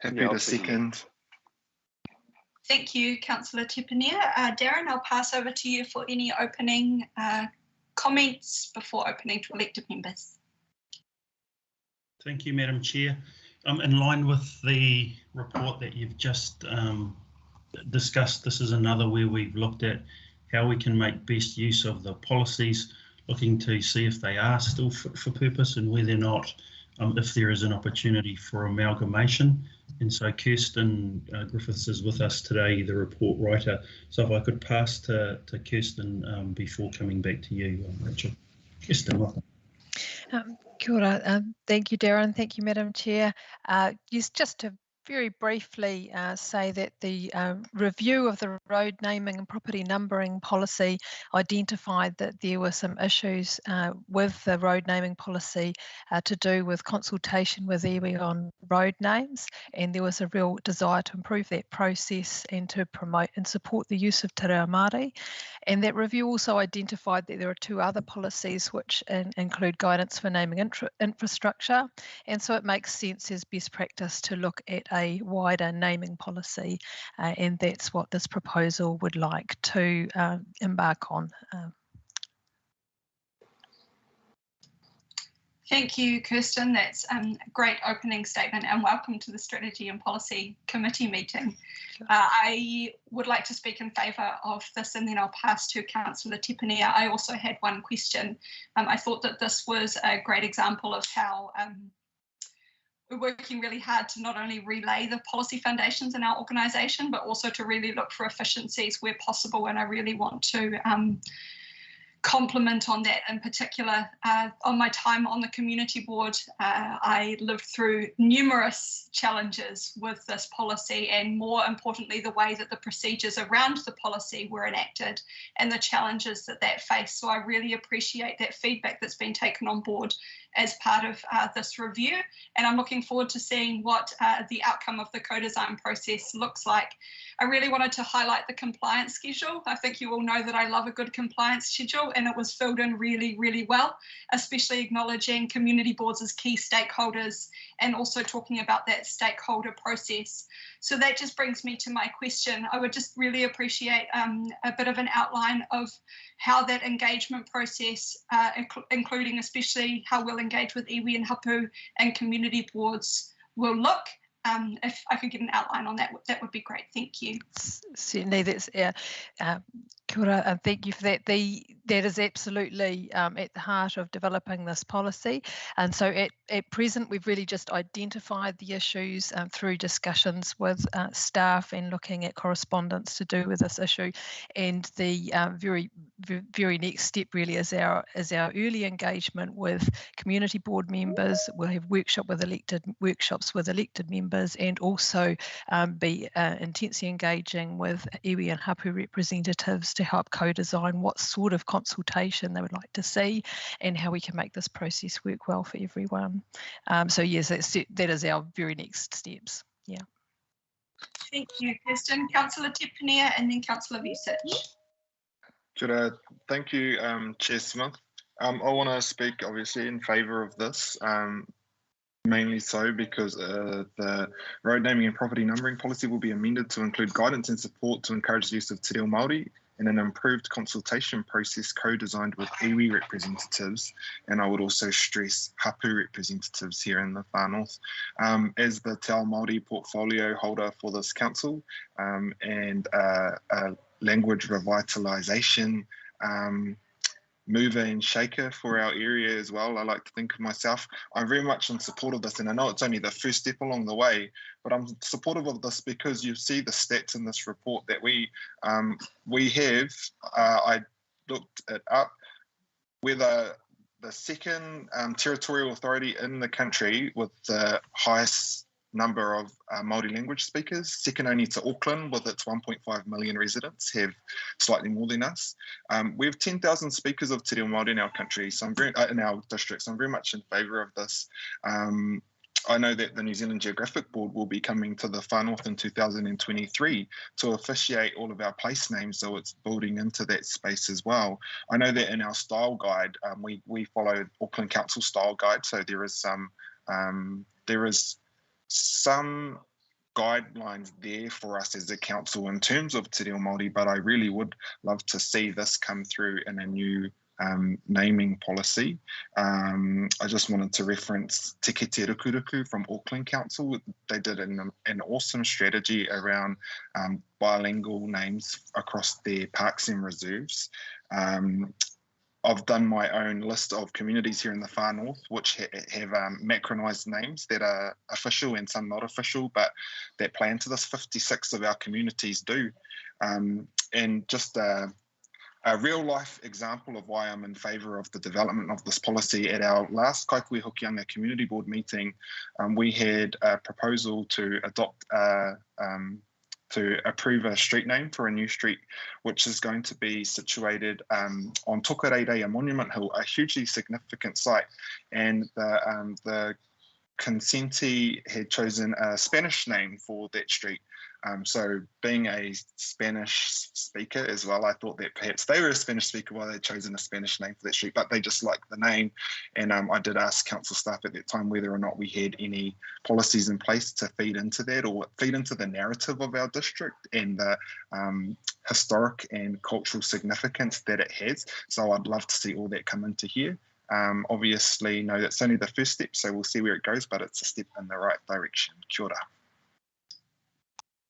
Happy to second. Thank you, Councillor Tipinia. Darren, I'll pass over to you for any opening comments before opening to elected members. Thank you, Madam Chair. In line with the report that you've just discussed, this is another where we've looked at how we can make best use of the policies, looking to see if they are still fit for purpose and whether or not, if there is an opportunity for amalgamation. And so Kirsten Griffiths is with us today, the report writer. So if I could pass to Kirsten before coming back to you, Rachel. Kirsten, welcome. Kia ora. Thank you, Darren. Thank you, Madam Chair. Yes, just to very briefly say that the review of the road naming and property numbering policy identified that there were some issues with the road naming policy to do with consultation with iwi on road names, and there was a real desire to improve that process and to promote and support the use of te reo Māori. And that review also identified that there are two other policies which include guidance for naming infrastructure, and so it makes sense as best practice to look at a wider naming policy, and that's what this proposal would like to embark on. Thank you, Kirsten. That's a great opening statement, and welcome to the Strategy and Policy Committee meeting. I would like to speak in favour of this, and then I'll pass to Councillor Tipinia. I also had one question. I thought that this was a great example of how we're working really hard to not only relay the policy foundations in our organisation, but also to really look for efficiencies where possible. And I really want to compliment on that in particular. On my time on the community board, I lived through numerous challenges with this policy, and more importantly, the way that the procedures around the policy were enacted and the challenges that that faced. So I really appreciate that feedback that's been taken on board as part of this review, and I'm looking forward to seeing what the outcome of the co-design process looks like. I really wanted to highlight the compliance schedule. I think you all know that I love a good compliance schedule, and it was filled in really, really well, especially acknowledging community boards as key stakeholders and also talking about that stakeholder process. So that just brings me to my question. I would just really appreciate a bit of an outline of how that engagement process, including especially how we'll engage with iwi and hapu and community boards, will look. If I could get an outline on that, that would be great. Thank you. Certainly, that's kia ora, and thank you for that. That is absolutely at the heart of developing this policy. And so at present, we've really just identified the issues through discussions with staff and looking at correspondence to do with this issue. And the very next step really is our early engagement with community board members. We'll have workshops with elected members, and also be intensely engaging with iwi and hapu representatives to help co-design what sort of consultation they would like to see and how we can make this process work well for everyone. So yes, that is our very next steps. Yeah. Thank you, Kirsten. Councillor Tipinia and then Councillor Vucic. Thank you, Chair Smith. I want to speak obviously in favour of this. Mainly so because the road naming and property numbering policy will be amended to include guidance and support to encourage the use of te reo Māori and an improved consultation process co-designed with iwi representatives, and I would also stress hapu representatives here in the Far North. As the Te Ao Māori portfolio holder for this council and a language revitalisation mover and shaker for our area as well, I like to think of myself. I'm very much in support of this, and I know it's only the first step along the way, but I'm supportive of this because you see the stats in this report that we have. I looked it up. We're the second territorial authority in the country with the highest number of Māori language speakers, second only to Auckland with its 1.5 million residents, have slightly more than us. We have 10,000 speakers of Te Reo Māori in our country, so I'm very in our district, so I'm very much in favour of this. I know that the New Zealand Geographic Board will be coming to the Far North in 2023 to officiate all of our place names, so it's building into that space as well. I know that in our style guide, we follow Auckland Council style guide, so there is some guidelines there for us as a council in terms of Te Reo Māori, but I really would love to see this come through in a new naming policy. I just wanted to reference Te Kete Rukuruku from Auckland Council. They did an awesome strategy around bilingual names across their parks and reserves. I've done my own list of communities here in the Far North which have macronised names that are official and some not official, but that play into this. 56 of our communities do. And just a real life example of why I'm in favour of the development of this policy. At our last Kaikohe Hokianga Community Board meeting, we had a proposal to adopt to approve a street name for a new street, which is going to be situated on Tokarerea Monument Hill, a hugely significant site. And the consentee had chosen a Spanish name for that street. So being a Spanish speaker as well, I thought that perhaps they were a Spanish speaker while they'd chosen a Spanish name for that street, but they just liked the name. And I did ask council staff at that time whether or not we had any policies in place to feed into that or feed into the narrative of our district and the historic and cultural significance that it has. So I'd love to see all that come into here. Obviously, no, that's only the first step, so we'll see where it goes, but it's a step in the right direction. Kia ora.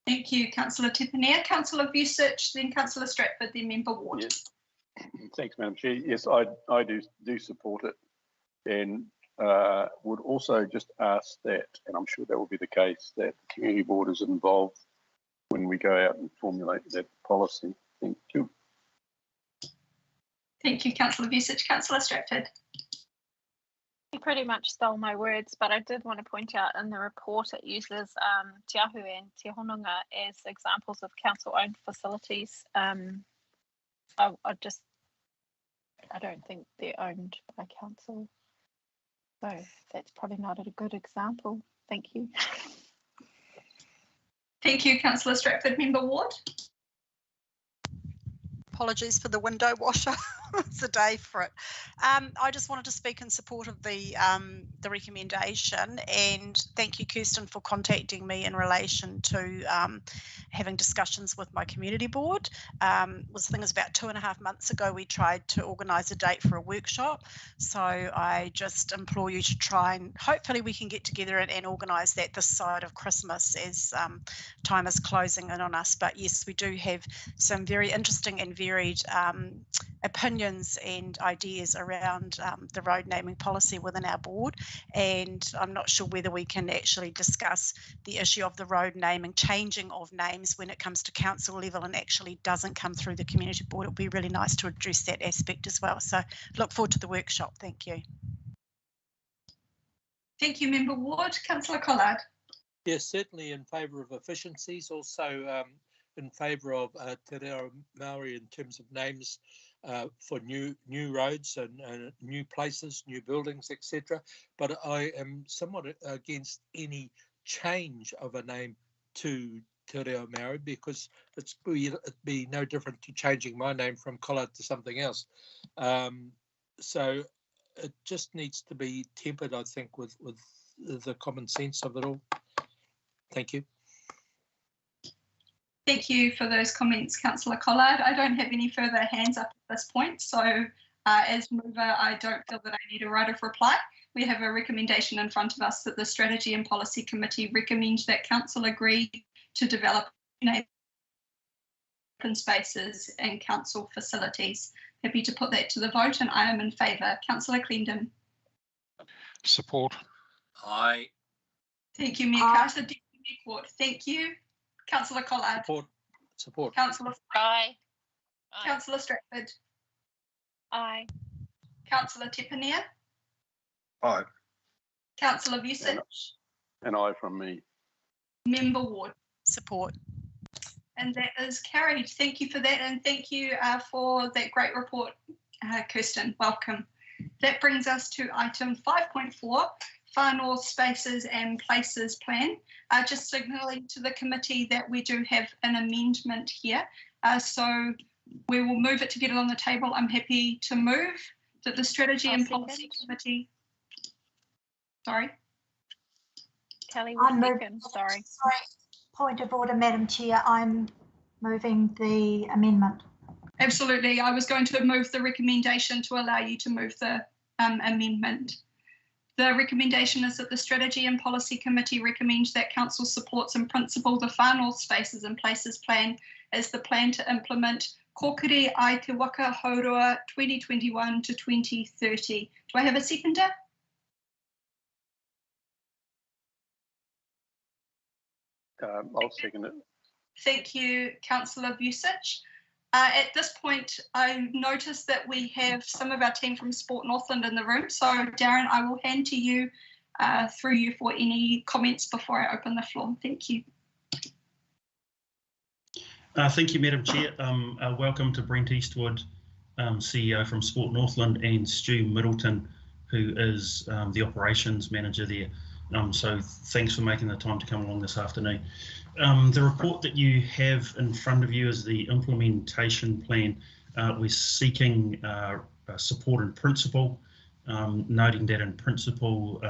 Thank you, Councillor Tepanea. Councillor Vucic, then Councillor Stratford, then Member Ward. Yes. Thanks, Madam Chair. Yes, I do support it, and would also just ask that, and I'm sure that will be the case, that the Community Board is involved when we go out and formulate that policy. Thank you. Thank you, Councillor Vucic. Councillor Stratford. You pretty much stole my words, but I did want to point out in the report it uses Te Ahu and Te Hononga as examples of council-owned facilities. I don't think they're owned by council, so that's probably not a good example. Thank you. Thank you, Councillor Stratford. Member Ward. Apologies for the window washer. It's a day for it. I just wanted to speak in support of the recommendation, and thank you, Kirsten, for contacting me in relation to having discussions with my community board. I think it was about 2.5 months ago we tried to organise a date for a workshop, so I just implore you to try and hopefully we can get together and organise that this side of Christmas as time is closing in on us. But yes, we do have some very interesting and varied opinions and ideas around the road naming policy within our board, and I'm not sure whether we can actually discuss the issue of the road naming, changing of names when it comes to council level and actually doesn't come through the community board. It would be really nice to address that aspect as well. So look forward to the workshop. Thank you. Thank you, Member Ward. Councillor Collard. Yes, certainly in favour of efficiencies, also in favour of Te Reo Māori in terms of names for new roads and new places, new buildings, etc. But I am somewhat against any change of a name to Te Reo Māori, because it'd be no different to changing my name from Collard to something else. So it just needs to be tempered, I think, with the common sense of it all. Thank you. Thank you for those comments, Councillor Collard. I don't have any further hands up at this point, so as mover, I don't feel that I need a right of reply. We have a recommendation in front of us that the Strategy and Policy Committee recommends that Council agree to develop open spaces and council facilities. Happy to put that to the vote, and I am in favour. Councillor Clendon. Support. Aye. Thank you, Mayor Carter. Deputy Mayor Court. Thank you. Councillor Collard. Support. Councillor. Aye. Councillor Stratford. Aye. Councillor Tepanea. Aye. Councillor Vucic. An aye from me. Member Ward. Support. And that is carried. Thank you for that, and thank you for that great report, Kirsten. Welcome. That brings us to item 5.4, Far North Spaces and Places Plan. Just signalling to the committee that we do have an amendment here. So we will move it to get it on the table. I'm happy to move that the Strategy and Policy Committee. Sorry. Kelly, one second. Sorry. Point of order, Madam Chair. I'm moving the amendment. Absolutely. I was going to move the recommendation to allow you to move the amendment. The recommendation is that the Strategy and Policy Committee recommends that Council supports in principle the Far North Spaces and Places Plan as the plan to implement Kokiri Ai Te Waka Haurua 2021 to 2030. Do I have a seconder? I'll second it. Thank you, Councillor Vucic. At this point, I noticed that we have some of our team from Sport Northland in the room. So, Darren, I will hand to you through you for any comments before I open the floor. Thank you. Thank you, Madam Chair. Welcome to Brent Eastwood, CEO from Sport Northland, and Stu Middleton, who is the operations manager there. So thanks for making the time to come along this afternoon. The report that you have in front of you is the implementation plan. We're seeking support in principle, noting that in principle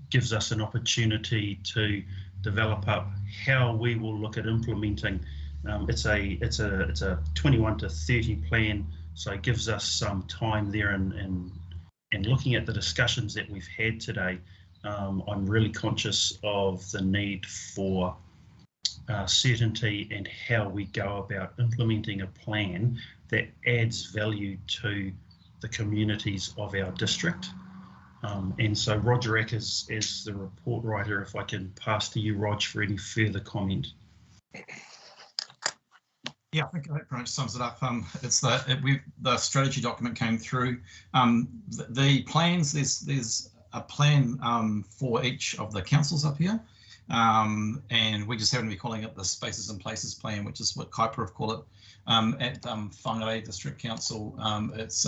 gives us an opportunity to develop up how we will look at implementing. It's a 21 to 30 plan, so it gives us some time there, and looking at the discussions that we've had today. I'm really conscious of the need for certainty and how we go about implementing a plan that adds value to the communities of our district. And so Roger Eck is the report writer. If I can pass to you, Rog, for any further comment. Yeah, I think that pretty much sums it up. It's the strategy document came through. The plans, there's a plan for each of the councils up here, and we just happen to be calling it the Spaces and Places Plan, which is what Kaipara have called it. At Whangarei District Council, it's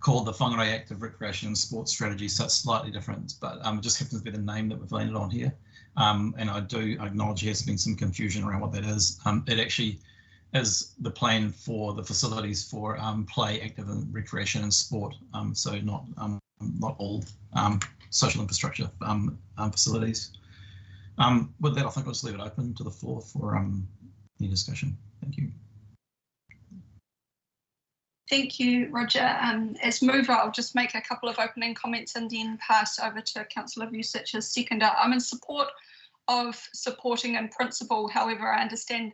called the Whangarei Active Recreation and Sports Strategy, so it's slightly different, but it just happens to be the name that we've landed on here. And I do acknowledge there's been some confusion around what that is. It actually is the plan for the facilities for play, active and recreation and sport, so not all social infrastructure facilities. With that, I think I'll just leave it open to the floor for any discussion. Thank you. Thank you, Roger. As mover, I'll just make a couple of opening comments and then pass over to Councillor Vucic as seconder. I'm in support of supporting in principle. However, I understand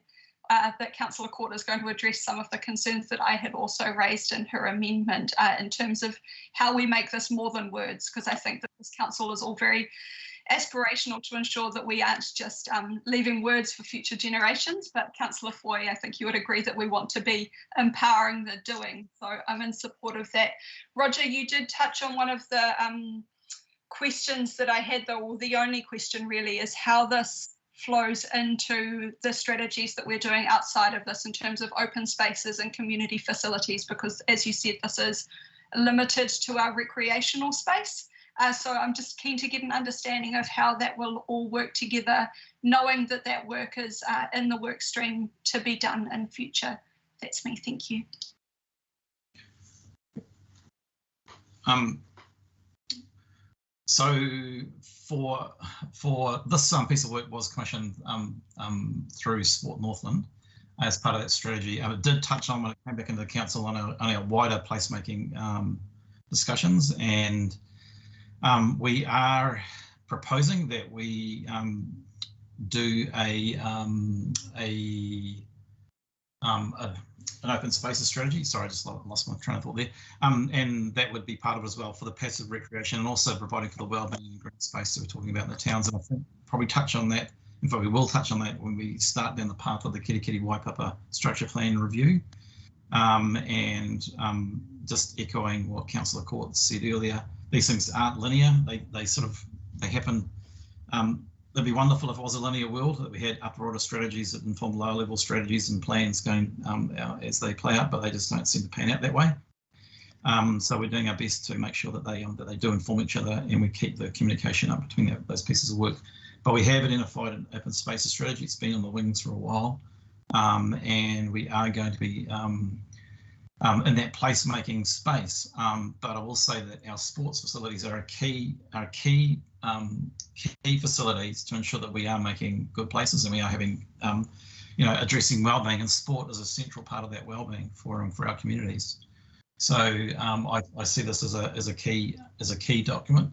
that Councillor Court is going to address some of the concerns that I had also raised in her amendment in terms of how we make this more than words, because I think that this council is all very aspirational to ensure that we aren't just leaving words for future generations. But Councillor Foy, I think you would agree that we want to be empowering the doing. So I'm in support of that. Roger, you did touch on one of the questions that I had, though, or the only question really, is how this flows into the strategies that we're doing outside of this in terms of open spaces and community facilities, because as you said, this is limited to our recreational space. So I'm just keen to get an understanding of how that will all work together, knowing that that work is in the work stream to be done in future. That's me, thank you. So for this piece of work was commissioned through Sport Northland as part of that strategy. It did touch on when it came back into the council on our wider placemaking discussions, and we are proposing that we do an open spaces strategy. Sorry, I just lost my train of thought there. And that would be part of it as well for the passive recreation and also providing for the wellbeing and green space that we're talking about in the towns. And I think probably touch on that. In fact, we will touch on that when we start down the path of the Kirikiri Waipapa structure plan review. Just echoing what Councillor Court said earlier, these things aren't linear. They happen It'd be wonderful if it was a linear world, that we had upper order strategies that inform lower level strategies and plans going out as they play out, but they just don't seem to pan out that way. So we're doing our best to make sure that they do inform each other, and we keep the communication up between those pieces of work. But we have identified an open spaces strategy. It's been on the wings for a while, and we are going to be in that placemaking space. But I will say that our sports facilities are key facilities to ensure that we are making good places, and we are having, addressing wellbeing, and sport is a central part of that wellbeing for our communities. So I see this as a key document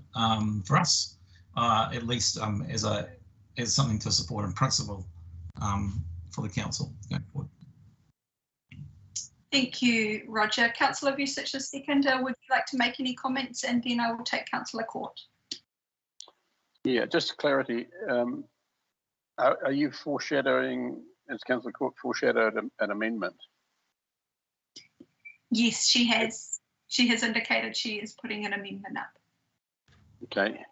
for us, at least as something to support in principle for the council going forward. Thank you, Roger. Councillor Vucic, a second. Would you like to make any comments, and then I will take Councillor Court. Yeah, just clarity. Are you foreshadowing, as Councillor Court foreshadowed, an amendment? Yes, she has. She has indicated she is putting an amendment up. Okay.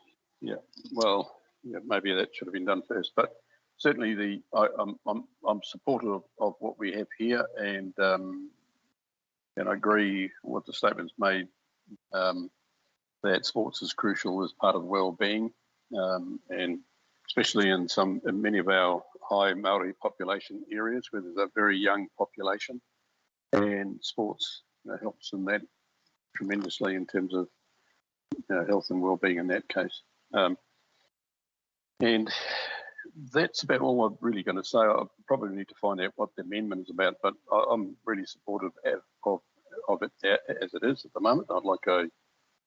Yeah. Well, yeah, maybe that should have been done first, but certainly I'm supportive of what we have here, and I agree with the statements made that sports is crucial as part of well-being, and especially in many of our high Maori population areas where there's a very young population, and sports helps in that tremendously in terms of health and well-being in that case. And that's about all I'm really going to say. I probably need to find out what the amendment is about, but I'm really supportive of it as it is at the moment. I'd like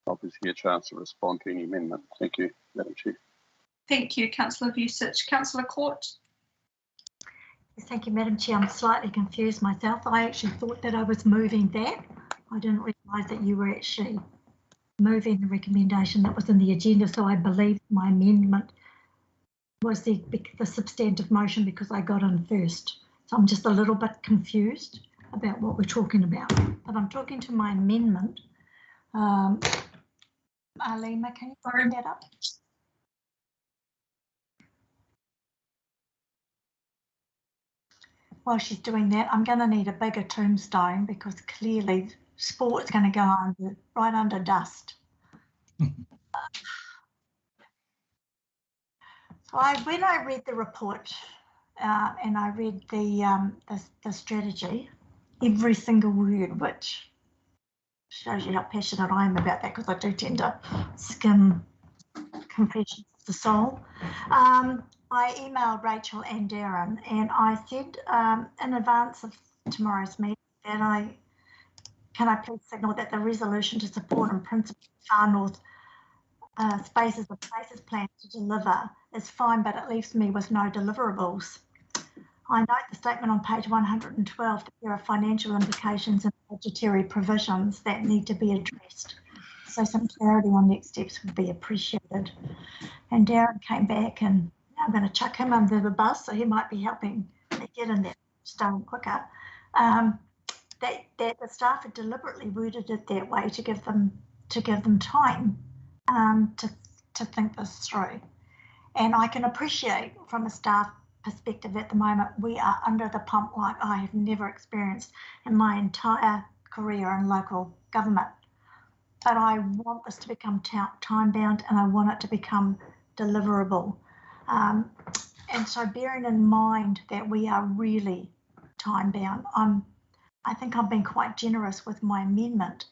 obviously a chance to respond to any amendment. Thank you, Madam Chair. Thank you, Councillor Vucic. Councillor Court. Thank you, Madam Chair. I'm slightly confused myself. I actually thought that I was moving that. I didn't realise that you were actually moving the recommendation that was in the agenda, so I believe my amendment was the substantive motion because I got in first. So I'm just a little bit confused about what we're talking about. But I'm talking to my amendment. Alima, can you bring that up? While she's doing that, I'm going to need a bigger tombstone because clearly sport's going to go right under dust. So when I read the report and I read the strategy, every single word, which shows you how passionate I am about that because I do tend to skim Confessions of the Soul. I emailed Rachel and Darren, and I said in advance of tomorrow's meeting that can I please signal that the resolution to support in principle Far North Spaces of Places plan to deliver is fine, but it leaves me with no deliverables. I note the statement on page 112 that there are financial implications and budgetary provisions that need to be addressed. So some clarity on next steps would be appreciated. And Darren came back, and I'm going to chuck him under the bus, so he might be helping me get in that stone quicker. That the staff had deliberately worded it that way to give them time to think this through. And I can appreciate from a staff perspective at the moment, we are under the pump like I have never experienced in my entire career in local government. But I want this to become time bound, and I want it to become deliverable. And so bearing in mind that we are really time bound, I think I've been quite generous with my amendment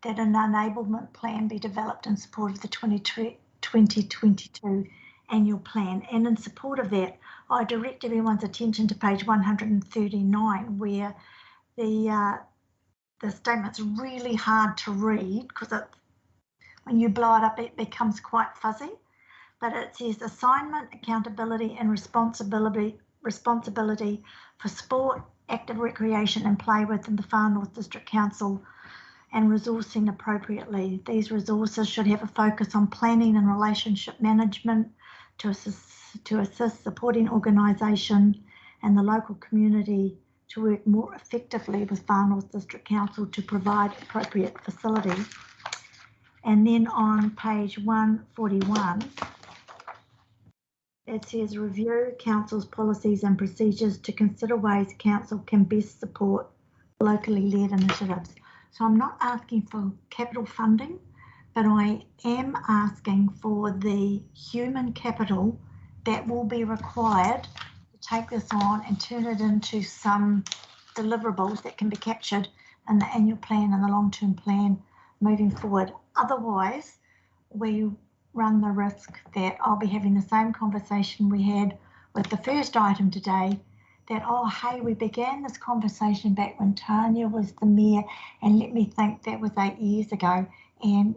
that an enablement plan be developed in support of the 2022 annual plan. And in support of that, I direct everyone's attention to page 139, where the statement's really hard to read because when you blow it up, it becomes quite fuzzy. But it says assignment, accountability and responsibility for sport, active recreation and play within the Far North District Council and resourcing appropriately. These resources should have a focus on planning and relationship management to assist supporting organisation and the local community to work more effectively with Far North District Council to provide appropriate facilities. And then on page 141, It says review council's policies and procedures to consider ways council can best support locally led initiatives. So I'm not asking for capital funding, but I am asking for the human capital that will be required to take this on and turn it into some deliverables that can be captured in the annual plan and the long-term plan moving forward. Otherwise, we run the risk that I'll be having the same conversation we had with the first item today, that, oh, hey, we began this conversation back when Tanya was the mayor, and let me think that was 8 years ago, and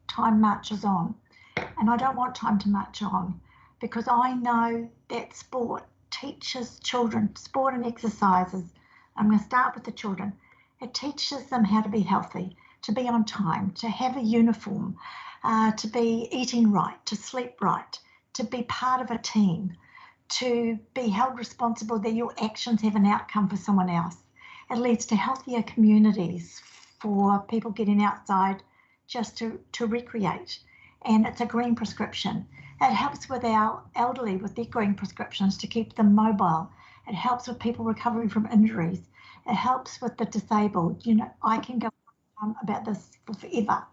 time marches on. And I don't want time to march on, because I know that sport teaches children, sport and exercises. I'm going to start with the children. It teaches them how to be healthy, to be on time, to have a uniform, to be eating right, to sleep right, to be part of a team, to be held responsible that your actions have an outcome for someone else. It leads to healthier communities for people getting outside just to recreate. And it's a green prescription. It helps with our elderly with their green prescriptions to keep them mobile. It helps with people recovering from injuries. It helps with the disabled. You know, I can go on about this for forever.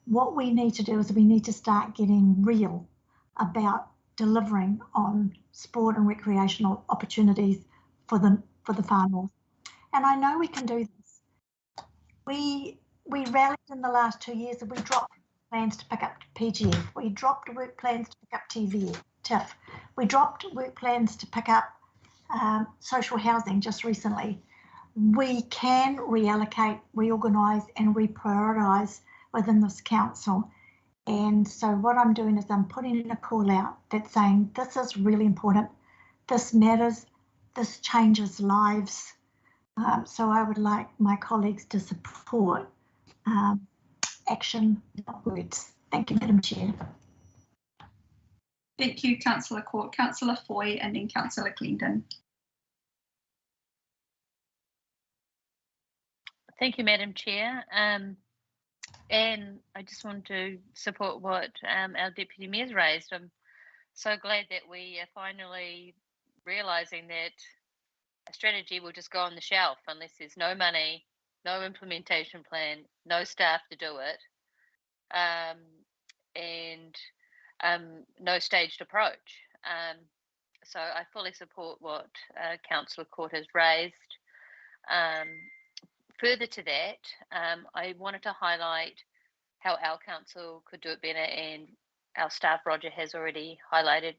What we need to do is we need to start getting real about delivering on sport and recreational opportunities for the far north. And I know we can do this. We rallied in the last 2 years and we dropped plans to pick up PGF. We dropped work plans to pick up TIF. We dropped work plans to pick up social housing just recently. We can reallocate, reorganise and reprioritise within this council. And so what I'm doing is I'm putting in a call out that's saying this is really important, this matters, this changes lives. So I would like my colleagues to support action, not words. Thank you, Madam Chair. Thank you, Councillor Court. Councillor Foy and then Councillor Glendon. Thank you, Madam Chair. And I just want to support what our Deputy Mayor's raised. I'm so glad that we are finally realising that a strategy will just go on the shelf unless there's no money, no implementation plan, no staff to do it, and no staged approach. So I fully support what Councillor Court has raised. Further to that, I wanted to highlight how our council could do it better, and our staff, Roger, has already highlighted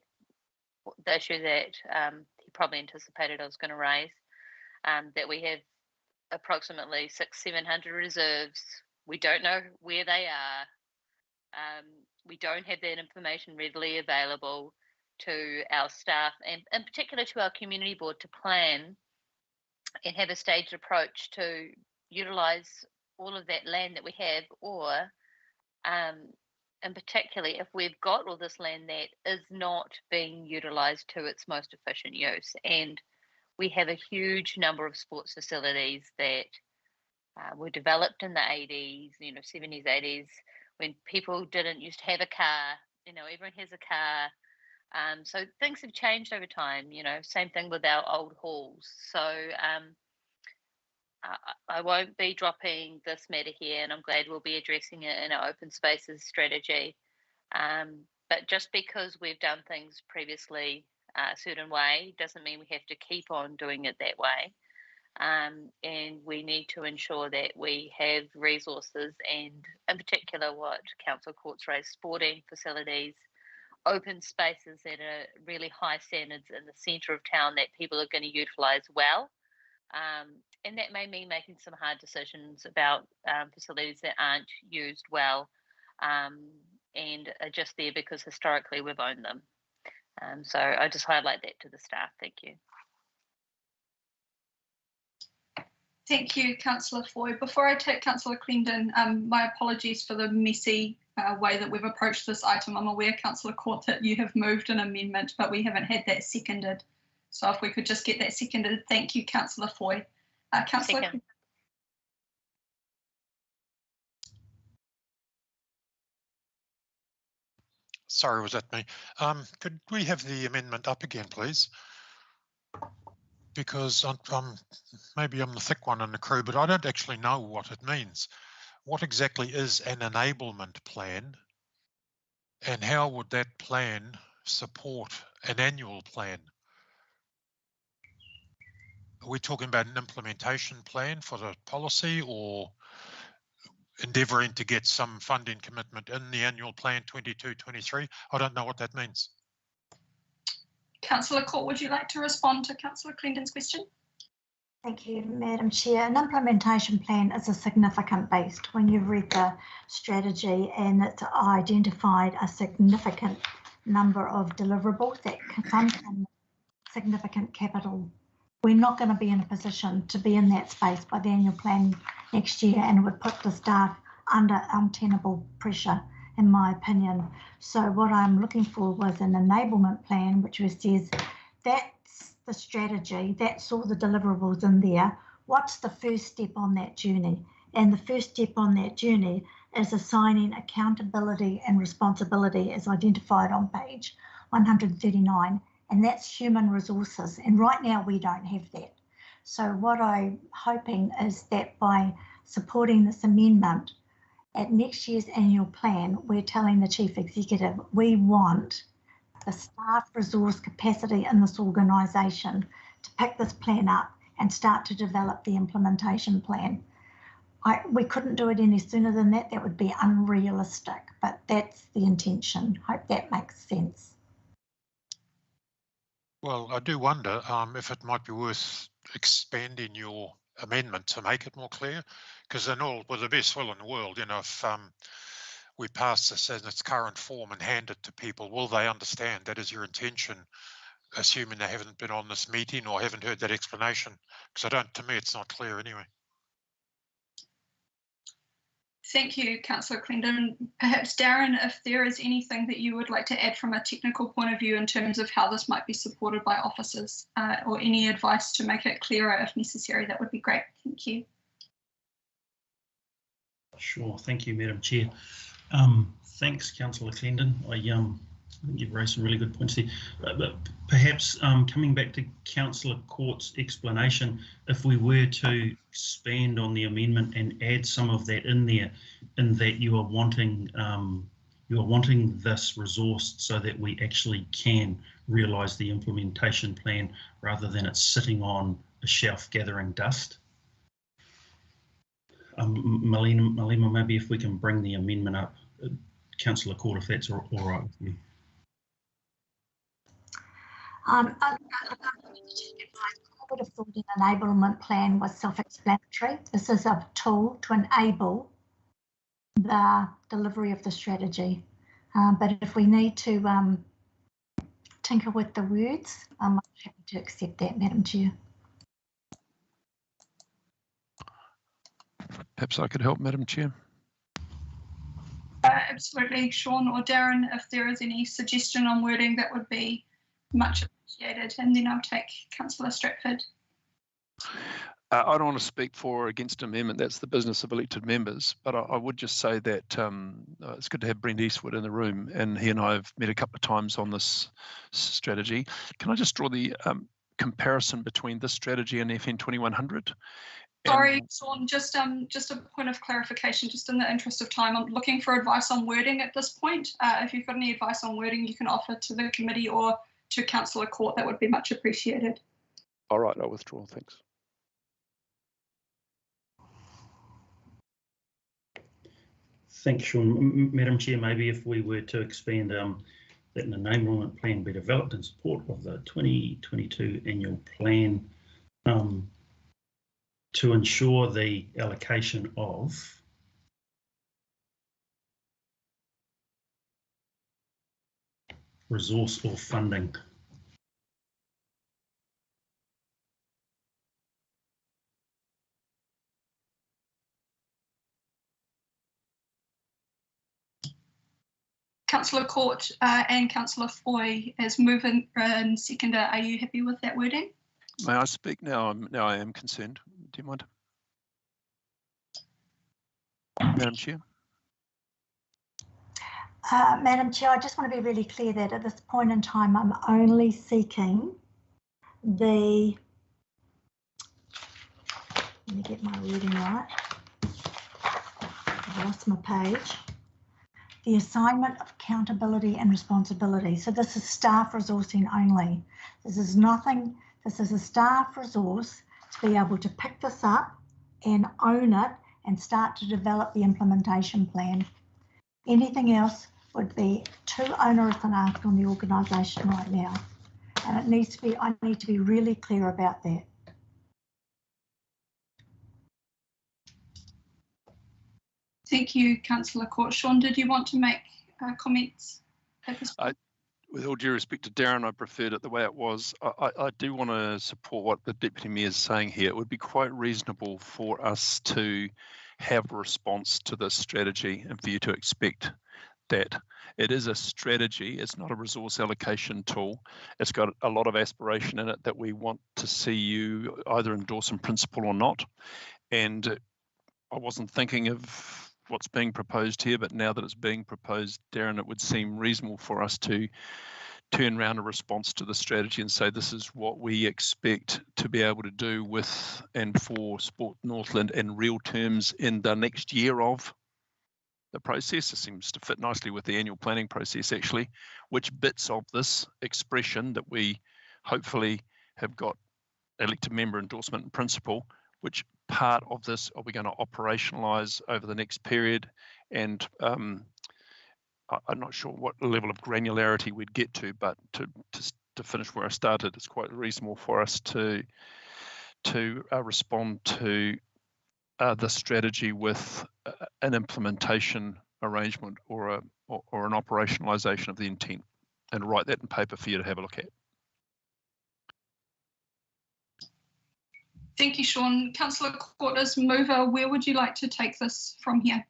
the issue that he probably anticipated I was going to raise, that we have approximately 600-700 reserves. We don't know where they are. We don't have that information readily available to our staff, and in particular to our community board, to plan and have a staged approach to utilise all of that land that we have, or and particularly if we've got all this land that is not being utilised to its most efficient use. And we have a huge number of sports facilities that were developed in the 80s, 70s, 80s, when people didn't used to have a car. Everyone has a car. So things have changed over time, same thing with our old halls. So I won't be dropping this matter here, and I'm glad we'll be addressing it in our open spaces strategy. But just because we've done things previously a certain way doesn't mean we have to keep on doing it that way. And we need to ensure that we have resources, and in particular what Council Court's raised, sporting facilities, open spaces that are really high standards in the centre of town that people are going to utilise well. And that may mean making some hard decisions about facilities that aren't used well and are just there because historically we've owned them. So I just highlight that to the staff. Thank you. Thank you, Councillor Foy. Before I take Councillor Clendon, my apologies for the messy way that we've approached this item. I'm aware, Councillor Court, that you have moved an amendment, but we haven't had that seconded. So if we could just get that seconded. Thank you, Councillor Foy. Councillor Clendon. Sorry, was that me? Could we have the amendment up again, please? Because maybe I'm the thick one in the crew, but I don't actually know what it means. What exactly is an enablement plan? And how would that plan support an annual plan? Are we talking about an implementation plan for the policy, or endeavouring to get some funding commitment in the annual plan 22-23? I don't know what that means. Councillor Court, would you like to respond to Councillor Clendon's question? Thank you, Madam Chair. An implementation plan is a significant beast. When you've read the strategy and it's identified a significant number of deliverables that come from significant capital, we're not going to be in a position to be in that space by the annual plan next year, and it would put the staff under untenable pressure, in my opinion. So what I'm looking for was an enablement plan, which says that's the strategy, that's all the deliverables in there. What's the first step on that journey? And the first step on that journey is assigning accountability and responsibility as identified on page 139. And that's human resources. And right now we don't have that. So what I'm hoping is that by supporting this amendment, at next year's annual plan, we're telling the Chief Executive we want the staff resource capacity in this organisation to pick this plan up and start to develop the implementation plan. We couldn't do it any sooner than that. That would be unrealistic, but that's the intention. Hope that makes sense. Well, I do wonder if it might be worth expanding your amendment to make it more clear, because in all, with the best will in the world, you know, if we pass this in its current form and hand it to people, will they understand that is your intention, assuming they haven't been on this meeting or haven't heard that explanation? Because to me, it's not clear anyway. Thank you, Councillor Clendon. Perhaps Darren, if there is anything that you would like to add from a technical point of view in terms of how this might be supported by officers, or any advice to make it clearer if necessary, that would be great. Thank you. Sure, thank you, Madam Chair. Thanks, Councillor Clendon. I think you've raised some really good points there. But perhaps coming back to Councillor Court's explanation, if we were to expand on the amendment and add some of that in there, in that you are wanting this resource so that we actually can realise the implementation plan rather than it sitting on a shelf gathering dust. Malima, maybe if we can bring the amendment up, Councillor Court, if that's all right with you. I would have thought an enablement plan was self-explanatory. This is a tool to enable the delivery of the strategy. But if we need to tinker with the words, I'm happy to accept that, Madam Chair. Perhaps I could help, Madam Chair. Absolutely, Sean or Darren, if there is any suggestion on wording, that would be much appreciated. And then I'll take Councillor Stratford. I don't want to speak for or against amendment. That's the business of elected members. But I would just say that it's good to have Brent Eastwood in the room, and he and I have met a couple of times on this strategy. Can I just draw the comparison between this strategy and FN 2100? Sorry, Sean, just a point of clarification, just in the interest of time. I'm looking for advice on wording at this point. If you've got any advice on wording, you can offer to the committee or to Councillor Court. That would be much appreciated. All right, I'll withdraw. Thanks. Thanks, Sean. Madam Chair, maybe if we were to expand that an enablement plan be developed in support of the 2022 annual plan to ensure the allocation of resource or funding. Councillor Court and Councillor Foy, as mover and seconder, are you happy with that wording? May I speak now? Now I am concerned. Do you mind? Madam Chair? Madam Chair, I just want to be really clear that at this point in time, I'm only seeking the, let me get my reading right. I've lost my page. The assignment of accountability and responsibility. So this is staff resourcing only. This is nothing, this is a staff resource to be able to pick this up and own it and start to develop the implementation plan. Anything else would be too onerous an ask on the organisation right now. And it needs to be, I need to be really clear about that. Thank you, Councillor Court. Sean, did you want to make comments at this point? With all due respect to Darren, I preferred it the way it was. I do want to support what the Deputy Mayor is saying here. It would be quite reasonable for us to have a response to this strategy and for you to expect that it is a strategy. It's not a resource allocation tool. It's got a lot of aspiration in it that we want to see you either endorse in principle or not. And I wasn't thinking of what's being proposed here, but now that it's being proposed, Darren, it would seem reasonable for us to turn around a response to the strategy and say this is what we expect to be able to do with and for Sport Northland in real terms in the next year of the process. It seems to fit nicely with the annual planning process, actually, which bits of this expression that we hopefully have got elected member endorsement in principle, which part of this are we going to operationalise over the next period? And I'm not sure what level of granularity we'd get to, but to finish where I started, it's quite reasonable for us to respond to the strategy with an implementation arrangement or an operationalisation of the intent, and write that in paper for you to have a look at. Thank you, Sean. Councillor Court, as mover, where would you like to take this from here?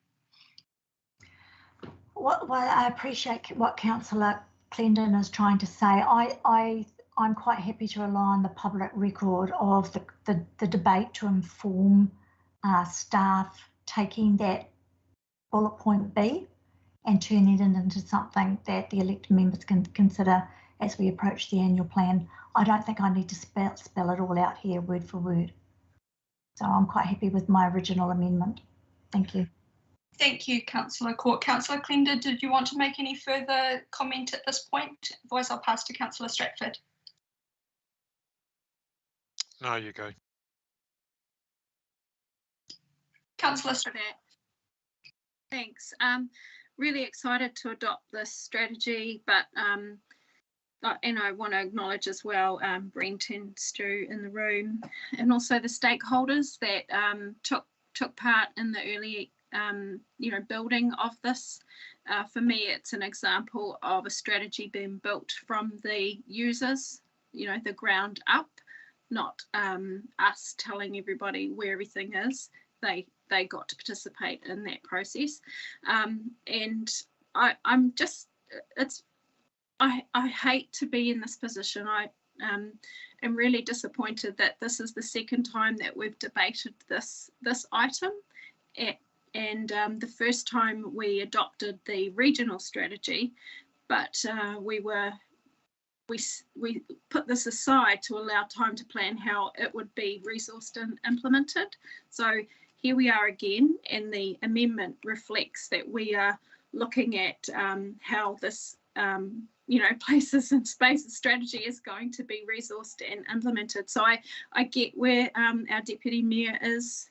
Well, I appreciate what Councillor Clendon is trying to say. I'm quite happy to rely on the public record of the debate to inform staff taking that bullet point B and turning it into something that the elected members can consider as we approach the annual plan. I don't think I need to spell it all out here word for word. So I'm quite happy with my original amendment. Thank you. Thank you, Councillor Court. Councillor Clendon, did you want to make any further comment at this point? Otherwise, I'll pass to Councillor Stratford. No, you go. Councillor Stratford. Thanks. Really excited to adopt this strategy, but and I want to acknowledge as well Brent and Stu in the room, and also the stakeholders that took part in the early building of this. For me, it's an example of a strategy being built from the users, the ground up, not us telling everybody where everything is. They got to participate in that process, and I'm just I hate to be in this position. I am really disappointed that this is the second time that we've debated this item, and the first time we adopted the regional strategy, but we put this aside to allow time to plan how it would be resourced and implemented. So here we are again, and the amendment reflects that we are looking at how this places and spaces strategy is going to be resourced and implemented. So I get where our Deputy Mayor is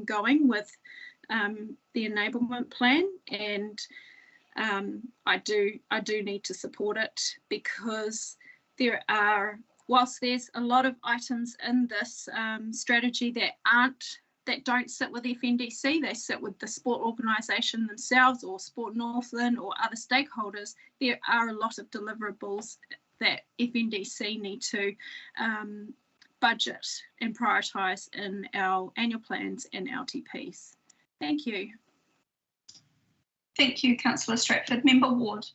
going with the enablement plan, and I do need to support it, because whilst there's a lot of items in this strategy that don't sit with FNDC, they sit with the sport organisation themselves or Sport Northland or other stakeholders. There are a lot of deliverables that FNDC need to budget and prioritise in our annual plans and LTPs. Thank you. Thank you, Councillor Stratford. Member Ward.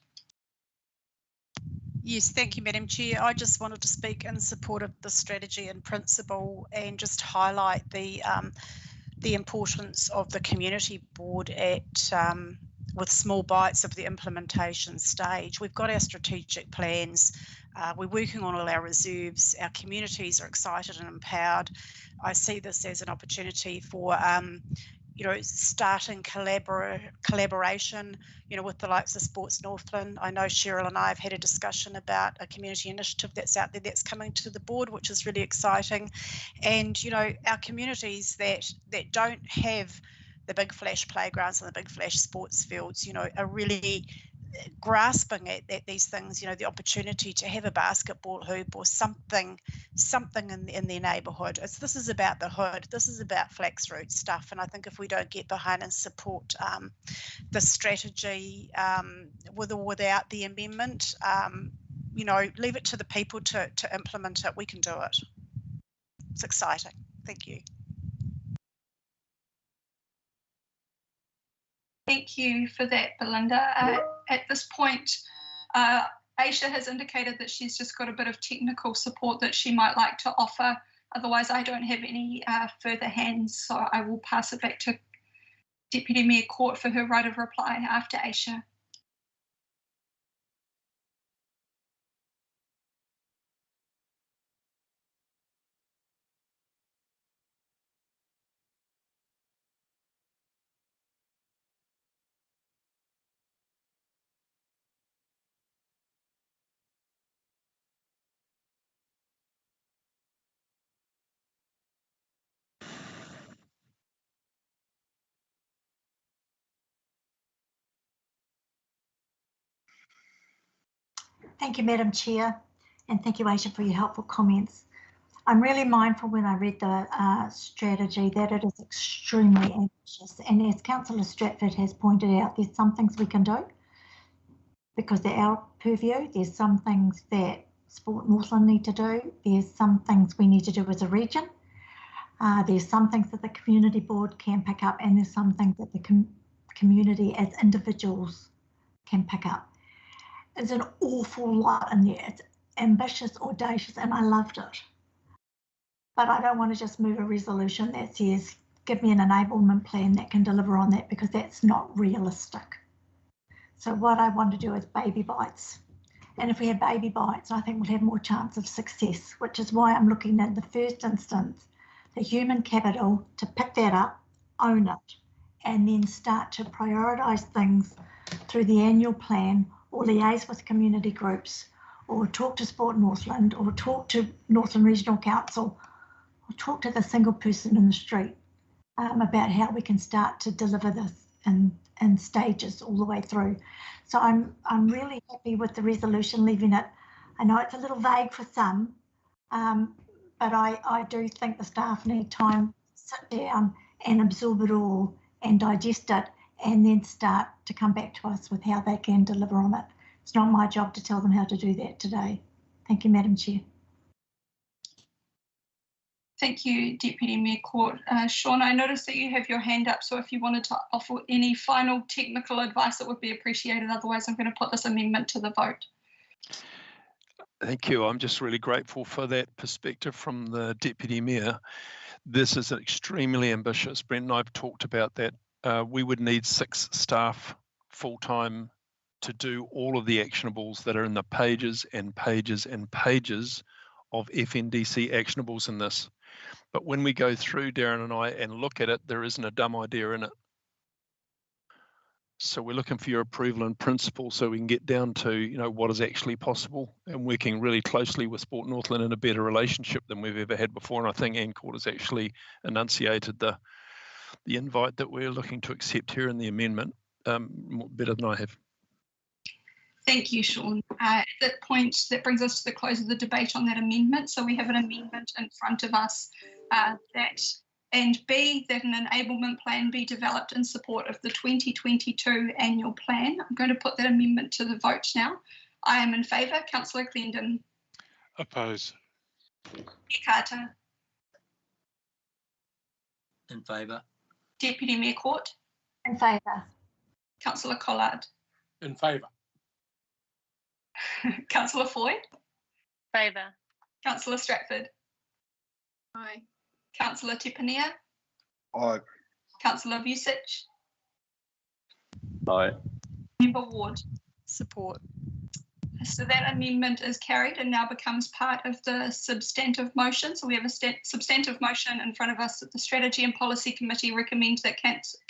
Yes, thank you, Madam Chair. I just wanted to speak in support of the strategy in principle and just highlight the importance of the community board at with small bites of the implementation stage. We've got our strategic plans. We're working on all our reserves. Our communities are excited and empowered. I see this as an opportunity for starting collaboration, with the likes of Sports Northland. I know Cheryl and I have had a discussion about a community initiative that's out there that's coming to the board, which is really exciting. And, our communities that don't have the big flash playgrounds and the big flash sports fields, are really grasping at these things, the opportunity to have a basketball hoop or something in their neighbourhood. This is about the hood. This is about Flaxroot stuff. And I think if we don't get behind and support the strategy with or without the amendment, leave it to the people to implement it. We can do it. It's exciting. Thank you. Thank you for that, Belinda. At this point, Aisha has indicated that she's just got a bit of technical support that she might like to offer. Otherwise, I don't have any further hands, so I will pass it back to Deputy Mayor Court for her right of reply after Aisha. Thank you, Madam Chair, and thank you, Aisha, for your helpful comments. I'm really mindful when I read the strategy that it is extremely ambitious, and as Councillor Stratford has pointed out, there's some things we can do because they're our purview. There's some things that Sport Northland need to do. There's some things we need to do as a region. There's some things that the community board can pick up, and there's some things that the community as individuals can pick up. There's an awful lot in there. It's ambitious, audacious, and I loved it. But I don't want to just move a resolution that says, give me an enablement plan that can deliver on that, because that's not realistic. So what I want to do is baby bites. And if we have baby bites, I think we'll have more chance of success, which is why I'm looking at the first instance, the human capital to pick that up, own it, and then start to prioritise things through the annual plan, or liaise with community groups, or talk to Sport Northland, or talk to Northland Regional Council, or talk to the single person in the street about how we can start to deliver this in stages all the way through. So I'm really happy with the resolution, leaving it. I know it's a little vague for some, but I do think the staff need time to sit down and absorb it all and digest it, and then start to come back to us with how they can deliver on it. It's not my job to tell them how to do that today. Thank you, Madam Chair. Thank you, Deputy Mayor Court. Sean, I noticed that you have your hand up, so if you wanted to offer any final technical advice, it would be appreciated. Otherwise, I'm going to put this amendment to the vote. Thank you. I'm just really grateful for that perspective from the Deputy Mayor. This is extremely ambitious. Brent and I have talked about that. We would need 6 staff full-time to do all of the actionables that are in the pages and pages and pages of FNDC actionables in this. But when we go through, Darren and I, and look at it, there isn't a dumb idea in it. So we're looking for your approval in principle so we can get down to, what is actually possible, and working really closely with Sport Northland in a better relationship than we've ever had before. And I think Ann Court has actually enunciated the invite that we're looking to accept here in the amendment better than I have. Thank you, Sean. At that point, that brings us to the close of the debate on that amendment. So we have an amendment in front of us that an enablement plan be developed in support of the 2022 annual plan. I'm going to put that amendment to the vote now. I am in favour. Councillor Clendon. Oppose. Carter. In favour. Deputy Mayor Court. In favour. Councillor Collard. In favour. Councillor Foy. Favour. Councillor Stratford. Aye. Councillor Tepania. Aye. Councillor Vucic. Aye. Member Ward. Support. So that amendment is carried and now becomes part of the substantive motion. So we have a substantive motion in front of us that the Strategy and Policy Committee recommends that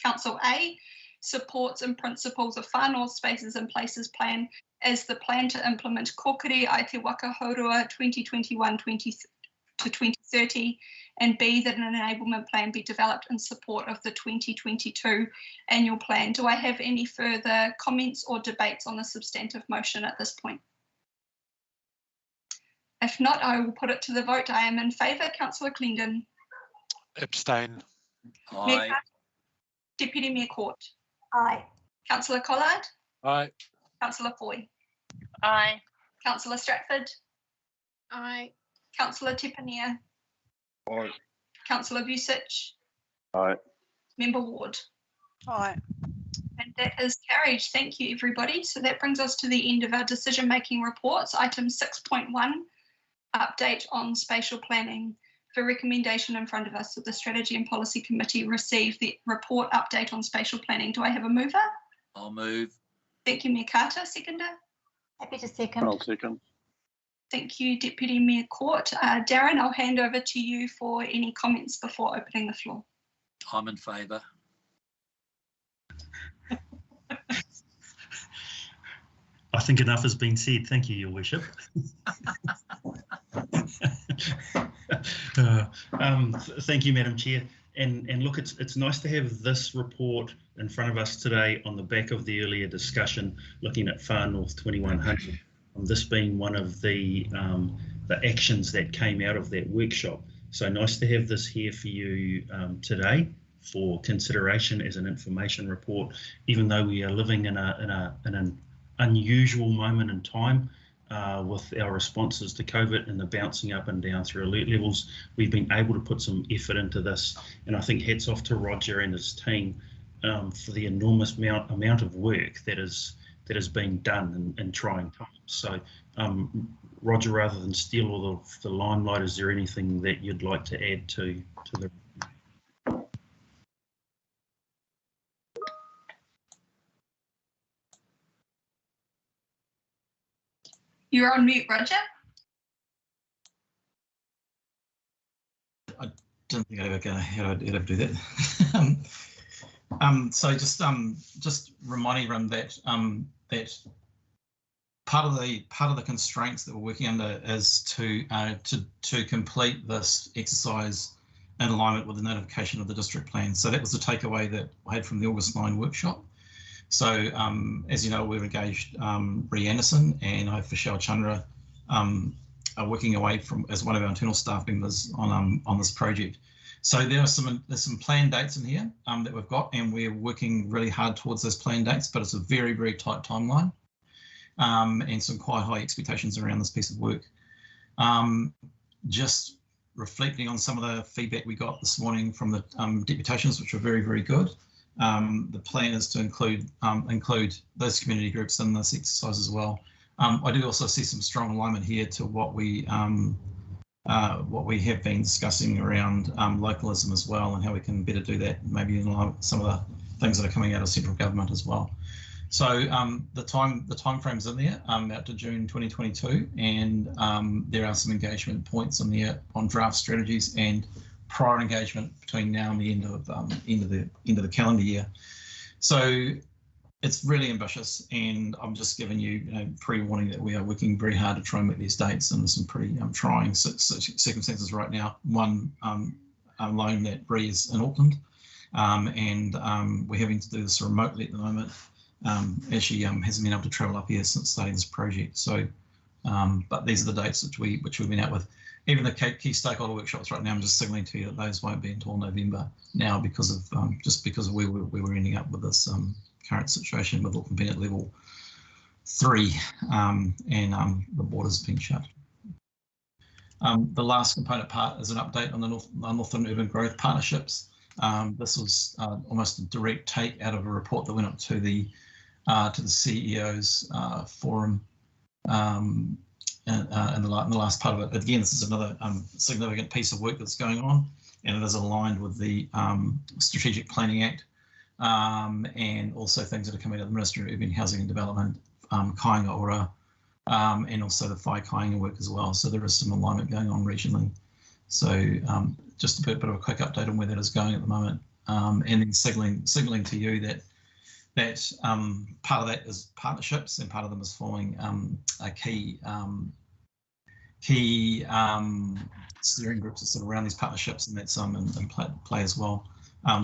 Council A supports in principles of Far North Spaces and Places Plan as the plan to implement Kokiri Aotearoa Haurua 2021 to 2030, and B, that an enablement plan be developed in support of the 2022 annual plan. Do I have any further comments or debates on the substantive motion at this point? If not, I will put it to the vote. I am in favour. Councillor Clendon. Abstain. Aye. Deputy Mayor Court. Aye. Councillor Collard. Aye. Councillor Foy. Aye. Councillor Stratford. Aye. Councillor Tepania. Aye. Councillor Vucic. Aye. Member Ward. Aye. And that is carried. Thank you, everybody. So that brings us to the end of our decision-making reports. Item 6.1, update on spatial planning. For recommendation in front of us, that the Strategy and Policy Committee receive the report update on spatial planning. Do I have a mover? I'll move. Thank you, Mayor Carter. Seconder? Happy to second. I'll second. Thank you, Deputy Mayor Court. Darren, I'll hand over to you for any comments before opening the floor. I'm in favour. I think enough has been said. Thank you, Your Worship. Thank you, Madam Chair. And look, it's nice to have this report in front of us today on the back of the earlier discussion looking at Far North 2100. This being one of the actions that came out of that workshop. So nice to have this here for you today for consideration as an information report, even though we are living in an unusual moment in time with our responses to COVID and the bouncing up and down through alert levels. We've been able to put some effort into this, and I think hats off to Roger and his team for the enormous amount of work that has been done in trying times. So Roger, rather than steal all of the limelight, is there anything that you'd like to add to the? You're on mute, Roger. I didn't think I'd ever do that. So just reminding everyone that that part of the constraints that we're working under is to complete this exercise in alignment with the notification of the district plan. So that was the takeaway that I had from the August 9 workshop. So as you know, we've engaged Bree Anderson and I, Vishal Chandra, are working away as one of our internal staff members on this project. So there's some planned dates in here that we've got, and we're working really hard towards those planned dates, but it's a very, very tight timeline and some quite high expectations around this piece of work. Just reflecting on some of the feedback we got this morning from the deputations, which were very, very good. The plan is to include those community groups in this exercise as well. I do also see some strong alignment here to what we have been discussing around localism as well, and how we can better do that, maybe in line with some of the things that are coming out of central government as well. So the time frames in there out to June 2022, and there are some engagement points in there on draft strategies and prior engagement between now and the end of the calendar year. So it's really ambitious, and I'm just giving you, pre-warning that we are working very hard to try and meet these dates under some pretty trying circumstances right now. One alone, that Bree is in Auckland, and we're having to do this remotely at the moment, as she hasn't been able to travel up here since starting this project. So, but these are the dates which we've been out with. Even the key stakeholder workshops right now, I'm just signaling to you that those won't be until November now because of just because of where we were ending up with this current situation with Auckland being at level 3 and the borders being shut. The last component part is an update on the Northern Urban Growth Partnerships. This was almost a direct take out of a report that went up to the CEO's forum in the last part of it. Again, this is another significant piece of work that's going on, and it is aligned with the Strategic Planning Act and also things that are coming out of the Ministry of Urban Housing and Development, Kāinga Ora, and also the Whai Kāinga work as well. So there is some alignment going on regionally. So just a bit of a quick update on where that is going at the moment, and then signalling to you that part of that is partnerships, and part of them is forming a key steering groups that sit around these partnerships, and that's in play as well,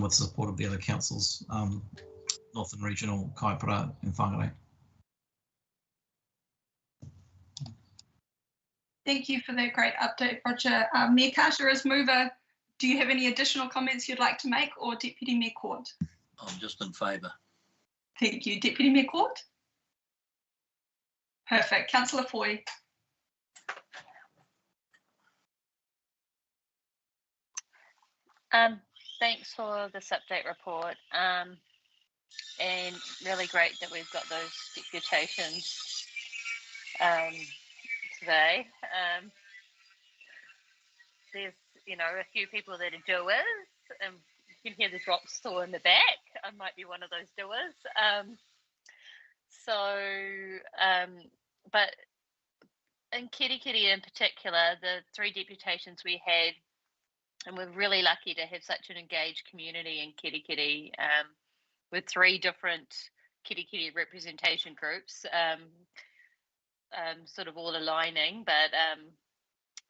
with the support of the other councils, Northern Regional, Kaipara and Whangarei. Thank you for that great update, Roger. Mayor Carter, as mover, do you have any additional comments you'd like to make, or Deputy Mayor Court? I'm just in favour. Thank you. Deputy Mayor Court? Perfect. Councillor Foy. Thanks for this update report, and really great that we've got those deputations today. There's, a few people that are doers, and you can hear the drop store in the back. I might be one of those doers. But in Kirikiri in particular, the 3 deputations we had, and we're really lucky to have such an engaged community in Kirikiri, with 3 different Kirikiri representation groups, sort of all aligning, but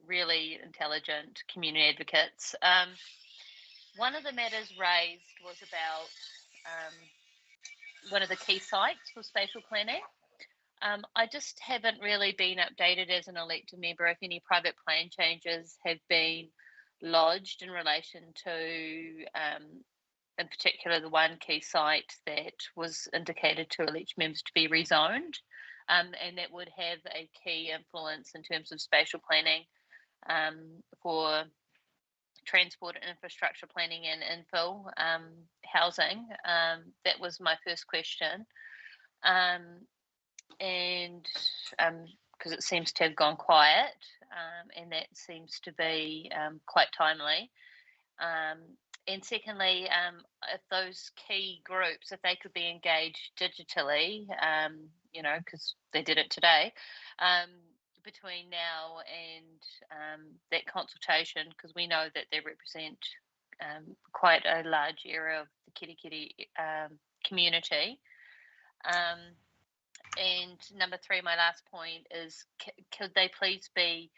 really intelligent community advocates. One of the matters raised was about one of the key sites for spatial planning. I just haven't really been updated as an elected member if any private plan changes have been lodged in relation to, in particular, the one key site that was indicated to elected members to be rezoned, and that would have a key influence in terms of spatial planning for transport and infrastructure planning and infill housing. That was my first question. And because it seems to have gone quiet, and that seems to be quite timely. And secondly, if those key groups, if they could be engaged digitally, because they did it today, between now and that consultation, because we know that they represent quite a large area of the Kirikiri community. And number 3, my last point is, could they please be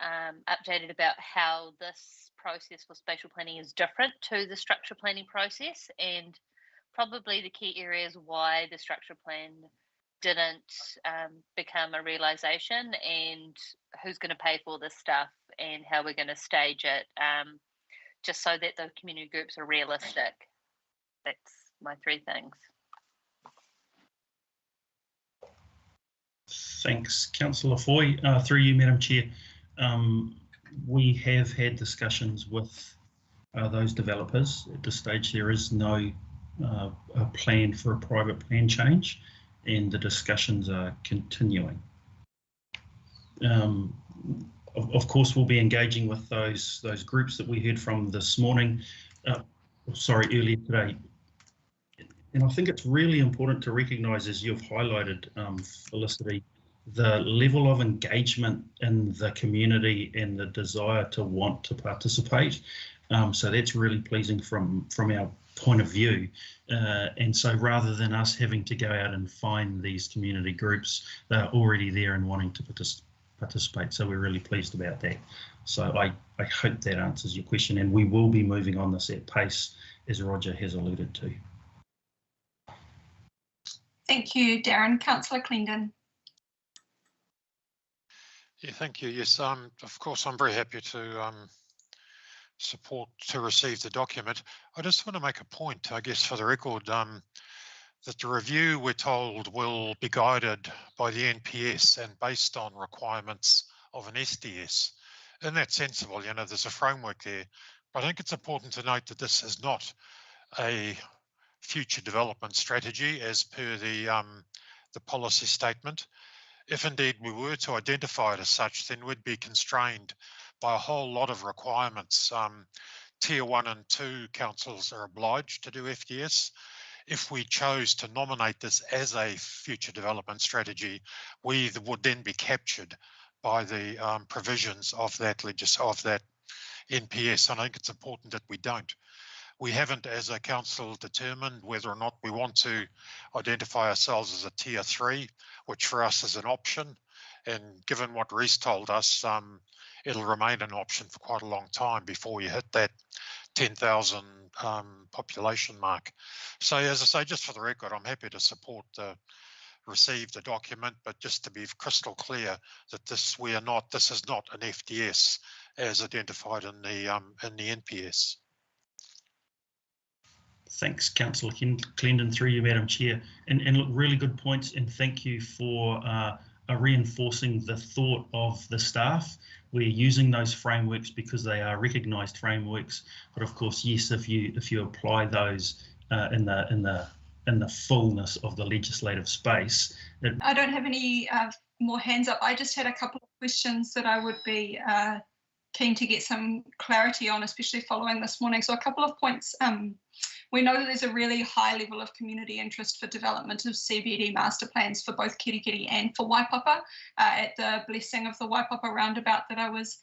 updated about how this process for spatial planning is different to the structure planning process, and probably the key areas why the structure plan didn't become a realisation, and who's going to pay for this stuff, and how we're going to stage it, just so that the community groups are realistic. That's my 3 things. Thanks, Councillor Foy. Through you, Madam Chair. We have had discussions with those developers. At this stage, there is no plan for a private plan change, and the discussions are continuing. Of course, we'll be engaging with those groups that we heard from this morning, earlier today. And I think it's really important to recognise, as you've highlighted, Felicity, the level of engagement in the community and the desire to want to participate. So that's really pleasing from our point of view. And so rather than us having to go out and find these community groups, they're already there and wanting to participate. So we're really pleased about that. So I hope that answers your question, and we will be moving on this at pace, as Roger has alluded to. Thank you, Darren. Councillor Clendon. Yeah, thank you. Yes, of course, I'm very happy to receive the document. I just want to make a point, I guess, for the record, that the review, we're told, will be guided by the NPS and based on requirements of an SDS. And that's sensible, there's a framework there. But I think it's important to note that this is not a future development strategy as per the policy statement. If indeed we were to identify it as such, then we'd be constrained by a whole lot of requirements. Tier 1 and 2 councils are obliged to do FDS, if we chose to nominate this as a future development strategy, we would then be captured by the provisions of that NPS. And I think it's important that we don't. We haven't, as a council, determined whether or not we want to identify ourselves as a tier 3, which for us is an option. And given what Reece told us, it'll remain an option for quite a long time before you hit that 10,000 population mark. So as I say, just for the record, I'm happy to support receive the document, but just to be crystal clear that this is not an FDS as identified in the NPS. Thanks, Councillor Clendon, through you, Madam Chair. And look, really good points, and thank you for reinforcing the thought of the staff. We're using those frameworks because they are recognised frameworks, but of course, yes, if you apply those in the fullness of the legislative space. I don't have any more hands up. I just had a couple of questions that I would be keen to get some clarity on, especially following this morning. So a couple of points. We know that there's a really high level of community interest for development of CBD master plans for both Kirikiri and for Waipapa. At the blessing of the Waipapa roundabout that I was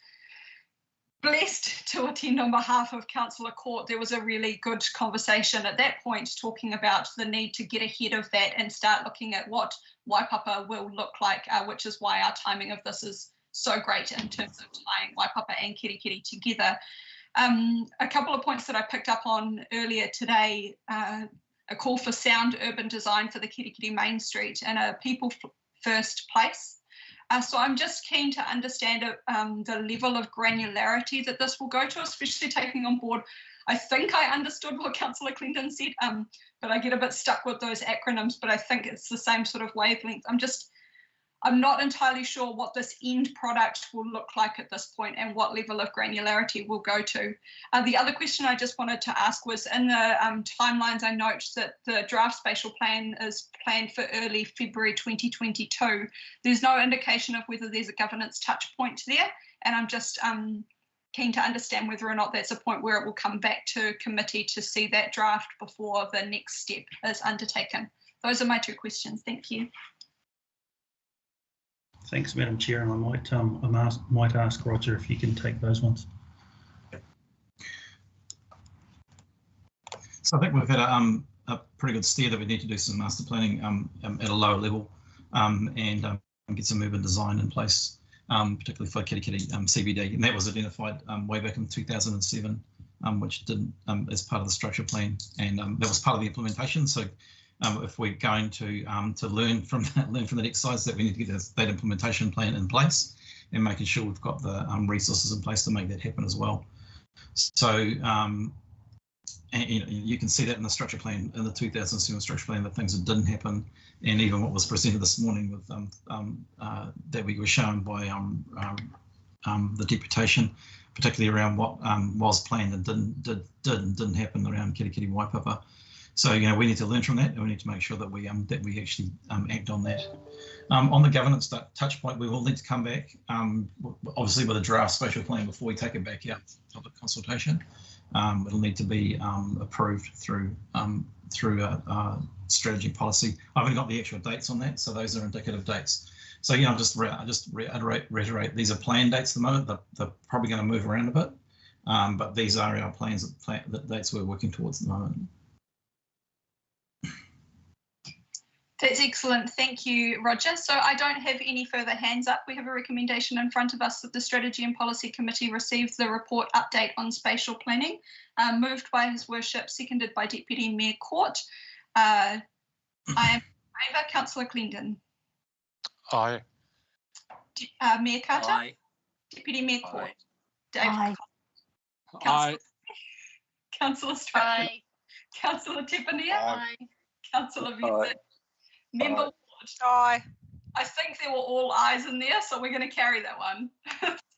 blessed to attend on behalf of Councillor Court, there was a really good conversation at that point talking about the need to get ahead of that and start looking at what Waipapa will look like, which is why our timing of this is so great in terms of tying Waipapa and Kirikiri together. A couple of points that I picked up on earlier today, a call for sound urban design for the Kirikiri Main Street and a people first place. So I'm just keen to understand the level of granularity that this will go to, especially taking on board. I think I understood what Councillor Clendon said, but I get a bit stuck with those acronyms, but I think it's the same sort of wavelength. I'm not entirely sure what this end product will look like at this point and what level of granularity we'll go to. The other question I just wanted to ask was, in the timelines, I note that the draft spatial plan is planned for early February 2022. There's no indication of whether there's a governance touch point there, and I'm just keen to understand whether or not that's a point where it will come back to committee to see that draft before the next step is undertaken. Those are my two questions. Thank you. Thanks, Madam Chair, and I might ask Roger if you can take those ones. So I think we've had a pretty good steer that we need to do some master planning at a lower level and get some urban design in place, particularly for Kirikiri CBD, and that was identified way back in 2007, which did as part of the structure plan, and that was part of the implementation. So if we're going to learn from that exercise, that we need to get that implementation plan in place and making sure we've got the resources in place to make that happen as well. So and, you can see that in the structure plan, in the 2007 structure plan, that things that didn't happen, and even what was presented this morning with that we were shown by the deputation, particularly around what was planned and didn't happen around Kirikiri Waipapa. So, we need to learn from that, and we need to make sure that we actually act on that. On the governance touch point, we will need to come back, obviously with a draft spatial plan before we take it back out to public consultation. It'll need to be approved through a strategy policy. I haven't got the actual dates on that, so those are indicative dates. So, just reiterate, these are plan dates at the moment. They're probably going to move around a bit, but these are our plans, the dates we're working towards at the moment. That's excellent. Thank you, Roger. So I don't have any further hands up. We have a recommendation in front of us that the Strategy and Policy Committee receive the report update on spatial planning, moved by His Worship, seconded by Deputy Mayor Court. I am in favour. Councillor Clendon. Aye. Mayor Carter. Aye. Deputy Mayor Court. David. Aye. Aye. Councillor Stratford. Councillor Tepania. Aye. Councillor Vincent. Member Ward. Aye. I think there were all ayes in there, so we're going to carry that one.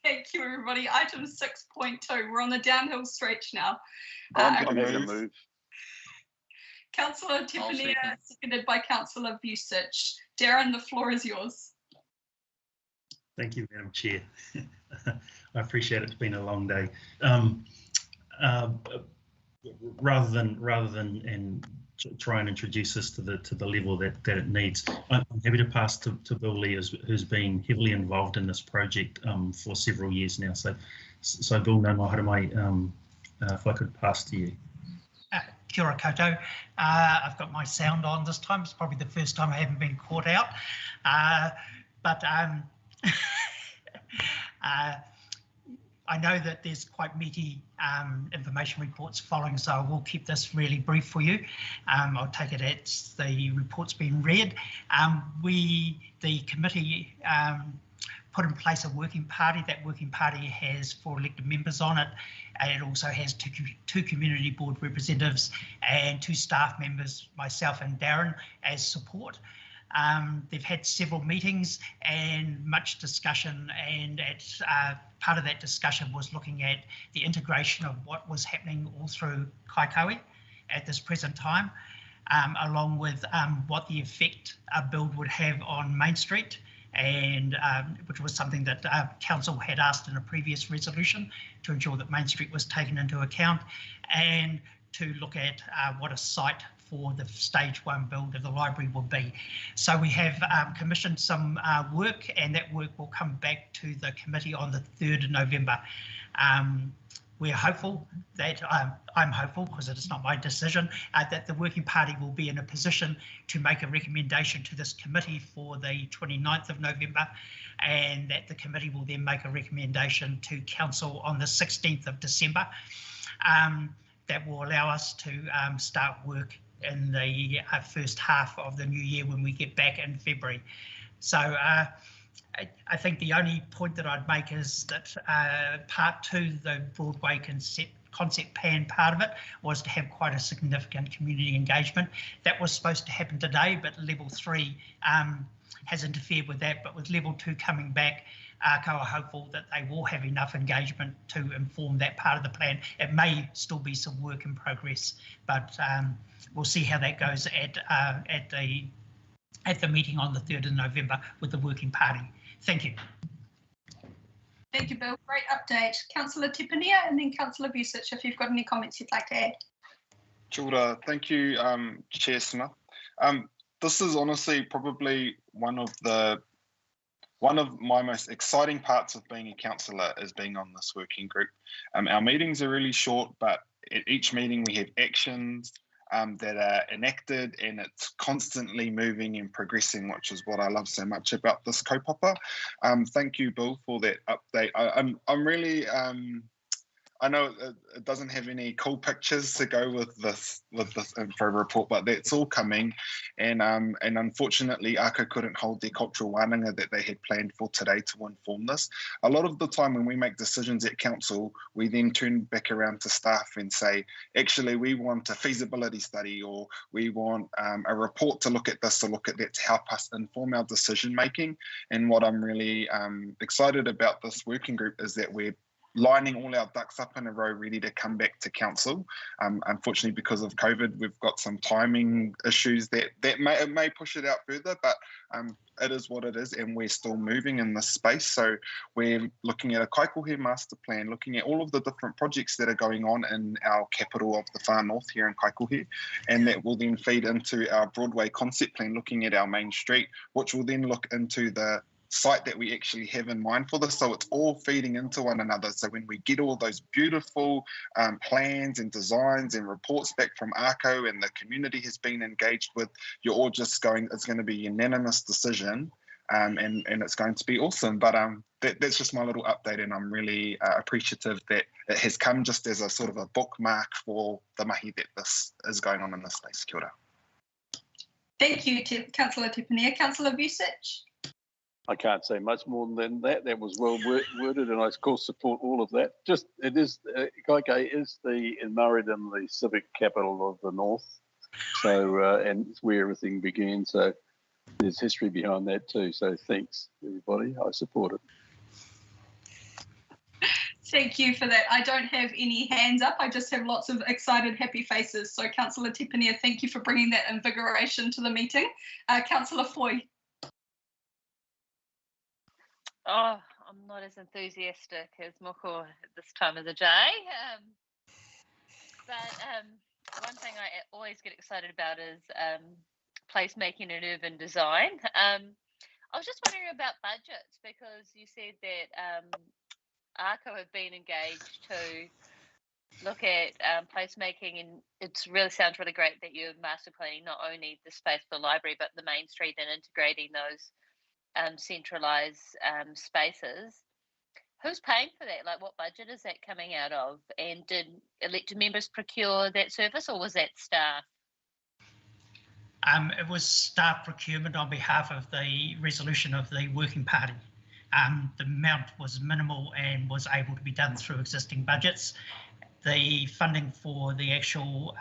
Thank you, everybody. Item 6.2. We're on the downhill stretch now. I'm happy to move. Councillor Tepania, seconded by Councillor Vucic. Darren, the floor is yours. Thank you, Madam Chair. I appreciate it's been a long day. Rather than try and introduce this to the level that it needs. I'm happy to pass to Bill Lee, who's been heavily involved in this project for several years now. So Bill, no matter mai, if I could pass to you. Kia ora koutou. I've got my sound on this time. It's probably the first time I haven't been caught out. I know that there's quite meaty information reports following, so I will keep this really brief for you. I'll take it as the report's been read. The committee put in place a working party. That working party has 4 elected members on it. It also has two community board representatives and 2 staff members, myself and Darren, as support. They've had several meetings and much discussion, and part of that discussion was looking at the integration of what was happening all through Kaikohe at this present time, along with what the effect a build would have on Main Street, and which was something that Council had asked in a previous resolution to ensure that Main Street was taken into account, and to look at what a site for the stage 1 build of the library will be. So we have commissioned some work, and that work will come back to the committee on the 3rd of November. We're hopeful that, I'm hopeful because it is not my decision, that the working party will be in a position to make a recommendation to this committee for the 29th of November, and that the committee will then make a recommendation to Council on the 16th of December. That will allow us to start work in the first half of the new year when we get back in February. So I think the only point that I'd make is that part 2, the Broadway concept plan part of it, was to have quite a significant community engagement. That was supposed to happen today, but level 3 has interfered with that. But with level 2 coming back, ARCO are hopeful that they will have enough engagement to inform that part of the plan. It may still be some work in progress, but we'll see how that goes at the meeting on the 3rd of November with the working party. Thank you. Thank you, Bill. Great update. Councillor Tipinia and then Councillor Vusic, if you've got any comments you'd like to add. Kia ora. Thank you, Chair Smith. This is honestly probably one of my most exciting parts of being a councillor is being on this working group. Our meetings are really short, but at each meeting we have actions that are enacted, and it's constantly moving and progressing, which is what I love so much about this kaupapa. Thank you, Bill, for that update. I'm really I know it doesn't have any cool pictures to go with this info report, but that's all coming, and unfortunately ARCO couldn't hold their cultural wānanga that they had planned for today to inform this. A lot of the time when we make decisions at council, we then turn back around to staff and say, actually we want a feasibility study, or we want a report to look at this, to look at that, to help us inform our decision making. And what I'm really excited about this working group is that we're lining all our ducks up in a row, ready to come back to council. Unfortunately, because of COVID, we've got some timing issues that may push it out further, but it is what it is, and we're still moving in this space. So we're looking at a Kaikohe master plan, looking at all of the different projects that are going on in our capital of the far north here in Kaikohe, and that will then feed into our Broadway concept plan, looking at our main street, which will then look into the site that we actually have in mind for this. So it's all feeding into one another. So when we get all those beautiful plans and designs and reports back from ARCO, and the community has been engaged with, you're all just going, it's going to be a unanimous decision, and it's going to be awesome. But that's just my little update, and I'm really appreciative that it has come just as a sort of a bookmark for the mahi that this is going on in this space. Kia ora. Thank you, Councillor Tipinia. Councillor Vusic. I can't say much more than that. That was well worded, and I of course support all of that. Just it is Kaikohe is in Murrayden, the civic capital of the north. So and it's where everything began. So there's history behind that too. So thanks everybody. I support it. Thank you for that. I don't have any hands up. I just have lots of excited, happy faces. So Councillor Tipinia, thank you for bringing that invigoration to the meeting. Councillor Foy. Oh, I'm not as enthusiastic as Moko at this time of the day. But one thing I always get excited about is placemaking and urban design. I was just wondering about budgets, because you said that ARCO have been engaged to look at placemaking, and it really sounds really great that you're master planning not only the space for the library but the main street and integrating those centralised spaces. Who's paying for that? Like, what budget is that coming out of? And did elected members procure that service, or was that staff? It was staff procurement on behalf of the resolution of the working party. The amount was minimal and was able to be done through existing budgets. The funding for the actual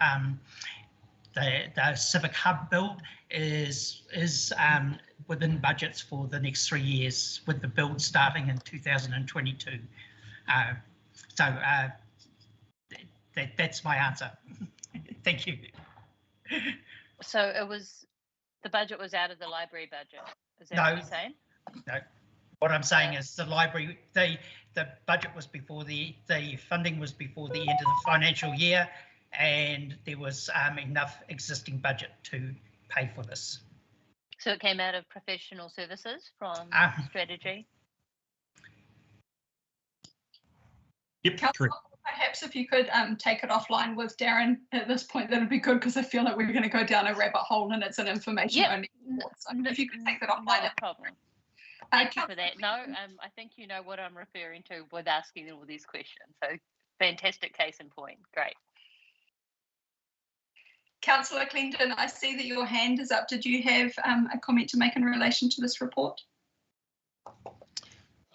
the Civic Hub build is within budgets for the next 3 years, with the build starting in 2022. That's my answer. Thank you. So it was, the budget was out of the library budget. Is that what you're saying? No. What I'm saying is the library, the budget was before the funding was before the end of the financial year, and there was enough existing budget to pay for this. So it came out of professional services from strategy? Yep, Councillor, perhaps if you could take it offline with Darren at this point, that would be good, because I feel like we're going to go down a rabbit hole and it's an information only. So if you could take that offline. No problem. Thank you for that. No, I think you know what I'm referring to with asking all these questions. So fantastic case in point. Great. Councillor Clinton, I see that your hand is up. Did you have a comment to make in relation to this report?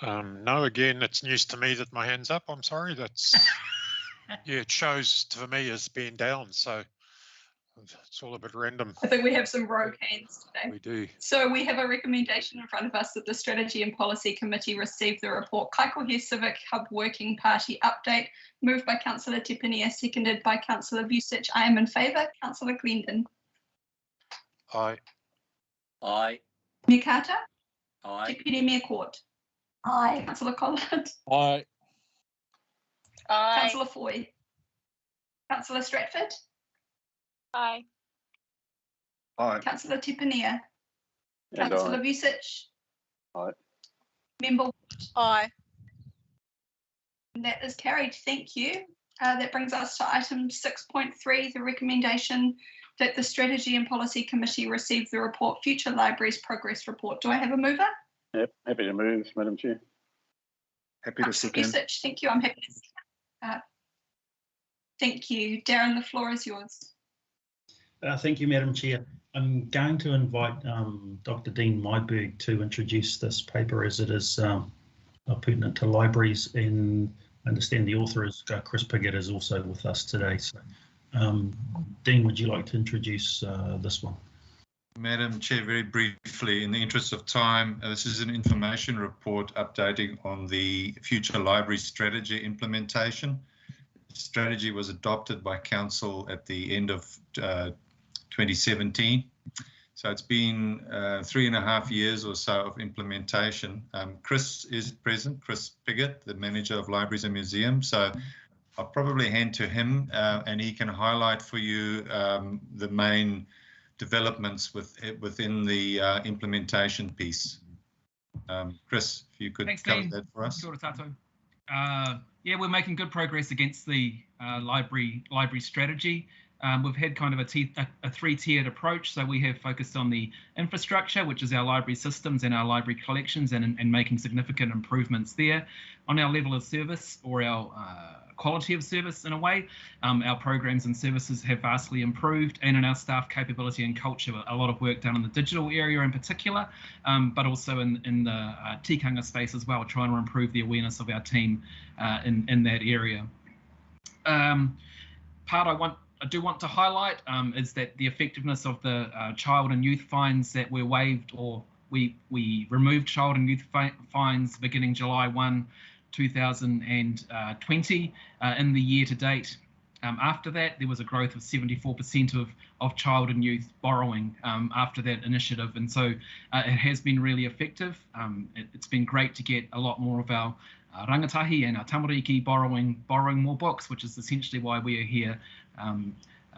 No, again, it's news to me that my hand's up. I'm sorry. That's yeah, it shows for me as being down, so it's all a bit random. I think we have some rogue hands today. We do. So we have a recommendation in front of us that the Strategy and Policy Committee receive the report Kaikohe Civic Hub Working Party Update, moved by Councillor Tipinia, seconded by Councillor Vucic. I am in favour. Councillor Glendon. Aye. Aye. Mayor Carter. Aye. Deputy Mayor Court. Aye. Councillor Collins. Aye. Aye. Councillor Foy. Councillor Stratford. Aye. Aye. Councillor Tipinia. And Councillor aye. Vucic. Aye. Member. Aye. And that is carried. Thank you. That brings us to item 6.3, the recommendation that the Strategy and Policy Committee receive the report Future Libraries Progress Report. Do I have a mover? Yep, happy to move, Madam Chair. Happy to second. Vucic, thank you. I'm happy to second. Thank you. Darren, the floor is yours. Thank you, Madam Chair. I'm going to invite Dr. Dean Myberg to introduce this paper, as it is pertinent to libraries, and I understand the author is Chris Piggott is also with us today. So, Dean, would you like to introduce this one? Madam Chair, very briefly, in the interest of time, this is an information report updating on the future library strategy implementation. The strategy was adopted by Council at the end of 2017. So it's been 3.5 years or so of implementation. Chris is present, Chris Piggott, the Manager of Libraries and Museums. So I'll probably hand to him and he can highlight for you the main developments within the implementation piece. Chris, if you could cover that for us. Kia ora tātou. Yeah, we're making good progress against the library strategy. We've had kind of a three-tiered approach. So we have focused on the infrastructure, which is our library systems and our library collections, and making significant improvements there. On our level of service, or our quality of service in a way, our programs and services have vastly improved, and in our staff capability and culture, a lot of work done in the digital area in particular, but also in the tikanga space as well, trying to improve the awareness of our team in that area. Part I do want to highlight is that the effectiveness of the child and youth fines that were waived, or we removed child and youth fines beginning July 1, 2020 in the year to date. After that, there was a growth of 74% of child and youth borrowing after that initiative, and so it has been really effective. It's been great to get a lot more of our rangatahi and our tamariki borrowing more books, which is essentially why we are here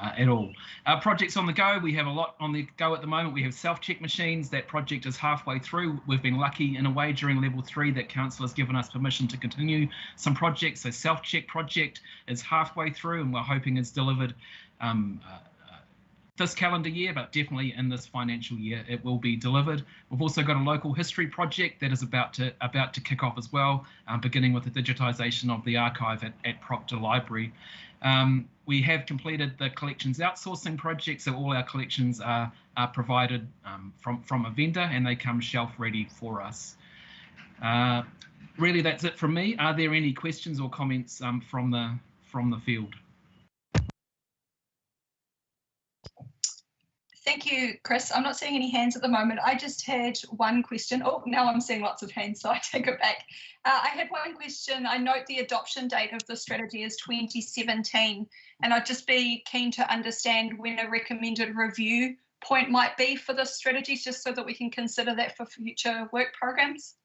at all. Projects on the go, we have a lot on the go at the moment. We have self-check machines. That project is halfway through. We've been lucky in a way during level 3 that council has given us permission to continue some projects. So self-check project is halfway through and we're hoping it's delivered this calendar year, but definitely in this financial year it will be delivered. We've also got a local history project that is about to kick off as well, beginning with the digitisation of the archive at Proctor Library. We have completed the collections outsourcing project, so all our collections are provided from a vendor and they come shelf ready for us. Really, that's it from me. Are there any questions or comments from the field? Thank you, Chris. I'm not seeing any hands at the moment. I just had one question. Oh, now I'm seeing lots of hands, so I take it back. I had one question. I note the adoption date of the strategy is 2017, and I'd just be keen to understand when a recommended review point might be for the strategies, just so that we can consider that for future work programs.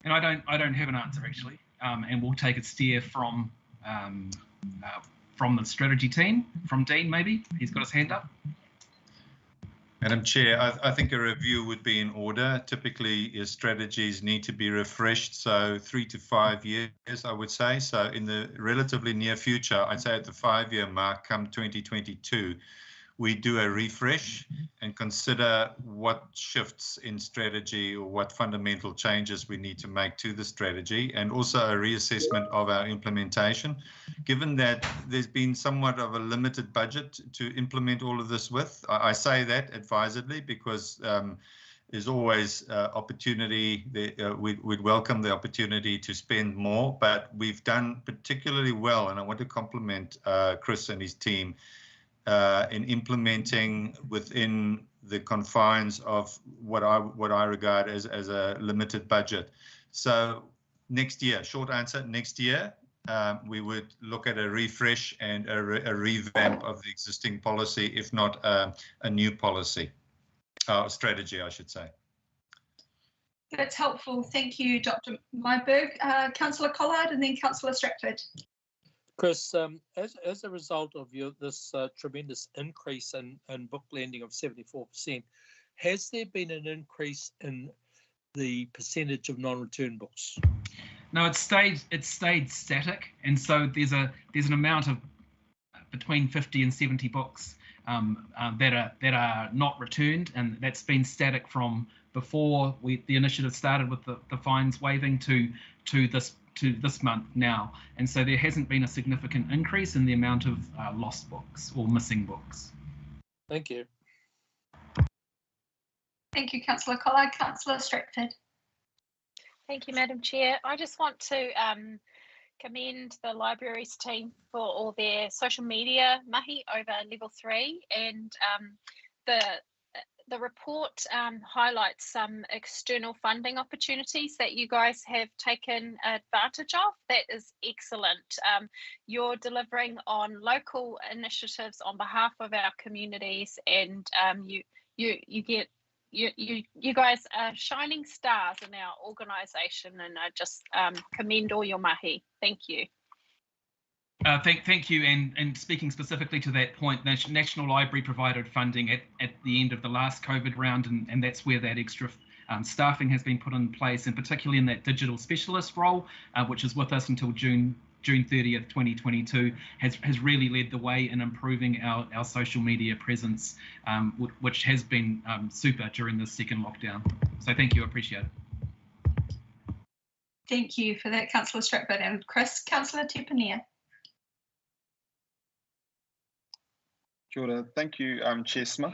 And I don't have an answer actually, and we'll take a steer from the strategy team, from Dean maybe. He's got his hand up. Madam Chair, I think a review would be in order. Typically, your strategies need to be refreshed, so 3 to 5 years, I would say. So in the relatively near future, I'd say at the 5-year mark, come 2022, we do a refresh and consider what shifts in strategy or what fundamental changes we need to make to the strategy, and also a reassessment of our implementation. Given that there's been somewhat of a limited budget to implement all of this with, I say that advisedly because there's always opportunity. We'd welcome the opportunity to spend more, but we've done particularly well, and I want to compliment Chris and his team in implementing within the confines of what I regard as a limited budget. So next year, short answer, next year, we would look at a refresh and a revamp of the existing policy, if not a new policy, strategy, I should say. That's helpful. Thank you, Dr. Myburgh. Councillor Collard and then Councillor Stratford. Chris, as a result of this tremendous increase in book lending of 74%, has there been an increase in the percentage of non-return books? No, it's stayed static, and so there's an amount of between 50 and 70 books that are not returned, and that's been static from before the initiative started with the fines waiving to this month now, and so there hasn't been a significant increase in the amount of lost books or missing books. Thank you. Thank you, Councillor Collard. Councillor Stratford. Thank you, Madam Chair. I just want to commend the libraries team for all their social media mahi over level 3, and the report highlights some external funding opportunities that you guys have taken advantage of. That is excellent. You're delivering on local initiatives on behalf of our communities, and you guys are shining stars in our organisation, and I just commend all your mahi. Thank you. Thank you, and speaking specifically to that point, National Library provided funding at the end of the last COVID round, and that's where that extra staffing has been put in place, and particularly in that digital specialist role, which is with us until June 30th, 2022, has really led the way in improving our social media presence, which has been super during this second lockdown. So thank you, I appreciate it. Thank you for that, Councillor Stratford. And Chris, Councillor Tepania. Kia ora. Thank you, Chair Smith.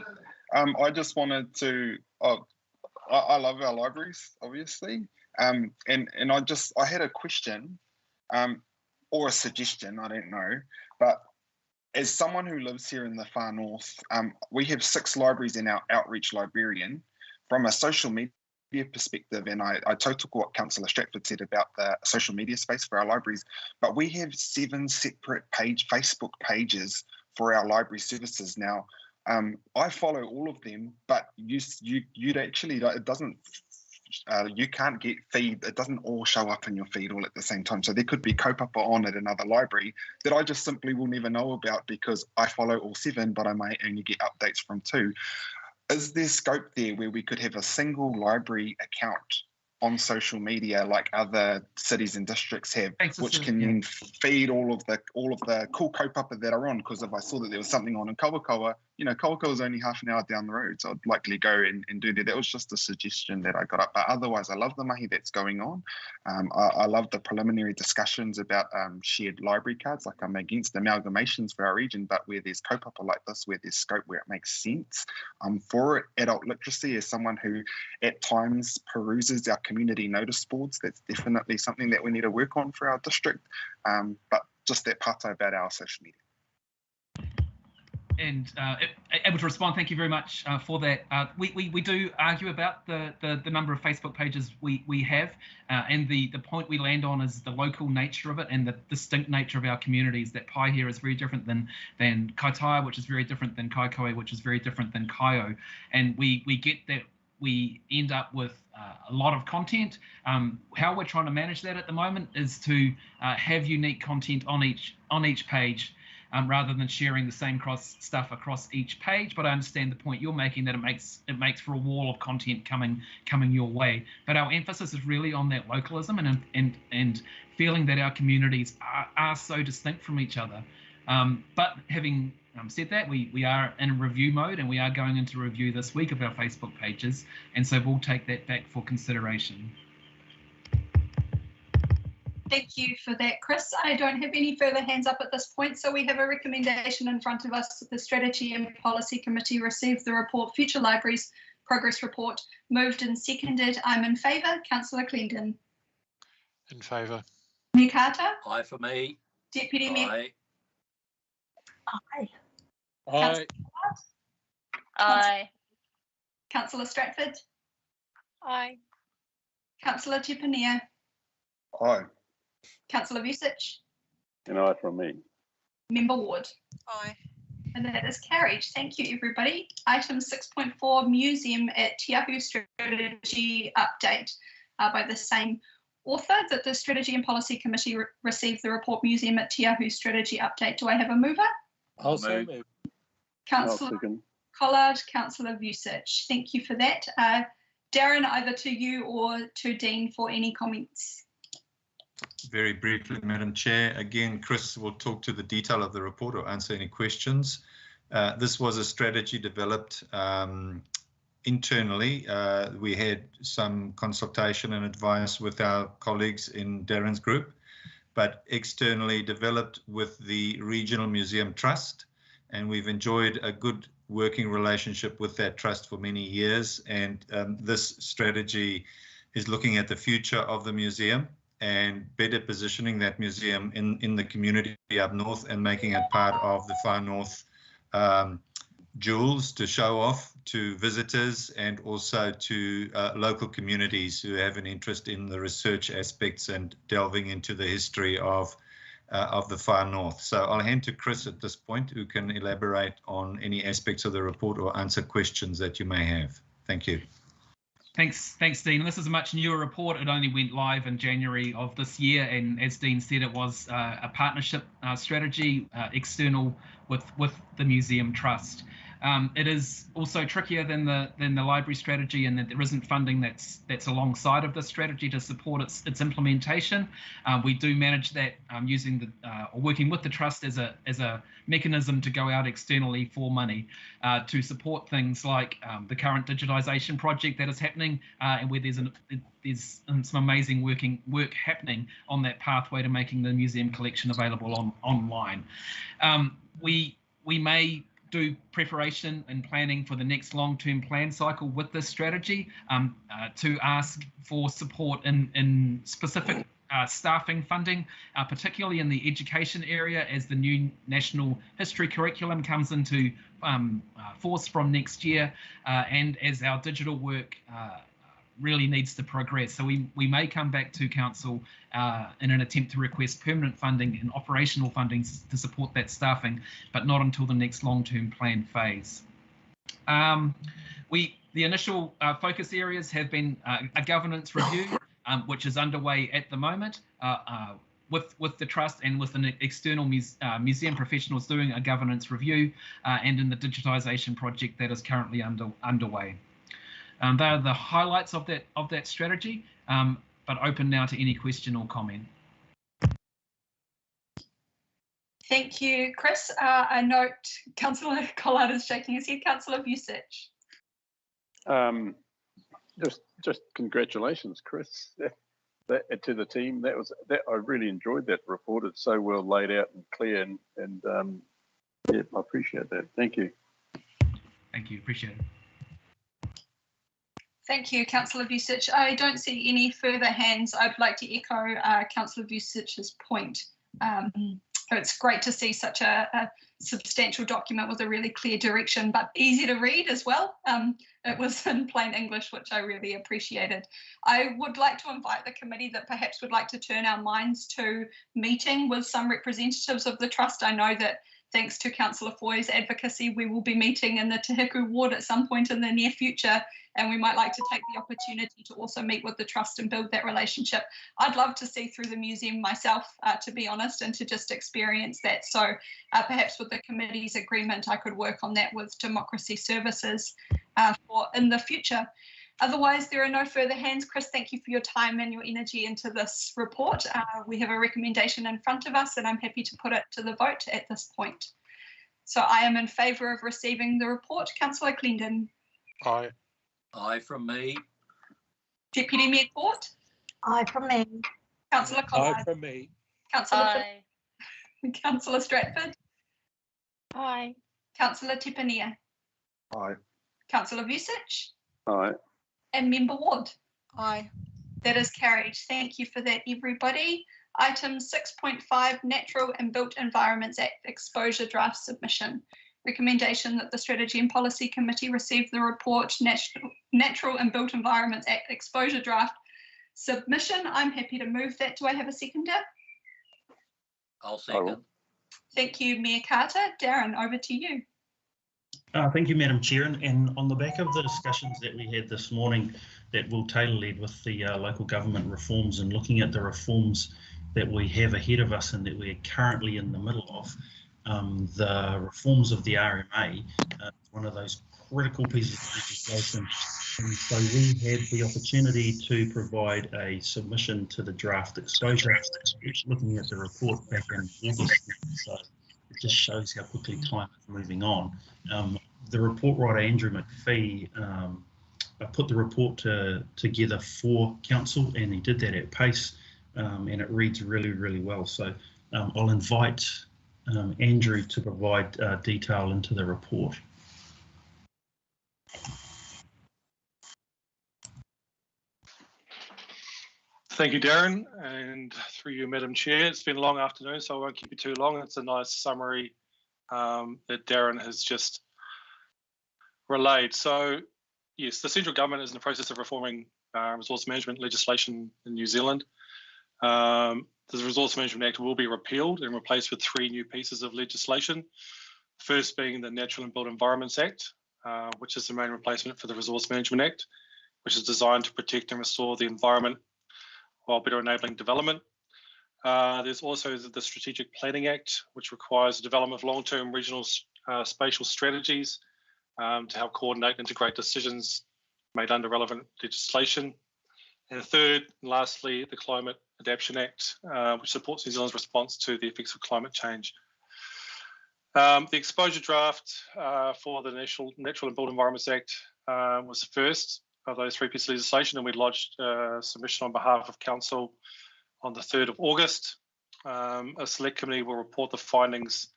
I just wanted to, I love our libraries, obviously, and I had a question or a suggestion, I don't know, but as someone who lives here in the far north, we have 6 libraries in our outreach librarian. From a social media perspective, and I took what Councillor Stratford said about the social media space for our libraries, but we have 7 separate Facebook pages for our library services now. I follow all of them, but you'd actually, it doesn't you can't get feed. It doesn't all show up in your feed all at the same time. So there could be kaupapa on at another library that I just simply will never know about because I follow all 7, but I may only get updates from 2. Is there scope there where we could have a single library account on social media like other cities and districts have, which can then feed all of the cool kaupapa that are on? Because if I saw that there was something on in Kawakawa, Kawakawa is only half an hour down the road, so I'd likely go and do that. That was just a suggestion that I got up. But otherwise, I love the mahi that's going on. I love the preliminary discussions about shared library cards. Like, I'm against amalgamations for our region, but where there's kaupapa like this, where there's scope, where it makes sense, I'm for it. Adult literacy, as someone who at times peruses our community notice boards, that's definitely something that we need to work on for our district. But just that part about our social media. And able to respond, thank you very much for that. We do argue about the number of Facebook pages we have, and the point we land on is the local nature of it and the distinct nature of our communities. That Paihia is very different than Kaitaia, which is very different than Kaikohe, which is very different than Kaio. And we get that we end up with a lot of content. How we're trying to manage that at the moment is to have unique content on each page, rather than sharing the same stuff across each page. But I understand the point you're making, that it makes for a wall of content coming your way. But our emphasis is really on that localism and feeling that our communities are so distinct from each other. But having said that, we are in review mode, and we are going into review this week of our Facebook pages, and so we'll take that back for consideration. Thank you for that, Chris. I don't have any further hands up at this point, so we have a recommendation in front of us. The Strategy and Policy Committee received the report Future Libraries Progress Report. Moved and seconded. I'm in favour. Councillor Clendon. In favour. Mayor Carter. Aye for me. Deputy Mayor. Aye. Aye. Aye. Aye. Councillor Stratford. Aye. Councillor Tupania. Aye. Councillor Vucic. An aye from me. Member Ward. Aye. And that is carried. Thank you, everybody. Item 6.4, Museum at Te Ahu Strategy Update, by the same author. That the Strategy and Policy Committee received the report Museum at Te Ahu Strategy Update. Do I have a mover? I'll so move. Councillor Collard, Councillor Vucic. Thank you for that. Darren, either to you or to Dean for any comments. Very briefly, Madam Chair. Again, Chris will talk to the detail of the report or answer any questions. This was a strategy developed internally. We had some consultation and advice with our colleagues in Darren's group, but externally developed with the Regional Museum Trust. And we've enjoyed a good working relationship with that trust for many years. And this strategy is looking at the future of the museum and better positioning that museum in the community up north and making it part of the Far North jewels to show off to visitors and also to local communities who have an interest in the research aspects and delving into the history of the Far North. So I'll hand to Chris at this point, who can elaborate on any aspects of the report or answer questions that you may have. Thank you. Thanks, Dean. This is a much newer report. It only went live in January of this year, and as Dean said, it was a partnership strategy, external with the Museum Trust. It is also trickier than the library strategy, in that there isn't funding that's alongside of the strategy to support its implementation. We do manage that using or working with the trust as a mechanism to go out externally for money to support things like the current digitisation project that is happening, and where there's some amazing work happening on that pathway to making the museum collection available online. We may do preparation and planning for the next long-term plan cycle with this strategy to ask for support in specific staffing funding, particularly in the education area, as the new national history curriculum comes into force from next year, and as our digital work really needs to progress. So we may come back to Council in an attempt to request permanent funding and operational funding to support that staffing, but not until the next long-term plan phase. The initial focus areas have been a governance review, which is underway at the moment with the trust and with an external museum professionals doing a governance review, and in the digitisation project that is currently underway. They are the highlights of that strategy, but open now to any question or comment. Thank you, Chris. I note Councillor Collard is shaking his head. Councillor Vucic. Just congratulations, Chris, to the team. I really enjoyed that report. It's so well laid out and clear, and yeah, I appreciate that. Thank you. Thank you. Appreciate it. Thank you, Councillor Vucic. I don't see any further hands. I'd like to echo Councillor Vucic's point. It's great to see such a substantial document with a really clear direction, but easy to read as well. It was in plain English, which I really appreciated. I would like to invite the committee that perhaps would like to turn our minds to meeting with some representatives of the Trust. I know that thanks to Councillor Foy's advocacy, we will be meeting in the Te Hiku ward at some point in the near future, and we might like to take the opportunity to also meet with the Trust and build that relationship. I'd love to see through the museum myself, to be honest, and to just experience that. So perhaps with the committee's agreement, I could work on that with Democracy Services for in the future. Otherwise, there are no further hands. Chris, thank you for your time and your energy into this report. We have a recommendation in front of us, and I'm happy to put it to the vote at this point. So I am in favour of receiving the report. Councillor Clendon. Aye. Aye from me. Deputy Mayor Court. Aye from me. Councillor Collard. Aye from me. Councillor Stratford. Aye. Councillor Tepania. Aye. Councillor Vucic. Aye. And Member Ward. Aye. That is carried. Thank you for that, everybody. Item 6.5, Natural and Built Environments Act Exposure Draft Submission. Recommendation that the Strategy and Policy Committee receive the report Natural and Built Environments Act Exposure Draft Submission. I'm happy to move that. Do I have a seconder? I'll second. Thank you, Mayor Carter. Darren, over to you. Thank you, Madam Chair. And on the back of the discussions that we had this morning that Will Taylor led with the local government reforms, and looking at the reforms that we have ahead of us and that we're currently in the middle of, the reforms of the RMA, one of those critical pieces of legislation. And so we had the opportunity to provide a submission to the draft exposure, looking at the report back in August. So it just shows how quickly time is moving on. The report writer, Andrew McPhee, put the report together for council, and he did that at pace, and it reads really, really well. So I'll invite Andrew to provide detail into the report. Thank you, Darren, and through you, Madam Chair. It's been a long afternoon, so I won't keep you too long. It's a nice summary that Darren has just relayed. So, yes, the central government is in the process of reforming resource management legislation in New Zealand. The Resource Management Act will be repealed and replaced with 3 new pieces of legislation. First being the Natural and Built Environments Act, which is the main replacement for the Resource Management Act, which is designed to protect and restore the environment while better enabling development. There's also the Strategic Planning Act, which requires the development of long-term regional spatial strategies to help coordinate and integrate decisions made under relevant legislation. And third, and lastly, the Climate Adaptation Act, which supports New Zealand's response to the effects of climate change. The exposure draft for the Natural and Built Environments Act was the first of those 3 pieces of legislation, and we lodged a submission on behalf of Council on the 3rd of August. A select committee will report the findings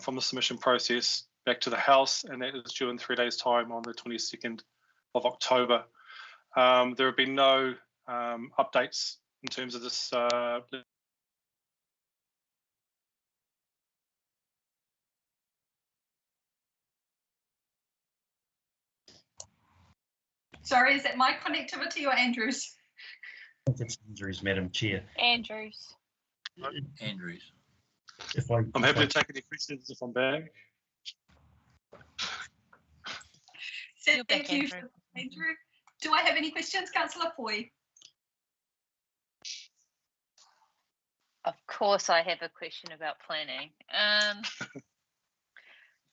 from the submission process back to the House, and that is due in 3 days' time on the 22nd of October. There have been no updates in terms of this Sorry, is that my connectivity or Andrew's? I think it's Andrew's, Madam Chair. Andrews. Andrews. I'm happy to take any questions if I'm back. Thank you, Andrew. Do I have any questions, Councillor Foy? Of course, I have a question about planning.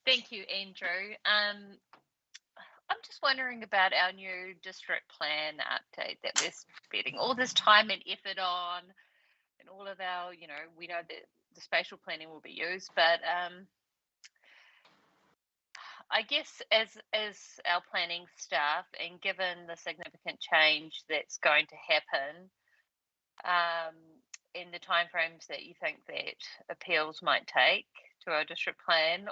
Thank you, Andrew. I'm just wondering about our new district plan update that we're spending all this time and effort on, and all of our, we know that the spatial planning will be used, but I guess as our planning staff, and given the significant change that's going to happen, in the timeframes that you think that appeals might take to our district plan,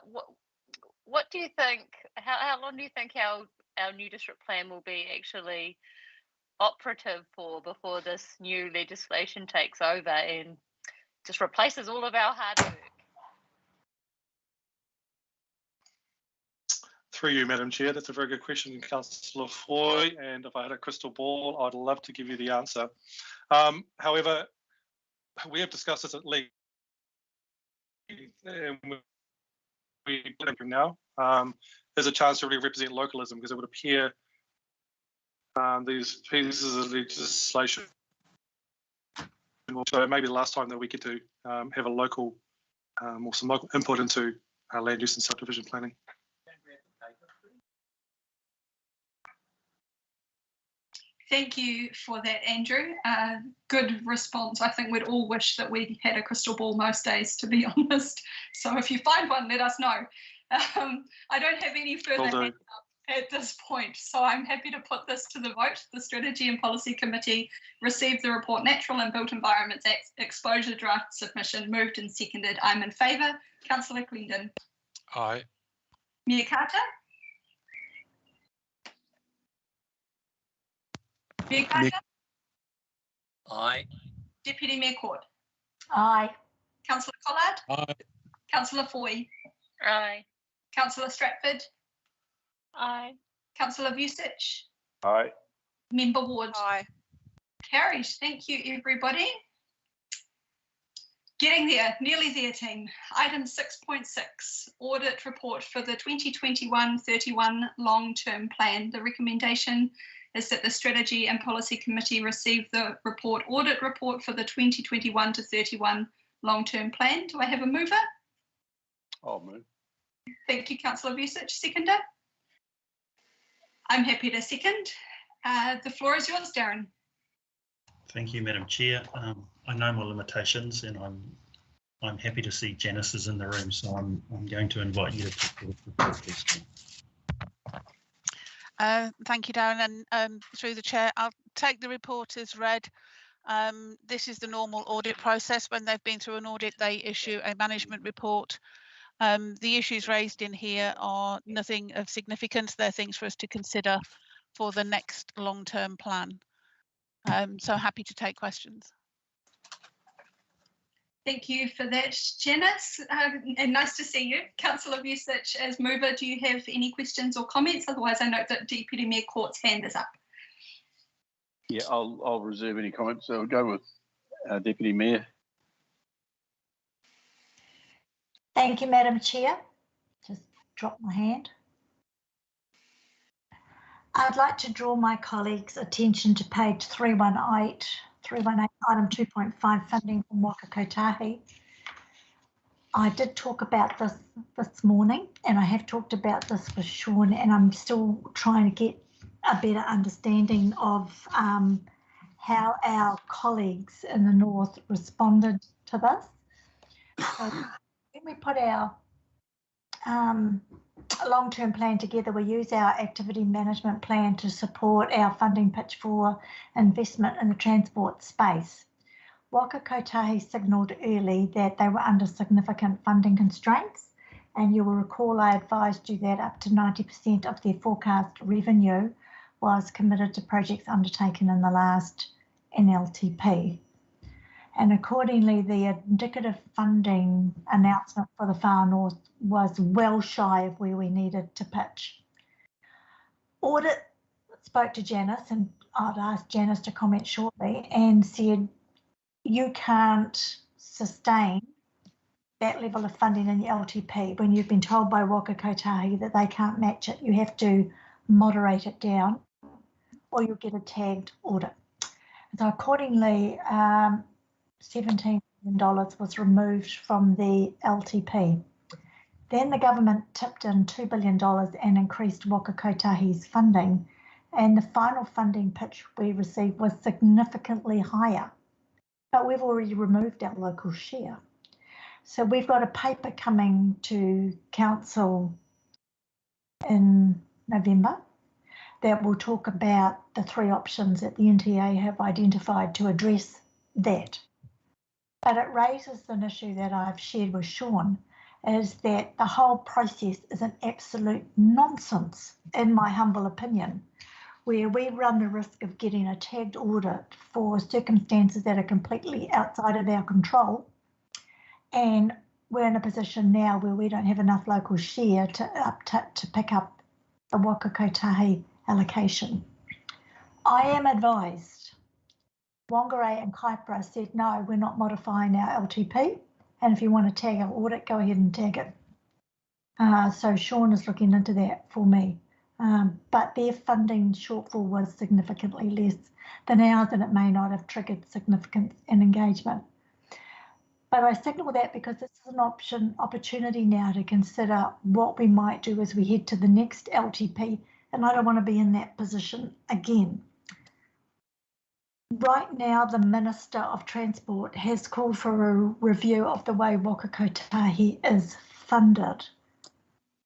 what do you think? How long do you think our new district plan will be actually operative for before this new legislation takes over and just replaces all of our hard work? Through you, Madam Chair, that's a very good question, Councillor Foy, and if I had a crystal ball, I'd love to give you the answer. However, we have discussed this at length, and now there's a chance to really represent localism, because it would appear these pieces of legislation, so it may be the last time that we get to have a local or some local input into land use and subdivision planning. Thank you for that, Andrew. Good response. I think we'd all wish that we had a crystal ball most days, to be honest. So if you find one, let us know. I don't have any further hands up at this point, so I'm happy to put this to the vote. The Strategy and Policy Committee received the report Natural and Built Environments Act Exposure Draft Submission, moved and seconded. I'm in favour. Councillor Clendon. Aye. Mayor Carter. Mayor Carter? Aye. Deputy Mayor Court? Aye. Councillor Collard? Aye. Councillor Foy? Aye. Councillor Stratford? Aye. Councillor Vucic? Aye. Member Ward? Aye. Carried. Thank you, everybody. Getting there, nearly there, team. Item 6.6, audit report for the 2021-31 long-term plan. The recommendation is that the Strategy and Policy Committee receive the audit report for the 2021-31 long-term plan. Do I have a mover? I'll move. Thank you, Councillor Vucic. Seconder? I'm happy to second. The floor is yours, Darren. Thank you, Madam Chair. I know my limitations, and I'm happy to see Janice is in the room, so I'm going to invite you to talk to the report, please. Thank you, Darren, and through the chair, I'll take the report as read. This is the normal audit process. When they've been through an audit, they issue a management report. The issues raised in here are nothing of significance. They're things for us to consider for the next long-term plan. So happy to take questions. Thank you for that, Janice, and nice to see you. Councillor Vucic, as mover, do you have any questions or comments? Otherwise, I note that Deputy Mayor Court's hand is up. Yeah, I'll reserve any comments. So I'll go with Deputy Mayor. Thank you, Madam Chair. Just drop my hand. I'd like to draw my colleagues' attention to page 318, item 2.5, funding from Waka Kotahi. I did talk about this morning, and I have talked about this with Sean, and I'm still trying to get a better understanding of how our colleagues in the North responded to this. So when we put our long-term plan together, we use our activity management plan to support our funding pitch for investment in the transport space. Waka Kotahi signalled early that they were under significant funding constraints, and you will recall I advised you that up to 90% of their forecast revenue was committed to projects undertaken in the last NLTP. And accordingly, the indicative funding announcement for the Far North was well shy of where we needed to pitch. Audit spoke to Janice, and I'd asked Janice to comment shortly, and said you can't sustain that level of funding in the LTP when you've been told by Waka Kotahi that they can't match it. You have to moderate it down, or you'll get a tagged audit. So accordingly, $17 million was removed from the LTP. Then the government tipped in $2 billion and increased Waka Kotahi's funding, and the final funding pitch we received was significantly higher, but we've already removed our local share. So we've got a paper coming to council in November that will talk about the 3 options that the NTA have identified to address that. But it raises an issue that I've shared with Sean, is that the whole process is an absolute nonsense, in my humble opinion, where we run the risk of getting a tagged audit for circumstances that are completely outside of our control. And we're in a position now where we don't have enough local share to pick up the Waka Kotahi allocation. I am advised Whangarei and Kaipara said, no, we're not modifying our LTP. And if you want to tag our audit, go ahead and tag it. So Sean is looking into that for me. But their funding shortfall was significantly less than ours, and it may not have triggered significance in engagement. But I signal that because this is an opportunity now to consider what we might do as we head to the next LTP, and I don't want to be in that position again. Right now, the Minister of Transport has called for a review of the way Waka Kotahi is funded.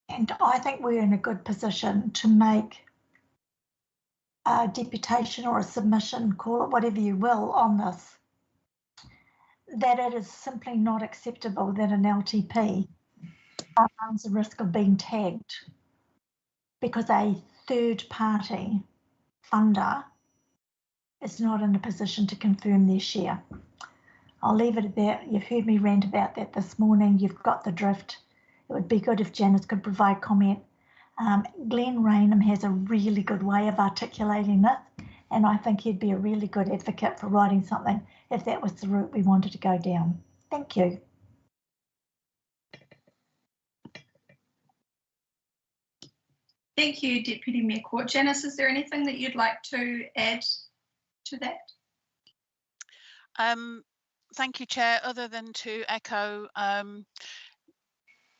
And I think we're in a good position to make a deputation or a submission, call it whatever you will, on this, that it is simply not acceptable that an LTP runs the risk of being tagged because a third party funder is not in a position to confirm their share. I'll leave it at that. You've heard me rant about that this morning. You've got the drift. It would be good if Janice could provide comment. Glenn Raynham has a really good way of articulating this, and I think he'd be a really good advocate for writing something if that was the route we wanted to go down. Thank you. Thank you, Deputy Mayor Court. Janice, is there anything that you'd like to add to that? Thank you, Chair. Other than to echo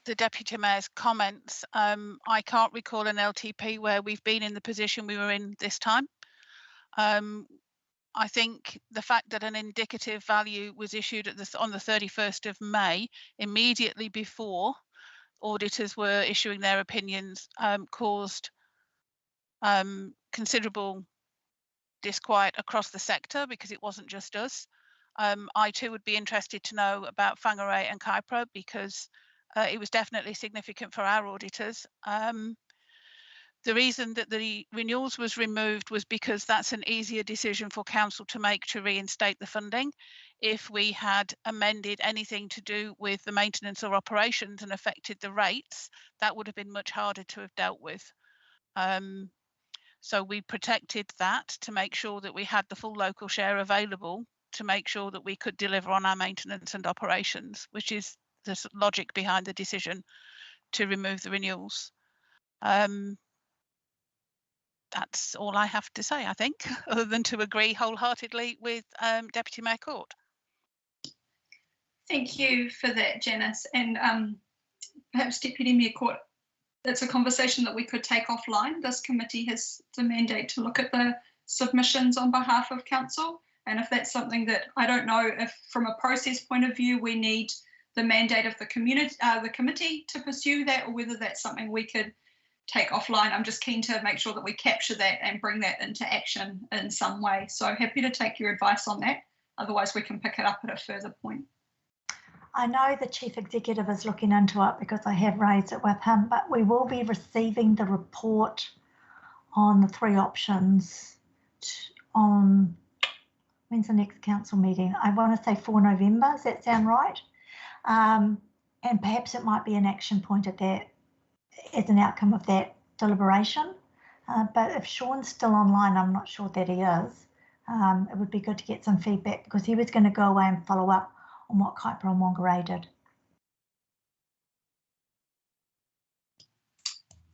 the Deputy Mayor's comments, I can't recall an LTP where we've been in the position we were in this time. I think the fact that an indicative value was issued on the 31st of May, immediately before auditors were issuing their opinions, caused considerable disquiet across the sector because it wasn't just us. I too would be interested to know about Whangarei and Kaipara because it was definitely significant for our auditors. The reason that the renewals was removed was because that's an easier decision for council to make to reinstate the funding. If we had amended anything to do with the maintenance or operations and affected the rates, that would have been much harder to have dealt with. So we protected that to make sure that we had the full local share available to make sure that we could deliver on our maintenance and operations, which is the logic behind the decision to remove the renewals. That's all I have to say, I think, other than to agree wholeheartedly with Deputy Mayor Court. Thank you for that, Janice. And perhaps Deputy Mayor Court, that's a conversation that we could take offline. This committee has the mandate to look at the submissions on behalf of council. And if that's something that, I don't know if from a process point of view, we need the mandate of the committee to pursue that, or whether that's something we could take offline. I'm just keen to make sure that we capture that and bring that into action in some way. So happy to take your advice on that. Otherwise, we can pick it up at a further point. I know the Chief Executive is looking into it because I have raised it with him, but we will be receiving the report on the 3 options on, when's the next council meeting? I want to say 4 November, does that sound right? And perhaps it might be an action point at that as an outcome of that deliberation. But if Sean's still online, I'm not sure that he is. It would be good to get some feedback because he was going to go away and follow up on what Kaipara and Whangarei did.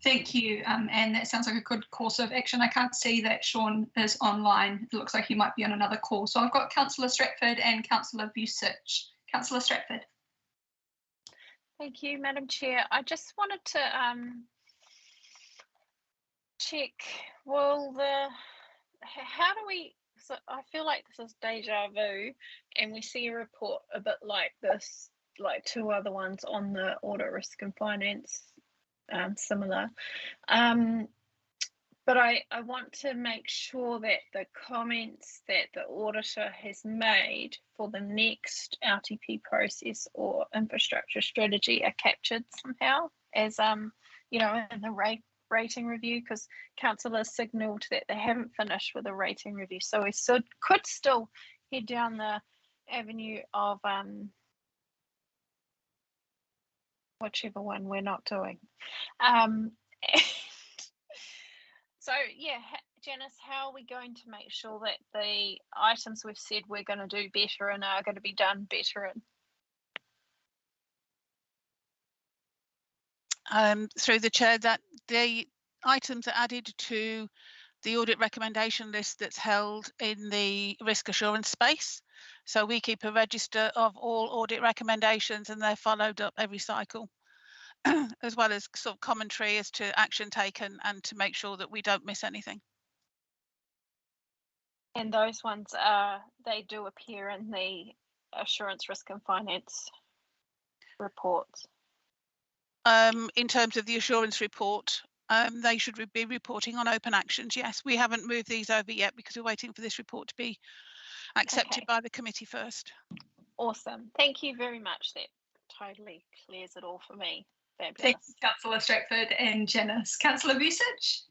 Thank you, and that sounds like a good course of action. I can't see that Sean is online. It looks like he might be on another call. So I've got Councillor Stratford and Councillor Vucic. Councillor Stratford. Thank you, Madam Chair. I just wanted to check, how do we, so I feel like this is deja vu, and we see a report a bit like this, like two other ones on the audit, risk and finance, similar. But I want to make sure that the comments that the auditor has made for the next RTP process or infrastructure strategy are captured somehow as, you know, in the rating review, because councillors signalled that they haven't finished with the rating review. So we could still head down the avenue of whichever one we're not doing. So yeah, Janice, how are we going to make sure that the items we've said we're going to do better and are going to be done better in? Through the chair, that the items are added to the audit recommendation list that's held in the risk assurance space. So we keep a register of all audit recommendations and they're followed up every cycle. As well as sort of commentary as to action taken and to make sure that we don't miss anything. And those ones they do appear in the assurance, risk and finance reports. In terms of the assurance report, they should be reporting on open actions. Yes, we haven't moved these over yet because we're waiting for this report to be accepted by the committee first. Awesome. Thank you very much. That totally clears it all for me. Fabulous. Thanks, Councillor Stratford and Janice. Councillor Vucic.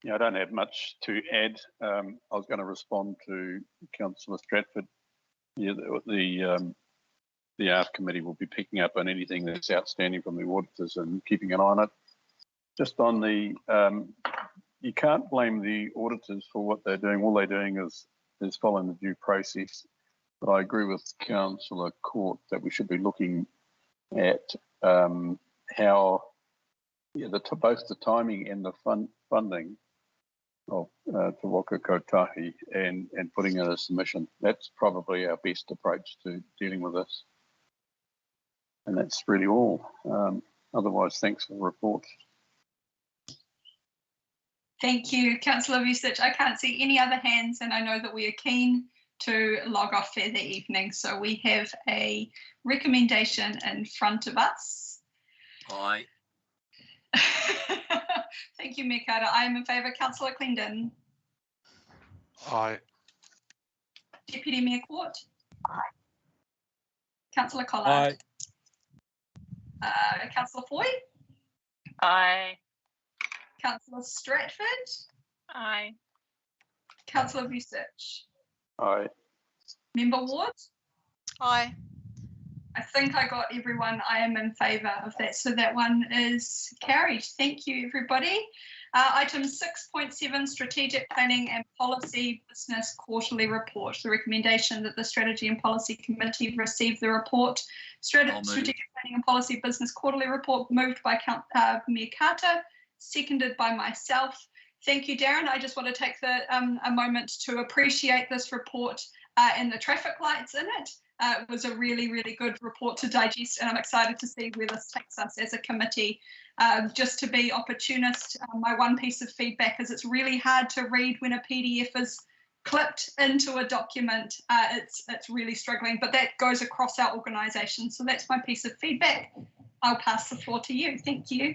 Yeah, I don't have much to add. I was going to respond to Councillor Stratford. Yeah, the ARF committee will be picking up on anything that's outstanding from the auditors and keeping an eye on it. Just on the, you can't blame the auditors for what they're doing. All they're doing is following the due process. But I agree with Councillor Court that we should be looking at how both the timing and the funding of Te Waka Kotahi and putting in a submission. That's probably our best approach to dealing with this. And that's really all. Otherwise, thanks for the report. Thank you, Councillor Vucic. I can't see any other hands, and I know that we are keen to log off for the evening. So we have a recommendation in front of us. Aye. Thank you, Mayor Carter. I am in favour. Councillor Clendon. Aye. Deputy Mayor Court. Aye. Councillor Collard. Aye. Councillor Foy. Aye. Councillor Stratford. Aye. Councillor Vucic. Aye. Member Ward. Aye. I think I got everyone. I am in favour of that. So that one is carried. Thank you, everybody. Item 6.7, Strategic Planning and Policy Business Quarterly Report. The recommendation that the Strategy and Policy Committee receive the report. Strategic Planning and Policy Business Quarterly Report, moved by Mayor Carter, seconded by myself. Thank you, Darren. I just want to take a moment to appreciate this report and the traffic lights in it. It was a really, really good report to digest, and I'm excited to see where this takes us as a committee. Just to be opportunist, my one piece of feedback is it's really hard to read when a PDF is clipped into a document. It's really struggling, but that goes across our organisation. So that's my piece of feedback. I'll pass the floor to you. Thank you.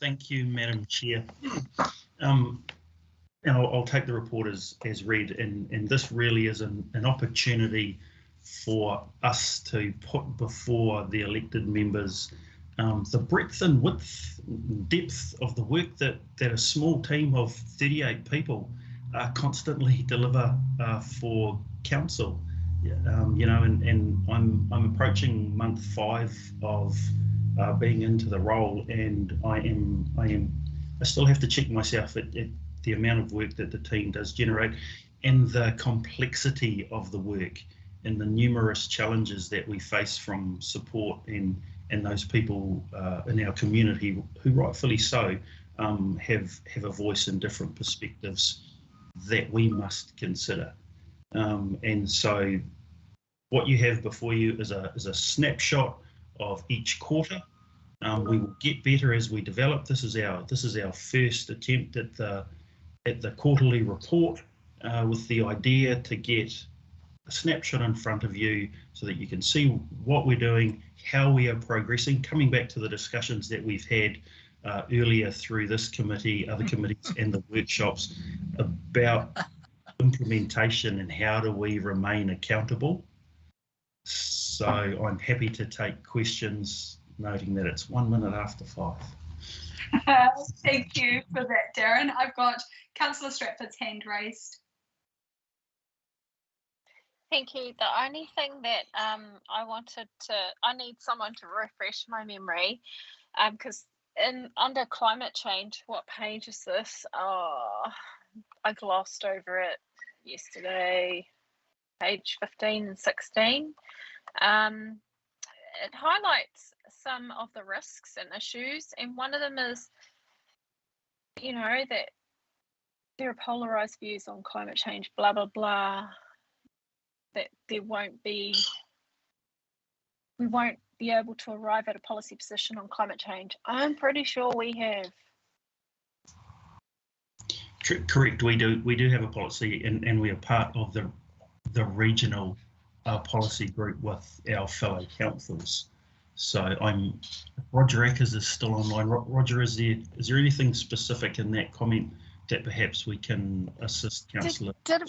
Thank you, Madam Chair. I'll take the report as read, and this really is an opportunity for us to put before the elected members the breadth and depth of the work that a small team of 38 people constantly deliver for council. You know, and I'm approaching month 5 of being into the role, and I still have to check myself at the amount of work that the team does generate, and the complexity of the work, and the numerous challenges that we face from support and those people in our community who rightfully so have a voice in different perspectives that we must consider. And so what you have before you is a snapshot of each quarter. We will get better as we develop. This is our first attempt at the quarterly report, with the idea to get a snapshot in front of you so that you can see what we're doing, how we are progressing, coming back to the discussions that we've had earlier through this committee, other committees and the workshops about implementation and how do we remain accountable. So I'm happy to take questions, noting that it's 1 minute after 5. Thank you for that, Darren. I've got Councillor Stratford's hand raised. Thank you. The only thing that I need someone to refresh my memory, because under climate change, what page is this? Oh, I glossed over it yesterday. Page 15 and 16. It highlights some of the risks and issues, and one of them is, that there are polarized views on climate change, blah, blah, blah, that we won't be able to arrive at a policy position on climate change. I'm pretty sure we have. Correct, we do have a policy, and we are part of the regional policy group with our fellow councils. So Roger Ackers is still online. Roger, is there anything specific in that comment that perhaps we can assist Councillor? Did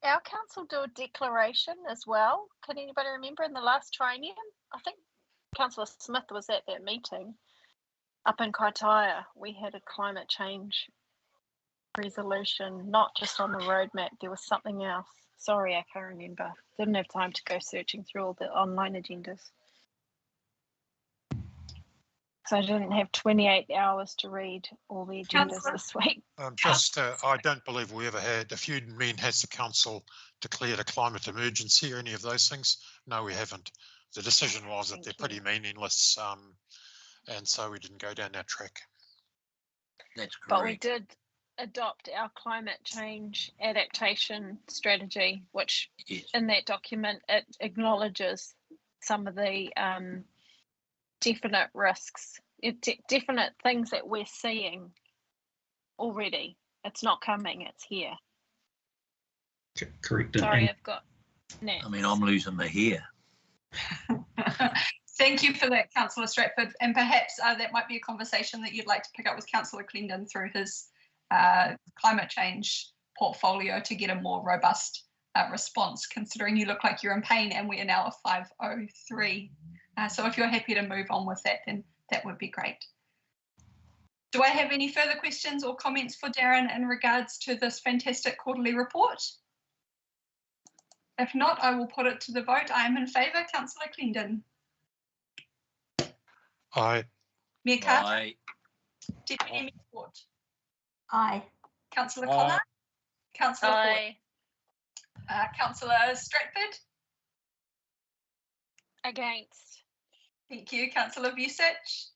our council do a declaration as well? Can anybody remember in the last triennium? I think Councillor Smith was at that meeting up in Kaitaia. We had a climate change resolution, not just on the roadmap. There was something else. Sorry, I can't remember. Didn't have time to go searching through all the online agendas. So I didn't have 28 hours to read all the agendas this week. I don't believe we ever had. If you mean has the council declared a climate emergency or any of those things? No, we haven't. The decision was that they're pretty meaningless, and so we didn't go down that track. That's correct. But we did adopt our climate change adaptation strategy, which in that document, it acknowledges some of the definite risks, definite things that we're seeing already. It's not coming, it's here. Correct. Sorry, I've got next. I mean, I'm losing my hair. Thank you for that, Councillor Stratford. And perhaps that might be a conversation that you'd like to pick up with Councillor Clendon through his climate change portfolio to get a more robust response, considering you look like you're in pain and we are now at 5:03. So if you're happy to move on with that, then that would be great. Do I have any further questions or comments for Darren in regards to this fantastic quarterly report? If not, I will put it to the vote. I am in favour. Councillor Clendon. Aye. Mayor Carter. Aye. Deputy Mayor Ford. Aye. Councillor Connor. Councillor Aye. Ford. Councillor Stratford. Against. Thank you. Councillor Vucic.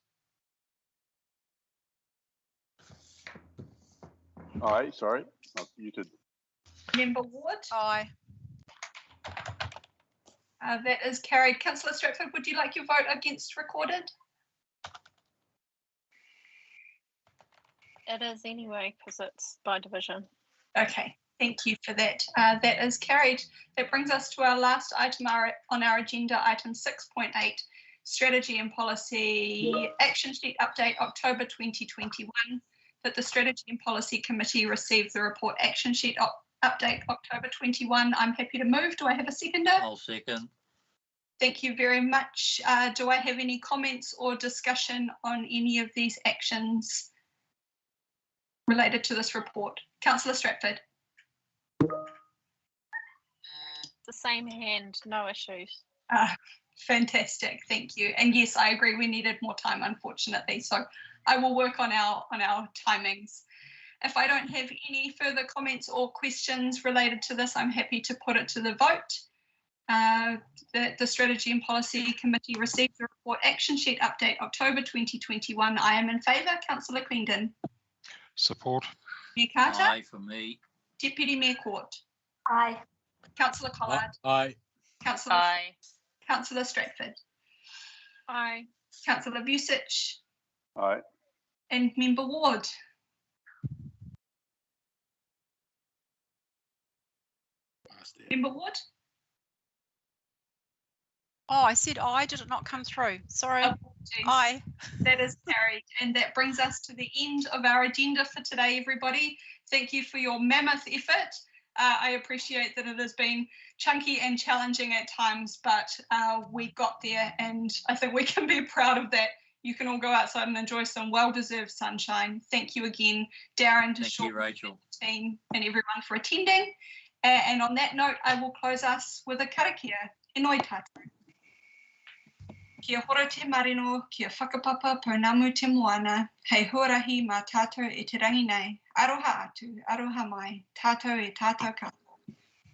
Aye, sorry, I'm muted. Member Ward. Aye. That is carried. Councillor Stratford, would you like your vote against recorded? It is anyway, because it's by division. Okay, thank you for that. That is carried. That brings us to our last item on our agenda, item 6.8, Strategy and Policy Action Sheet Update October 2021, that the Strategy and Policy Committee received the report Action Sheet Update October 21. I'm happy to move. Do I have a seconder? I'll second. Thank you very much. Do I have any comments or discussion on any of these actions related to this report? Councillor Stratford. The same hand, no issues. Fantastic, thank you. And yes, I agree, we needed more time, unfortunately. So I will work on our timings. If I don't have any further comments or questions related to this, I'm happy to put it to the vote. that the Strategy and Policy Committee received the report action sheet update October 2021. I am in favour. Councillor Clendon. Support. Mayor Carter. Aye for me. Deputy Mayor Court. Aye. Councillor Collard. Aye. Councillor. Aye. Councillor Stratford. Aye. Councillor Vusic. Aye. And Member Ward. Member Ward. Oh, I said aye. Did it not come through? Sorry. Apologies. Aye. That is carried. And that brings us to the end of our agenda for today, everybody. Thank you for your mammoth effort. I appreciate that it has been chunky and challenging at times, but we got there, and I think we can be proud of that. You can all go outside and enjoy some well-deserved sunshine. Thank you again, Darren, Thank you, Rachel. team, and everyone for attending. And on that note, I will close us with a karakia. E noi tātou. Kia hora te marino, kia whakapapa pounamu te moana, hei huarahi mā tātou e te rangi nei, aroha atu, aroha mai, tātou e tātou kato.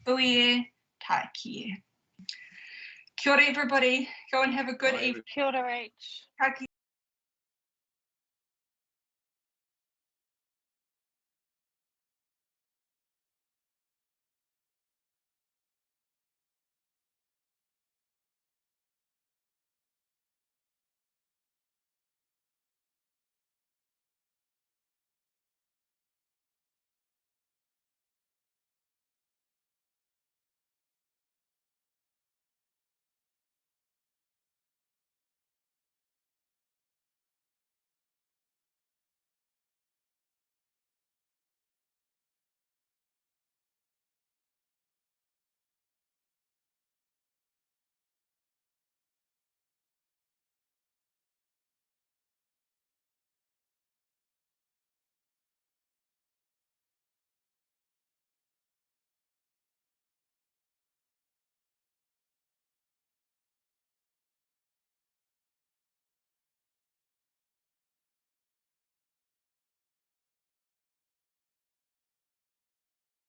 Ui e, tā ki e. Kia ora everybody, go and have a good evening. Kia ora, Rach.